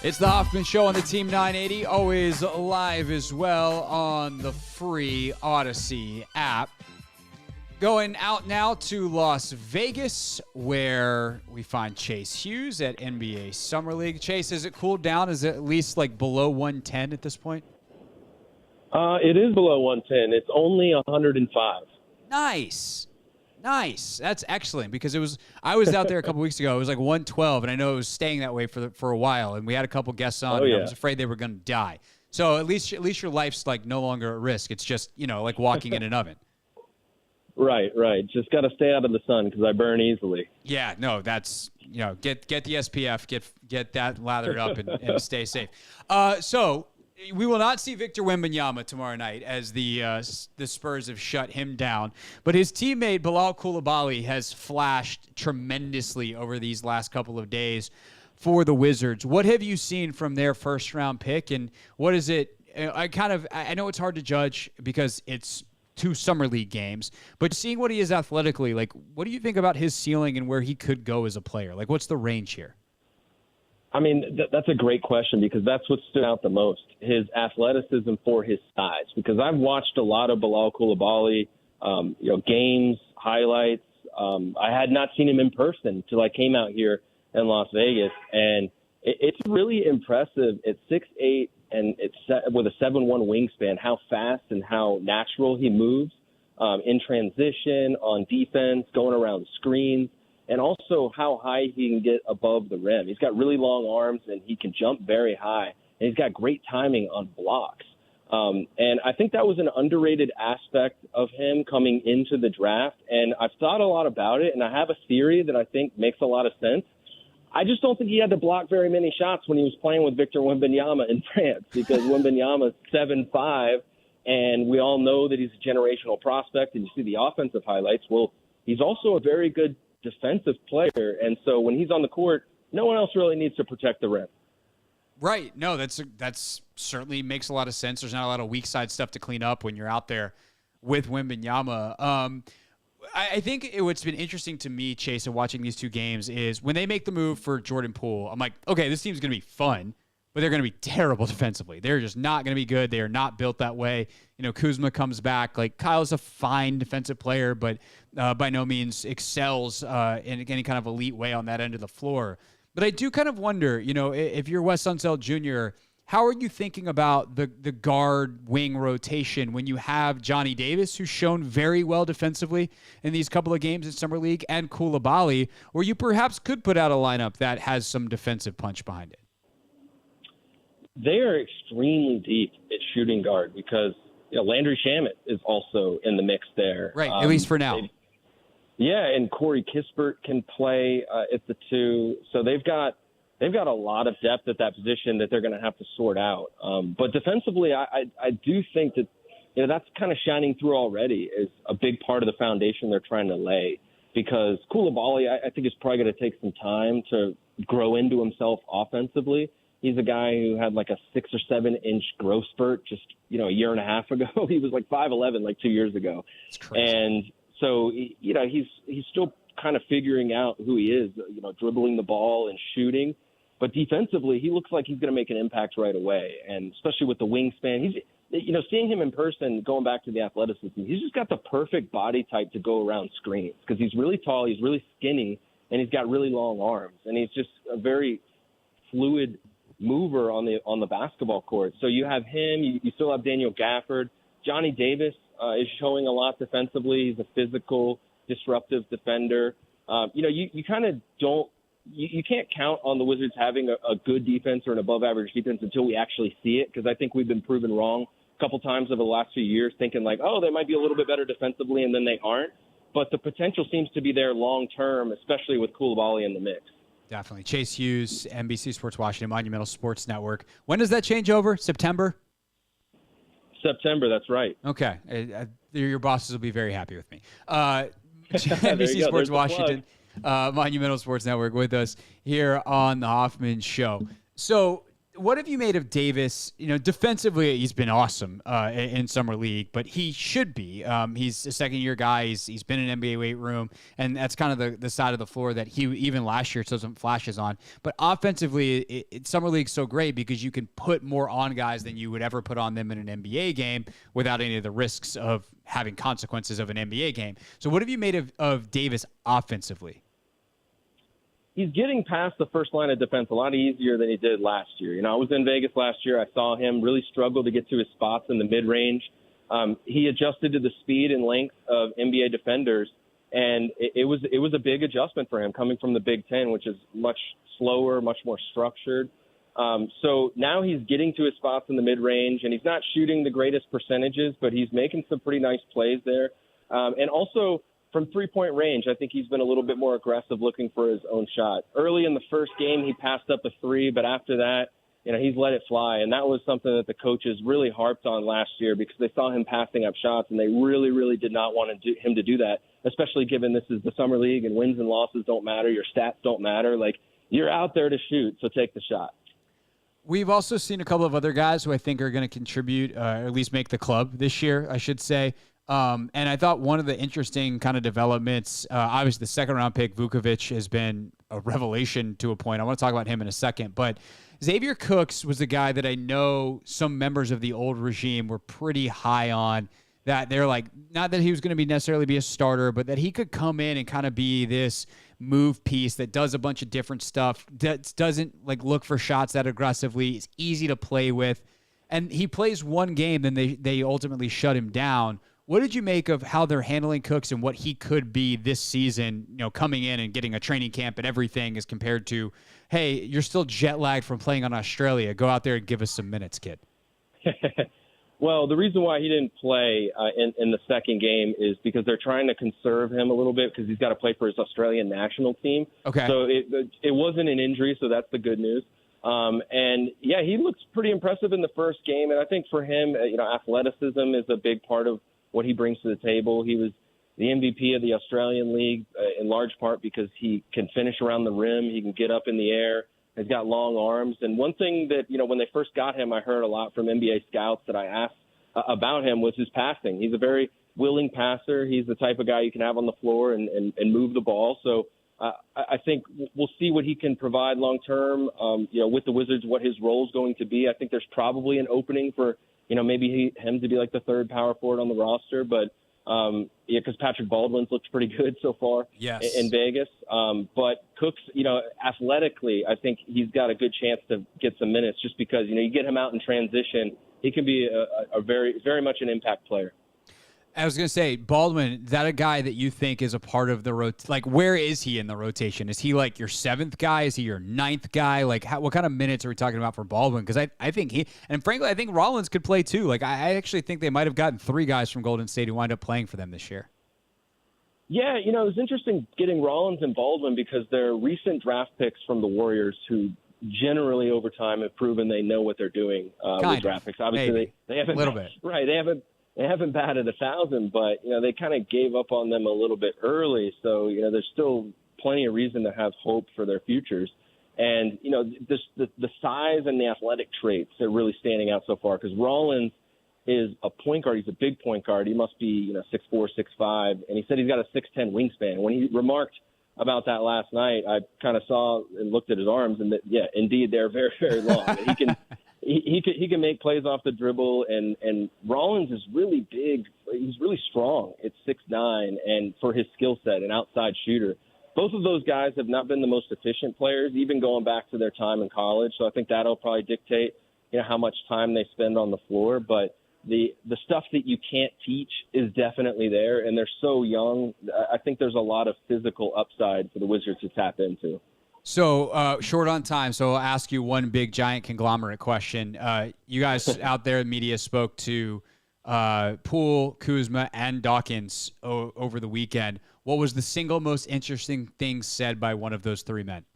It's the Hoffman Show on the Team 980, always live as well on the free Odyssey app. Going out now to Las Vegas, where we find Chase Hughes at NBA Summer League. Chase, has it cooled down? Is it at least like below 110 at this point? It is below 110. It's only 105. Nice. That's excellent because I was out there a couple weeks ago. It was like 112, and I know it was staying that way for a while. And we had a couple guests on, and I was afraid they were going to die. So at least your life's like no longer at risk. It's just like walking in an oven. Right. Just got to stay out of the sun because I burn easily. Yeah, no, that's get the SPF, get that lathered up, and stay safe. So we will not see Victor Wembanyama tomorrow night as the Spurs have shut him down. But his teammate Bilal Coulibaly has flashed tremendously over these last couple of days for the Wizards. What have you seen from their first-round pick, and what is it? I know it's hard to judge because it's 2 summer league games, but seeing what he is athletically, like, what do you think about his ceiling and where he could go as a player? Like, what's the range here? I mean, that's a great question because that's what stood out the most, his athleticism for his size. Because I've watched a lot of Bilal Coulibaly, games, highlights. I had not seen him in person until I came out here in Las Vegas, and it's really impressive at 6'8" and it's with a 7'1" wingspan, how fast and how natural he moves in transition, on defense, going around screens. And also how high he can get above the rim. He's got really long arms, and he can jump very high. And he's got great timing on blocks. And I think that was an underrated aspect of him coming into the draft. And I've thought a lot about it, and I have a theory that I think makes a lot of sense. I just don't think he had to block very many shots when he was playing with Victor Wembanyama in France because Wembanyama's 7'5", and we all know that he's a generational prospect, and you see the offensive highlights. Well, he's also a very good defensive player, and so when he's on the court, no one else really needs to protect the rim. Right. No, that's certainly makes a lot of sense. There's not a lot of weak side stuff to clean up when you're out there with Wembanyama. I think what's been interesting to me, Chase, of watching these 2 games is when they make the move for Jordan Poole, I'm like, okay, this team's going to be fun, but they're going to be terrible defensively. They're just not going to be good. They are not built that way. Kuzma comes back. Like, Kyle's a fine defensive player, but by no means excels in any kind of elite way on that end of the floor. But I do kind of wonder, if you're Wes Unseld Jr., how are you thinking about the guard wing rotation when you have Johnny Davis, who's shown very well defensively in these couple of games in Summer League, and Coulibaly, where you perhaps could put out a lineup that has some defensive punch behind it? They are extremely deep at shooting guard because Landry Shamet is also in the mix there. Right, at least for now. And Corey Kispert can play at the 2. So they've got a lot of depth at that position that they're going to have to sort out. But defensively, I do think that that's kind of shining through already is a big part of the foundation they're trying to lay because Coulibaly, I think, is probably going to take some time to grow into himself offensively. He's a guy who had like a 6 or 7 inch growth spurt just, a year and a half ago. He was like 5'11" like 2 years ago. That's crazy. And so, he's still kind of figuring out who he is, dribbling the ball and shooting. But defensively, he looks like he's going to make an impact right away. And especially with the wingspan, seeing him in person, going back to the athleticism, he's just got the perfect body type to go around screens because he's really tall, he's really skinny, and he's got really long arms. And he's just a very fluid mover on the basketball court. So you have him. You still have Daniel Gafford. Johnny Davis is showing a lot defensively. He's a physical, disruptive defender. You kind of don't. You can't count on the Wizards having a good defense or an above-average defense until we actually see it, because I think we've been proven wrong a couple times over the last few years, thinking like, oh, they might be a little bit better defensively, and then they aren't. But the potential seems to be there long-term, especially with Coulibaly in the mix. Definitely. Chase Hughes, NBC Sports Washington, Monumental Sports Network. When does that change over? September? September, that's right. Okay. Your bosses will be very happy with me. NBC Sports Washington, Monumental Sports Network with us here on the Hoffman Show. So what have you made of Davis? Defensively, he's been awesome in Summer League, but he should be. He's a second-year guy. He's been in NBA weight room, and that's kind of the side of the floor that he, even last year, saw some flashes on. But offensively, Summer League's so great because you can put more on guys than you would ever put on them in an NBA game without any of the risks of having consequences of an NBA game. So what have you made of Davis offensively? he's getting past the first line of defense a lot easier than he did last year. I was in Vegas last year. I saw him really struggle to get to his spots in the mid-range. He adjusted to the speed and length of NBA defenders, and it was a big adjustment for him coming from the Big Ten, which is much slower, much more structured. So now he's getting to his spots in the mid-range, and he's not shooting the greatest percentages, but he's making some pretty nice plays there. And also from three-point range, I think he's been a little bit more aggressive looking for his own shot. Early in the first game, he passed up a three, but after that, he's let it fly. And that was something that the coaches really harped on last year because they saw him passing up shots, and they really, really did not want him to do that, especially given this is the summer league and wins and losses don't matter. Your stats don't matter. Like, you're out there to shoot, so take the shot. We've also seen a couple of other guys who I think are going to contribute, or at least make the club this year, I should say. And I thought one of the interesting kind of developments, obviously the second-round pick, Vukovic, has been a revelation to a point. I want to talk about him in a second. But Xavier Cooks was a guy that I know some members of the old regime were pretty high on, that they're like, not that he was going to necessarily be a starter, but that he could come in and kind of be this move piece that does a bunch of different stuff, that doesn't like look for shots that aggressively, is easy to play with. And he plays one game, then they ultimately shut him down. What did you make of how they're handling Cooks and what he could be this season, coming in and getting a training camp and everything, as compared to, hey, you're still jet lagged from playing on Australia. Go out there and give us some minutes, kid. Well, the reason why he didn't play in the second game is because they're trying to conserve him a little bit because he's got to play for his Australian national team. Okay. So it wasn't an injury, so that's the good news. And, yeah, he looks pretty impressive in the first game. And I think for him, athleticism is a big part of what he brings to the table. He was the MVP of the Australian League in large part because he can finish around the rim. He can get up in the air. He's got long arms. And one thing that, when they first got him, I heard a lot from NBA scouts that I asked about him was his passing. He's a very willing passer. He's the type of guy you can have on the floor and move the ball. So I think we'll see what he can provide long term, with the Wizards, what his role is going to be. I think there's probably an opening for, maybe him to be like the third power forward on the roster. But, because Patrick Baldwin's looked pretty good so far in Vegas. But Cooks, athletically, I think he's got a good chance to get some minutes just because, you get him out in transition. He can be a very, very much an impact player. I was going to say, Baldwin, is that a guy that you think is a part of the like, where is he in the rotation? Is he like your seventh guy? Is he your ninth guy? Like, what kind of minutes are we talking about for Baldwin? Because I think and frankly, I think Rollins could play too. Like, I actually think they might have gotten three guys from Golden State who wind up playing for them this year. Yeah, it was interesting getting Rollins and Baldwin because they're recent draft picks from the Warriors who generally over time have proven they know what they're doing with draft picks. Obviously, they haven't, a little bit. Right, they haven't batted 1,000, but they kind of gave up on them a little bit early. So there's still plenty of reason to have hope for their futures. And the size and the athletic traits are really standing out so far because Rollins is a point guard. He's a big point guard. He must be 6'4", 6'5", and he said he's got a 6'10" wingspan. When he remarked about that last night, I kind of saw and looked at his arms, and indeed they're very, very long. He can. He can make plays off the dribble, and Rollins is really big. He's really strong at 6'9", and for his skill set, an outside shooter. Both of those guys have not been the most efficient players, even going back to their time in college. So I think that'll probably dictate, how much time they spend on the floor. But the stuff that you can't teach is definitely there, and they're so young. I think there's a lot of physical upside for the Wizards to tap into. So short on time, so I'll ask you one big giant conglomerate question. You guys out there in media spoke to Poole, Kuzma, and Dawkins over the weekend. What was the single most interesting thing said by one of those three men?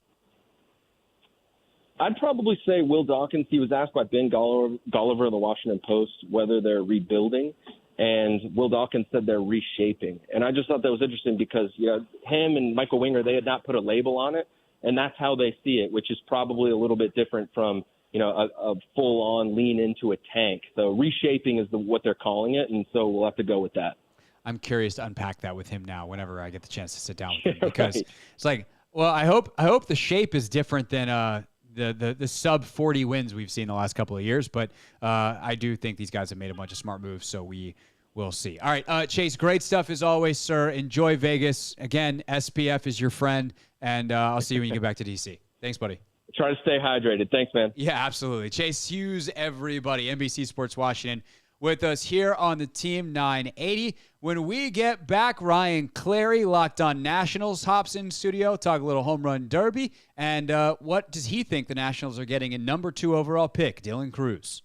I'd probably say Will Dawkins. He was asked by Ben Golliver of the Washington Post whether they're rebuilding, and Will Dawkins said they're reshaping. And I just thought that was interesting because him and Michael Winger, they had not put a label on it. And that's how they see it, which is probably a little bit different from, a full-on lean into a tank. So reshaping is what they're calling it, and so we'll have to go with that. I'm curious to unpack that with him now whenever I get the chance to sit down with him because It's like, well, I hope the shape is different than the sub 40 wins we've seen the last couple of years, but I do think these guys have made a bunch of smart moves, so we'll see. All right, Chase, great stuff as always, sir. Enjoy Vegas. Again, SPF is your friend. and I'll see you when you get back to D.C. Thanks, buddy. Try to stay hydrated. Thanks, man. Yeah, absolutely. Chase Hughes, everybody, NBC Sports Washington, with us here on the Team 980. When we get back, Ryan Clary, Locked On Nationals, hops in studio, talk a little home run derby, and what does he think the Nationals are getting in number 2 overall pick, Dylan Cruz.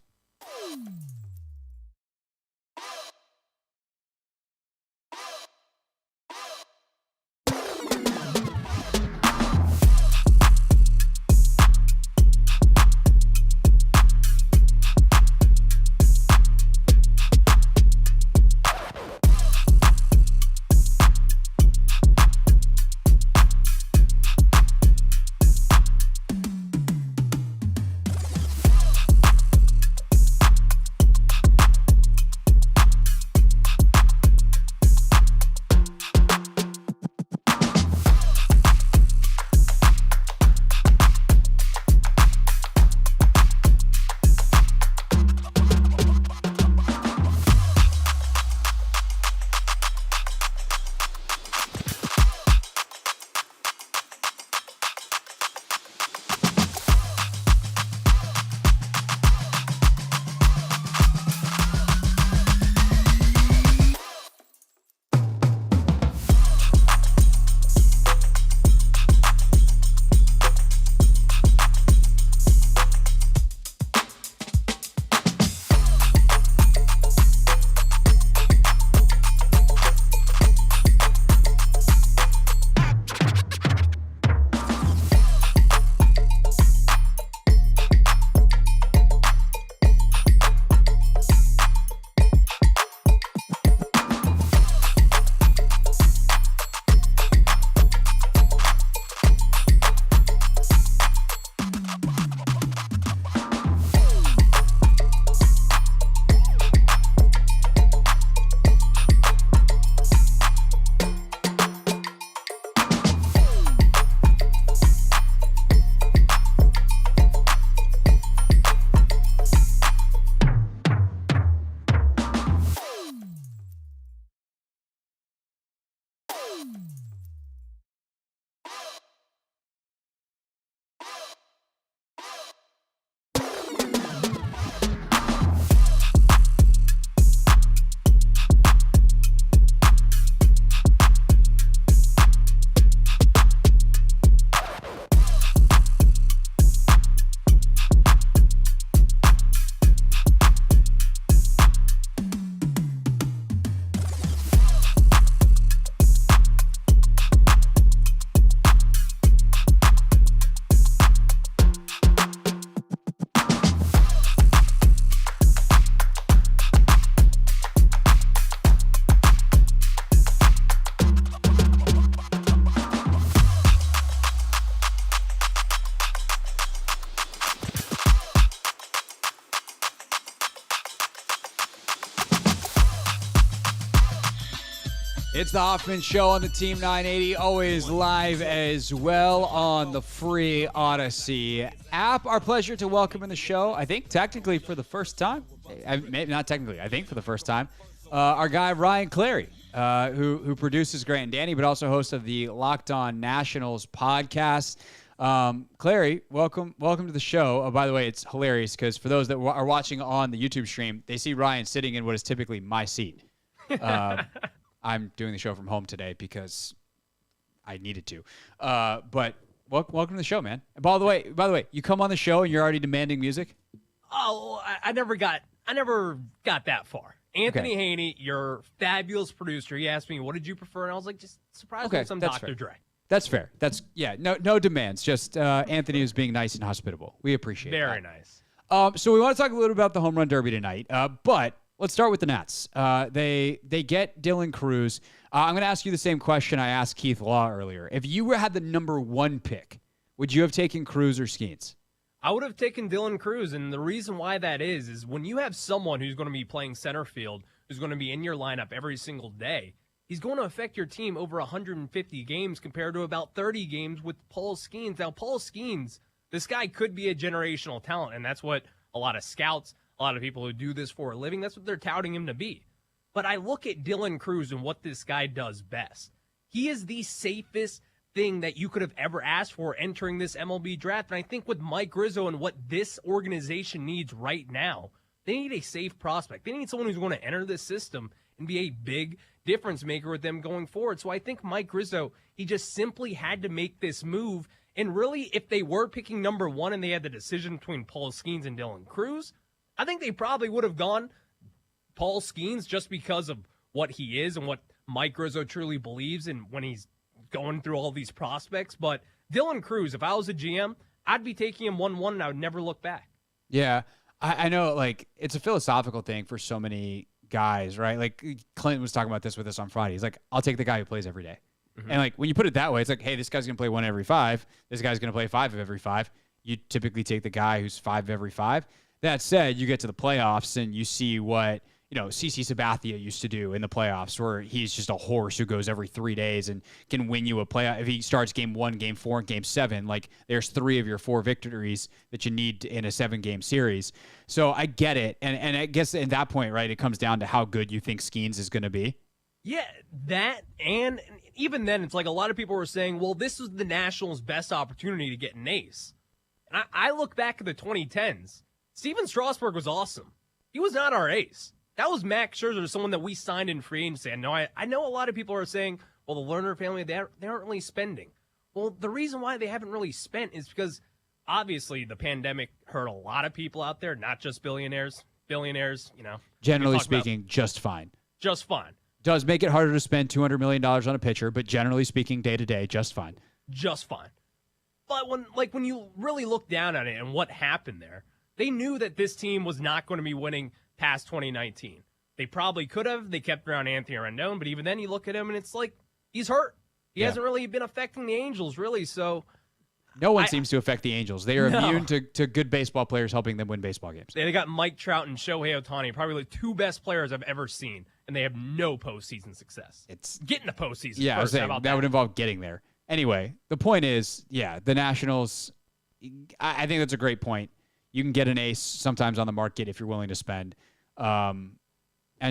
It's the Hoffman Show on the Team 980, always live as well on the free Odyssey app. Our pleasure to welcome in the show, I think technically for the first time, maybe not technically, I think for the first time, our guy Ryan Clary, who produces Grant and Danny, but also host of the Locked On Nationals podcast. Clary, welcome to the show. By the way, it's hilarious because for those that are watching on the YouTube stream, they see Ryan sitting in what is typically my seat. I'm doing the show from home today because I needed to. But welcome to the show, man. By the way, you come on the show and you're already demanding music? Oh, I never got that far. Anthony Haney, your fabulous producer, he asked me, what did you prefer? And I was like, just surprise me with some Dr. Dre. That's fair. No demands. Just Anthony is being nice and hospitable. We appreciate it. Very nice. So we want to talk a little about the home run derby tonight. But let's start with the Nats. They get Dylan Cruz. I'm going to ask you the same question I asked Keith Law earlier. If you had the number 1 pick, would you have taken Cruz or Skeens? I would have taken Dylan Cruz, and the reason why that is when you have someone who's going to be playing center field, who's going to be in your lineup every single day, he's going to affect your team over 150 games compared to about 30 games with Poole Skeens. Now, Poole Skeens, this guy could be a generational talent, and that's what a lot of scouts, a lot of people who do this for a living, that's what they're touting him to be. But I look at Dylan Cruz and what this guy does best. He is the safest, thing that you could have ever asked for entering this MLB draft. And I think with Mike Rizzo and what this organization needs right now, they need a safe prospect. They need someone who's going to enter this system and be a big difference maker with them going forward. So I think Mike Rizzo, he just simply had to make this move. And really, if they were picking number one and they had the decision between Paul Skeens and Dylan Cruz, I think they probably would have gone Paul Skeens just because of what he is and what Mike Rizzo truly believes in when he's going through all these prospects. But Dylan Cruz, if I was a GM, I'd be taking him 1-1 and I would never look back. Yeah, I know, like, it's a philosophical thing for so many guys, right? Like, Clinton was talking about this with us on Friday. He's like, I'll take the guy who plays every day. Mm-hmm. And, like, when you put it that way, it's like, hey, this guy's going to play 1 every 5. This guy's going to play 5 of every 5. You typically take the guy who's 5 of every 5. That said, you get to the playoffs and you see what, CC Sabathia used to do in the playoffs, where he's just a horse who goes every 3 days and can win you a playoff. If he starts game 1, game 4, and game 7, like, there's 3 of your 4 victories that you need in a 7-game series. So I get it. And I guess at that point, right, it comes down to how good you think Skeens is going to be. Yeah, that, and even then, it's like a lot of people were saying, well, this was the Nationals' best opportunity to get an ace. And I look back at the 2010s. Steven Strasburg was awesome. He was not our ace. That was Max Scherzer, someone that we signed in free agency. I know a lot of people are saying, well, the Lerner family, they aren't really spending. Well, the reason why they haven't really spent is because, obviously, the pandemic hurt a lot of people out there, not just billionaires. Billionaires, Generally speaking, just fine. Just fine. Does make it harder to spend $200 million on a pitcher, but generally speaking, day-to-day, just fine. Just fine. But when you really look down at it and what happened there, they knew that this team was not going to be winning past 2019. They probably could have. They kept around Anthony Rendon, but even then you look at him and it's like he's hurt. He hasn't really been affecting the Angels, really. So no one seems to affect the Angels. They are immune to good baseball players helping them win baseball games. They got Mike Trout and Shohei Ohtani, probably the 2 best players I've ever seen, and they have no postseason success. It's getting the postseason. Yeah, first. I was saying, that would involve getting there. Anyway, the point is, the Nationals, I think that's a great point. You can get an ace sometimes on the market if you're willing to spend. And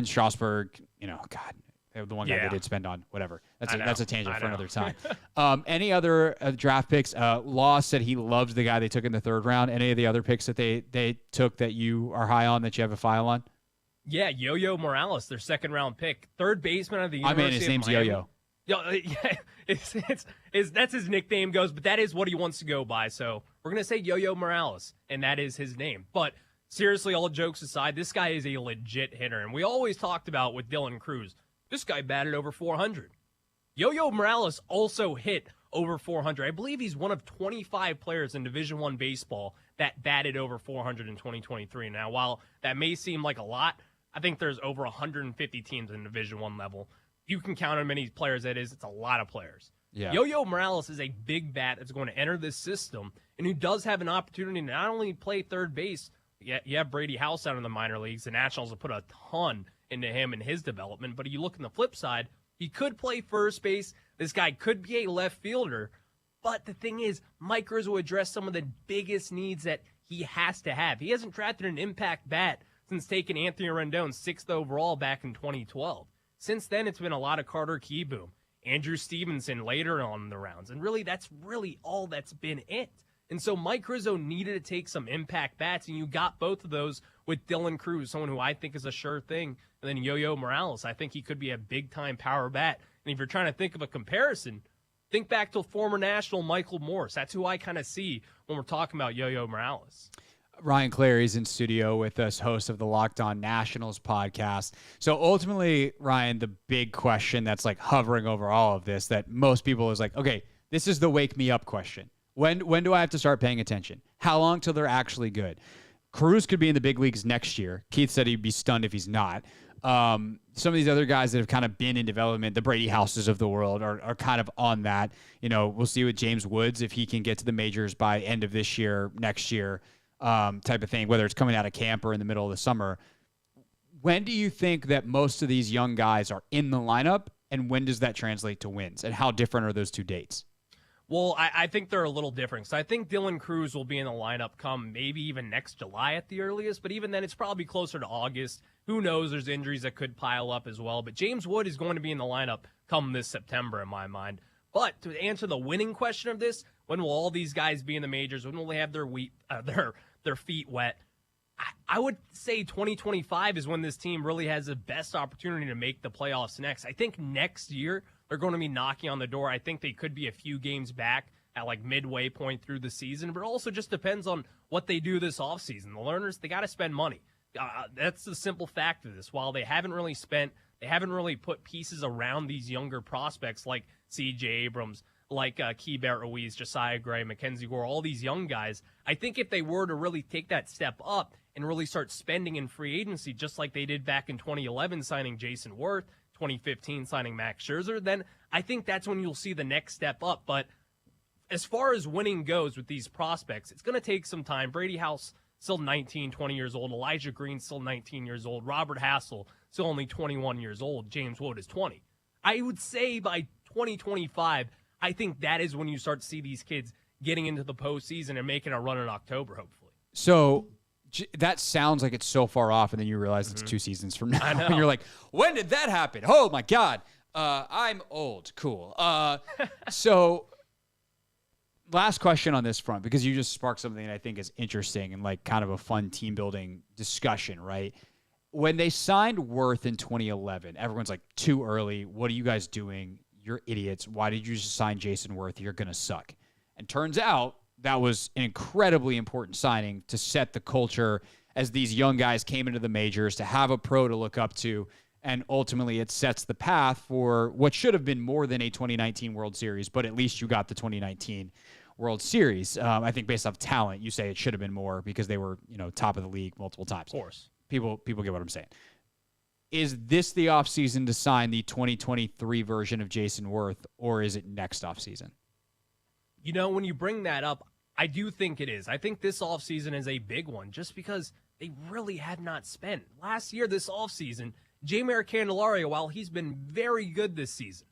Strasburg, God, the one guy they did spend on, whatever. That's a tangent for another time. Any other draft picks? Law said he loves the guy they took in the 3rd round. Any of the other picks that they took that you are high on, that you have a file on? Yeah, Yo-Yo Morales, their 2nd-round pick. 3rd baseman of the University his of name's Miami. Yo-Yo. That's his nickname goes, but that is what he wants to go by. So we're going to say Yo-Yo Morales, and that is his name. But seriously, all jokes aside, this guy is a legit hitter. And we always talked about with Dylan Cruz, this guy batted over 400. Yo-Yo Morales also hit over 400. I believe he's one of 25 players in Division I baseball that batted over 400 in 2023. Now, while that may seem like a lot, I think there's over 150 teams in Division I level. You can count how many players that is. It's a lot of players. Yeah. Yo-Yo Morales is a big bat that's going to enter this system and who does have an opportunity to not only play third base. You have Brady House out in the minor leagues. The Nationals have put a ton into him and his development. But you look on the flip side, he could play first base. This guy could be a left fielder. But the thing is, Mike Rizzo will address some of the biggest needs that he has to have. He hasn't drafted an impact bat since taking Anthony Rendon 6th overall back in 2012. Since then, it's been a lot of Carter Kieboom, Andrew Stevenson later on in the rounds. And really, that's really all that's been it. And so Mike Rizzo needed to take some impact bats, and you got both of those with Dylan Cruz, someone who I think is a sure thing, and then Yo-Yo Morales. I think he could be a big-time power bat. And if you're trying to think of a comparison, think back to former National Michael Morse. That's who I kind of see when we're talking about Yo-Yo Morales. Ryan Clary's in studio with us, host of the Locked On Nationals podcast. So ultimately, Ryan, the big question that's like hovering over all of this that most people is like, okay, this is the wake me up question. When do I have to start paying attention? How long till they're actually good? Cruz could be in the big leagues next year. Keith said he'd be stunned if he's not. Some of these other guys that have kind of been in development, the Brady Houses of the world, are kind of on that. You know, we'll see with James Woods if he can get to the majors by end of this year, next year, type of thing, whether it's coming out of camp or in the middle of the summer. When do you think that most of these young guys are in the lineup, and when does that translate to wins? And how different are those two dates? Well, I think they're a little different. So I think Dylan Cruz will be in the lineup come maybe even next July at the earliest, but even then it's probably closer to August. Who knows? There's injuries that could pile up as well. But James Wood is going to be in the lineup come this September in my mind. But to answer the winning question of this, when will all these guys be in the majors? When will they have their feet wet? I would say 2025 is when this team really has the best opportunity to make the playoffs next. I think next year they're going to be knocking on the door. I think they could be a few games back at like midway point through the season, but it also just depends on what they do this offseason. The Lerners, they got to spend money. That's the simple fact of this. While they haven't really put pieces around these younger prospects like C.J. Abrams, like Keibert Ruiz, Josiah Gray, Mackenzie Gore, all these young guys. I think if they were to really take that step up and really start spending in free agency, just like they did back in 2011, signing Jason Worth, 2015 signing Max Scherzer, then I think that's when you'll see the next step up. But as far as winning goes with these prospects, it's going to take some time. Brady House, still 19, 20 years old. Elijah Green, still 19 years old. Robert Hassel, still only 21 years old. James Wood is 20. I would say by 2025, I think that is when you start to see these kids getting into the postseason and making a run in October, hopefully. So that sounds like it's so far off, and then you realize it's 2 seasons from now. And you're like, when did that happen? Oh, my God. I'm old. Cool. So last question on this front, because you just sparked something that I think is interesting and like kind of a fun team-building discussion, right? When they signed Worth in 2011, everyone's like, too early. What are you guys doing? You're idiots. Why did you just sign Jason Worth? You're going to suck. And turns out that was an incredibly important signing to set the culture as these young guys came into the majors, to have a pro to look up to, and ultimately it sets the path for what should have been more than a 2019 World Series, but at least you got the 2019 World Series. I think based off talent, you say it should have been more because they were, top of the league multiple times. Of course. People get what I'm saying. Is this the offseason to sign the 2023 version of Jason Worth, or is it next offseason? When you bring that up, I do think it is. I think this offseason is a big one just because they really have not spent. Last year, this offseason, Jeimer Candelario, while he's been very good this season,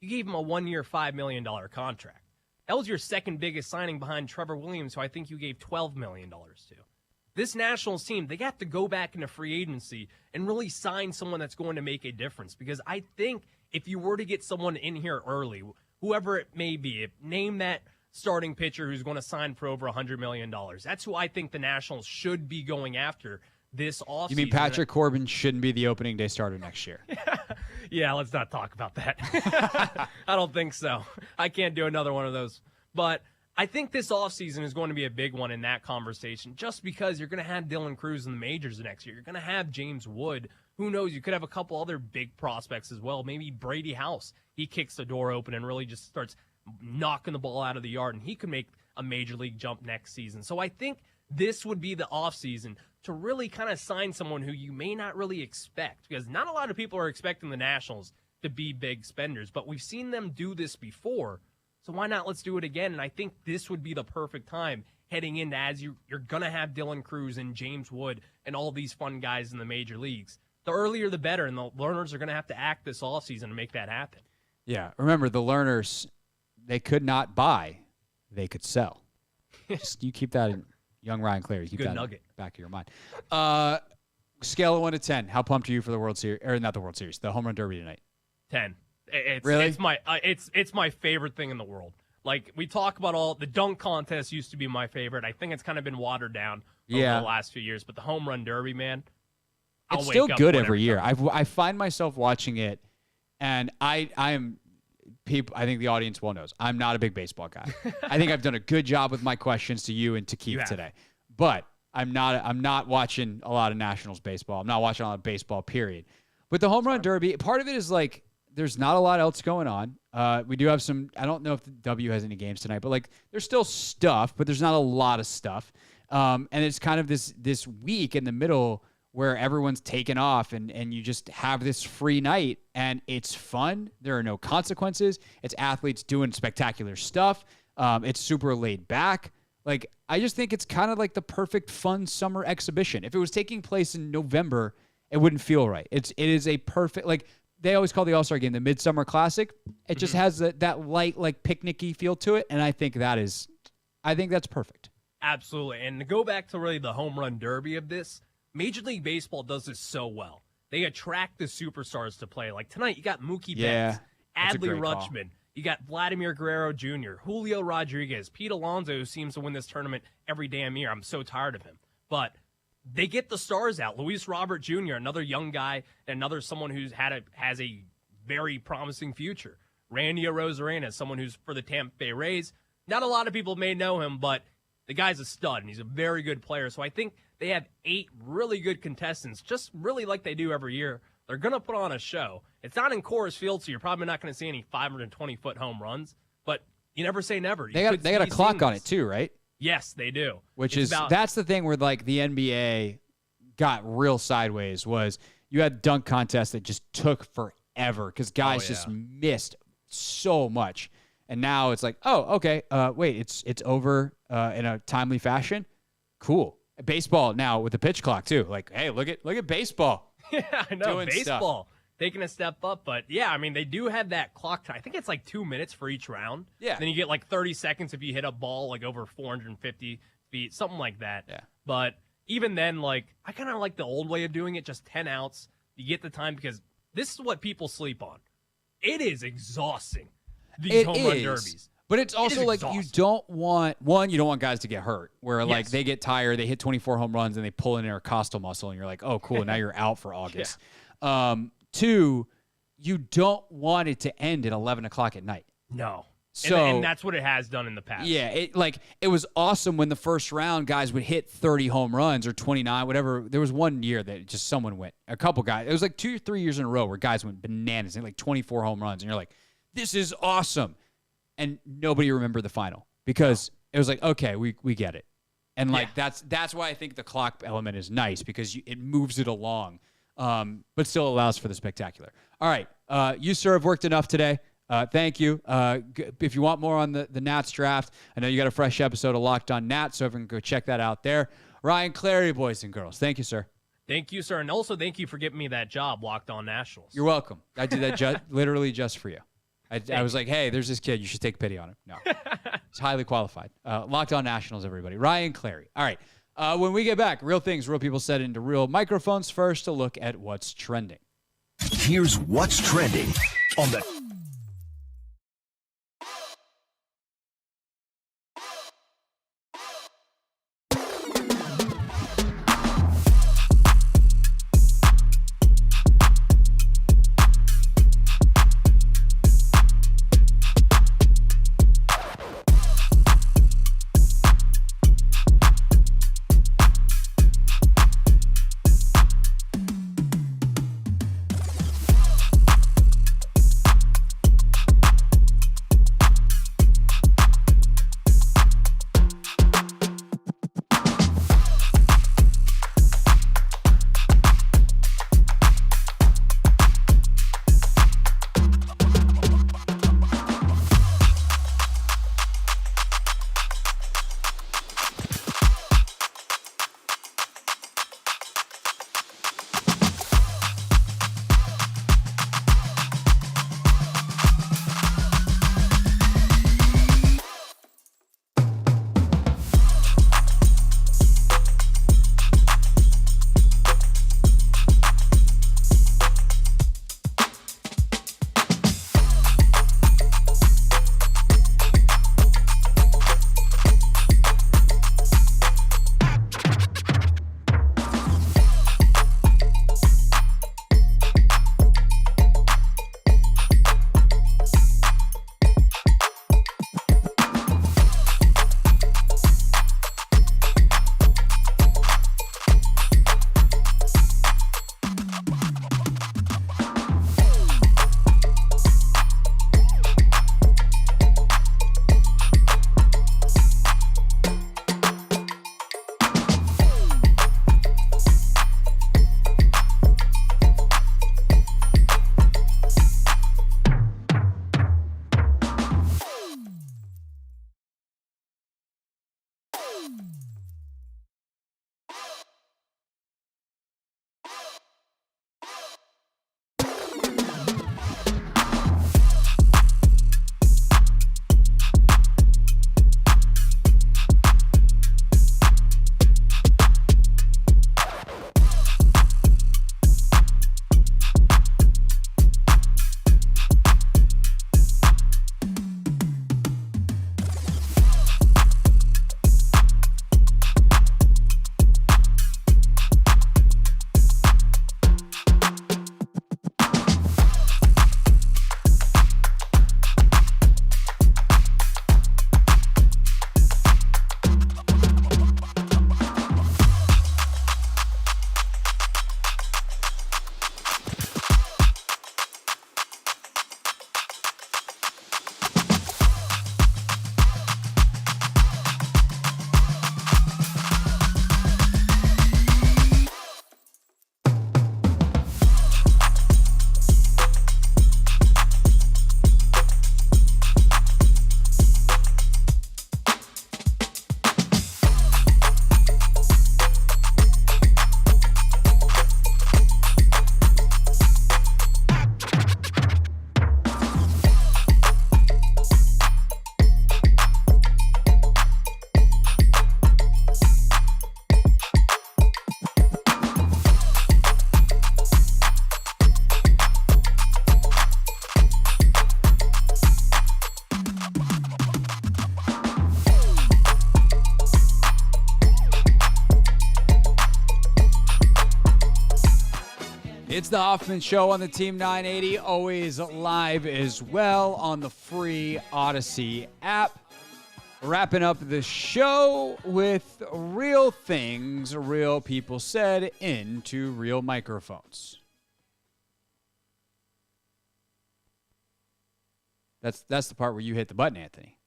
you gave him a 1-year, $5 million contract. That was your second biggest signing behind Trevor Williams, who I think you gave $12 million to. This Nationals team, they got to go back into free agency and really sign someone that's going to make a difference. Because I think if you were to get someone in here early, whoever it may be, name that starting pitcher who's going to sign for over $100 million. That's who I think the Nationals should be going after this offseason. You mean Patrick Corbin shouldn't be the opening day starter next year? Yeah, let's not talk about that. I don't think so. I can't do another one of those. But I think this offseason is going to be a big one in that conversation just because you're going to have Dylan Cruz in the majors next year. You're going to have James Wood. Who knows? You could have a couple other big prospects as well. Maybe Brady House. He kicks the door open and really just starts knocking the ball out of the yard, and he could make a major league jump next season. So I think this would be the offseason to really kind of sign someone who you may not really expect, because not a lot of people are expecting the Nationals to be big spenders, but we've seen them do this before. So why not? Let's do it again. And I think this would be the perfect time heading into as you're going to have Dylan Cruz and James Wood and all these fun guys in the major leagues. The earlier, the better. And the Lerners are going to have to act this offseason to make that happen. Yeah. Remember, the Lerners, they could not buy. They could sell. Just, you keep that in young Ryan Clary. Keep Good that nugget. In the back of your mind. Scale of 1 to 10. How pumped are you for the World Series? Or not the World Series, the Home Run Derby tonight? 10. Really? It's my favorite thing in the world. Like, we talk about all the dunk contest used to be my favorite. I think it's kind of been watered down over the last few years, but the home run derby, man, it's still good every year. I find myself watching it, and I am people. I think the audience well knows I'm not a big baseball guy. I think I've done a good job with my questions to you and to Keith today, but I'm not watching a lot of Nationals baseball. I'm not watching a lot of baseball, period. But the home run derby, part of it is like, there's not a lot else going on. We do have some, I don't know if the W has any games tonight, but like there's still stuff, but there's not a lot of stuff. And it's kind of this week in the middle where everyone's taken off and you just have this free night and it's fun. There are no consequences. It's athletes doing spectacular stuff. It's super laid back. Like, I just think it's kind of like the perfect fun summer exhibition. If it was taking place in November, it wouldn't feel right. It is a perfect, like, they always call the All-Star Game the Midsummer Classic. It just has that light, like, picnicky feel to it, and I think that's perfect. Absolutely. And to go back to really the home run derby of this, Major League Baseball does this so well. They attract the superstars to play. Like tonight, you got Mookie Betts, Adley Rutschman. You got Vladimir Guerrero Jr., Julio Rodriguez, Pete Alonso, who seems to win this tournament every damn year. I'm so tired of him. But they get the stars out. Luis Robert Jr., another young guy, and another someone who's has a very promising future. Randy Arozarena, someone who's for the Tampa Bay Rays. Not a lot of people may know him, but the guy's a stud, and he's a very good player. So I think they have 8 really good contestants, just really like they do every year. They're going to put on a show. It's not in Coors Field, so you're probably not going to see any 520-foot home runs, but you never say never. They got a clock on it too, right? Yes, they do. That's the thing where like the NBA got real sideways was you had dunk contests that just took forever because guys just missed so much. And now it's like, oh, okay, wait, it's over in a timely fashion. Cool. Baseball now with the pitch clock too. Like, hey, look at baseball. Yeah, I know. Doing Baseball taking a step up. But, yeah, I mean, they do have that clock time. I think it's like 2 minutes for each round. Yeah. Then you get like 30 seconds if you hit a ball like over 450 feet, something like that. Yeah. But even then, like, I kind of like the old way of doing it, just 10 outs. You get the time because this is what people sleep on. It is exhausting, these home run derbies. But it's also like you don't want guys to get hurt where like they get tired, they hit 24 home runs and they pull an intercostal muscle and you're like, oh, cool, now you're out for August. 2, you don't want it to end at 11 o'clock at night. No. So, and that's what it has done in the past. Yeah, it was awesome when the first round guys would hit 30 home runs or 29, whatever. There was one year that just someone went, a couple guys. It was like 2 or 3 years in a row where guys went bananas and like 24 home runs. And you're like, this is awesome. And nobody remembered the final because it was like, okay, we get it. And like that's why I think the clock element is nice because it moves it along, but still allows for the spectacular. All right, you, sir, have worked enough today. Thank you. If you want more on the Nats draft, I know you got a fresh episode of Locked on Nats, so everyone can go check that out there. Ryan Clary, boys and girls, thank you, sir. Thank you, sir. And also thank you for giving me that job, Locked on Nationals. You're welcome. I did that literally just for you. I was like, hey, there's this kid. You should take pity on him. No. He's highly qualified. Locked on Nationals, everybody. Ryan Clary. All right. When we get back, real things, real people said into real microphones first to look at what's trending. Here's what's trending on the It's the Hoffman Show on the Team 980, always live as well on the free Odyssey app. Wrapping up the show with real things real people said into real microphones. That's the part where you hit the button, Anthony.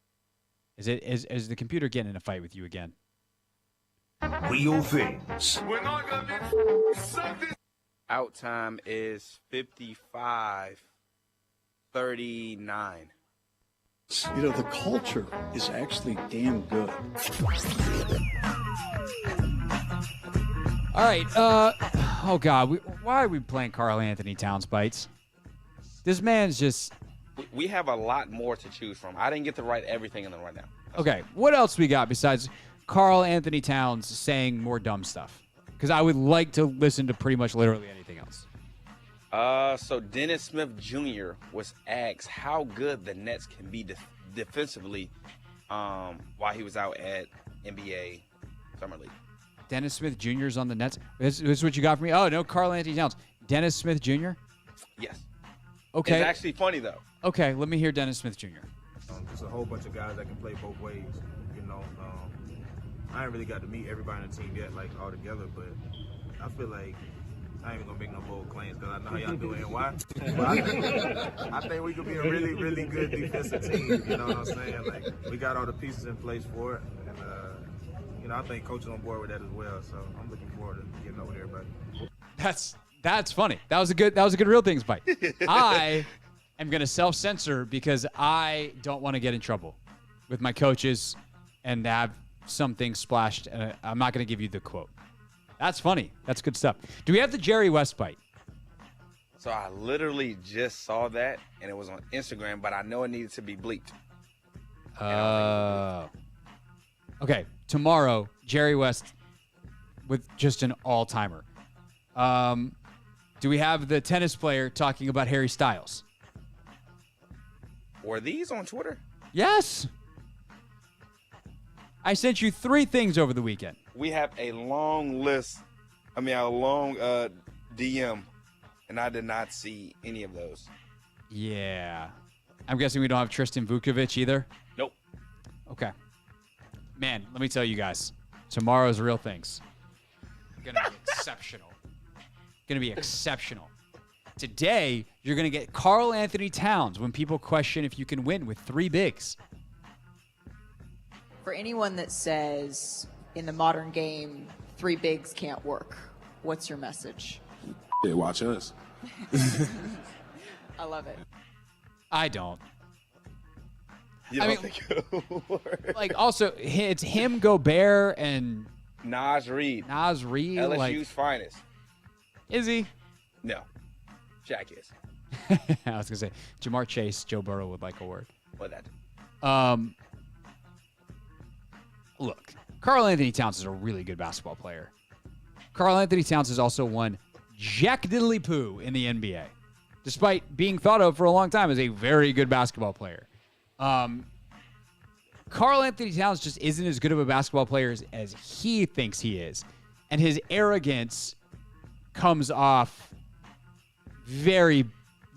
Is the computer getting in a fight with you again? Real things. Out time is 55-39. You know, the culture is actually damn good. All right. Oh, God. Why are we playing Karl Anthony Towns bites? This man's just... We have a lot more to choose from. I didn't get to write everything in them right now. Okay. What else we got besides Karl Anthony Towns saying more dumb stuff? Because I would like to listen to pretty much literally anything else. So Dennis Smith Jr. was asked how good the Nets can be defensively while he was out at NBA Summer League. Dennis Smith Jr. is on the Nets. This is what you got from me? Oh, no, Karl Anthony Towns. Dennis Smith Jr.? Yes. Okay. It's actually funny, though. Okay, let me hear Dennis Smith Jr. There's a whole bunch of guys that can play both ways. You know, I ain't really got to meet everybody on the team yet, like, all together, but I feel like I ain't even gonna make no bold claims because I know how y'all do it and why. But I think we could be a really, really good defensive team. You know what I'm saying? Like, we got all the pieces in place for it, and you know, I think coach is on board with that as well. So I'm looking forward to getting over there, everybody. That's funny. That was a good real things bite. I am gonna self-censor because I don't want to get in trouble with my coaches and have something splashed. I'm not gonna give you the quote. That's funny. That's good stuff. Do we have the Jerry West bite? So I literally just saw that, and it was on Instagram, but I know it needed to be bleeped. Okay. Tomorrow, Jerry West with just an all-timer. Do we have the tennis player talking about Harry Styles? Were these on Twitter? Yes. I sent you 3 things over the weekend. We have a long list. A long DM, and I did not see any of those. Yeah. I'm guessing we don't have Tristan Vukovic either? Nope. Okay. Man, let me tell you guys. Tomorrow's real things. Gonna be exceptional. Gonna be exceptional. Today, you're gonna get Karl Anthony Towns when people question if you can win with 3 bigs. For anyone that says in the modern game 3 bigs can't work, what's your message? Yeah, watch us. I love it. I don't. You don't think it'll work? Like, also, it's him, Gobert, and Naz Reid. like, LSU's finest. Is he? No. Shaq is. I was going to say, Jamar Chase, Joe Burrow would like a word. What that? Look, Karl Anthony Towns is a really good basketball player. Karl Anthony Towns has also won Jack Diddley-Poo in the NBA, despite being thought of for a long time as a very good basketball player. Karl Anthony Towns just isn't as good of a basketball player as he thinks he is. And his arrogance comes off very,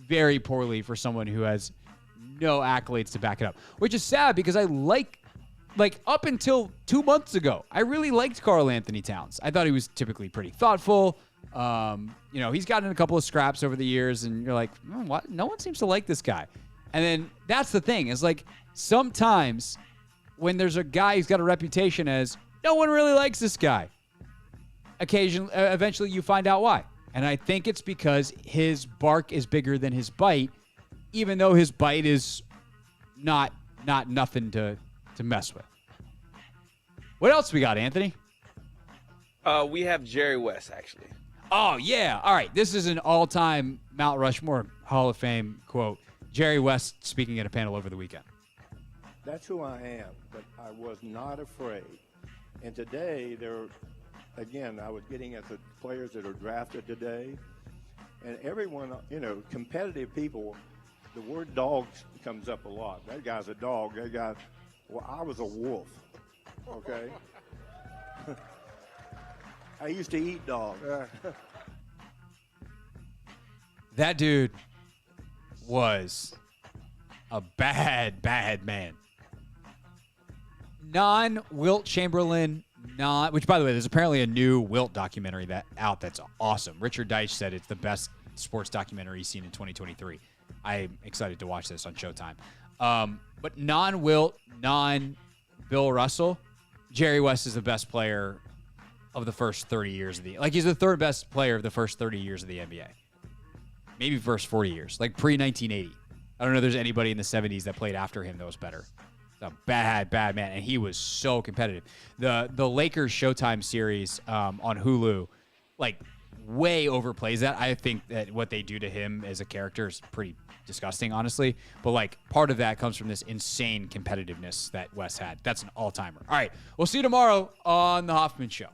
very poorly for someone who has no accolades to back it up, which is sad because I like up until 2 months ago, I really liked Karl Anthony Towns. I thought he was typically pretty thoughtful. He's gotten in a couple of scraps over the years, and you're like, what? No one seems to like this guy. And then that's the thing is like sometimes when there's a guy who's got a reputation as no one really likes this guy, eventually you find out why. And I think it's because his bark is bigger than his bite, even though his bite is not nothing to mess with. What else we got, Anthony? We have Jerry West, actually. Oh, yeah. All right. This is an all-time Mount Rushmore Hall of Fame quote. Jerry West speaking at a panel over the weekend. That's who I am, but I was not afraid. And today, I was getting at the players that are drafted today, and everyone, competitive people, the word dog comes up a lot. That guy's a dog. I was a wolf, okay? I used to eat dogs. That dude was a bad, bad man. Non-Wilt Chamberlain, which, by the way, there's apparently a new Wilt documentary that's awesome. Richard Deitch said it's the best sports documentary he's seen in 2023. I'm excited to watch this on Showtime. But non-Wilt, non-Bill Russell, Jerry West is the best player of the first 30 years of he's the third best player of the first 30 years of the NBA. Maybe first 40 years, like pre-1980. I don't know if there's anybody in the 70s that played after him that was better. It's a bad, bad man, and he was so competitive. The Lakers Showtime series on Hulu, way overplays that. I think that what they do to him as a character is pretty disgusting, honestly. But, part of that comes from this insane competitiveness that Wes had. That's an all-timer. All right, we'll see you tomorrow on The Hoffman Show.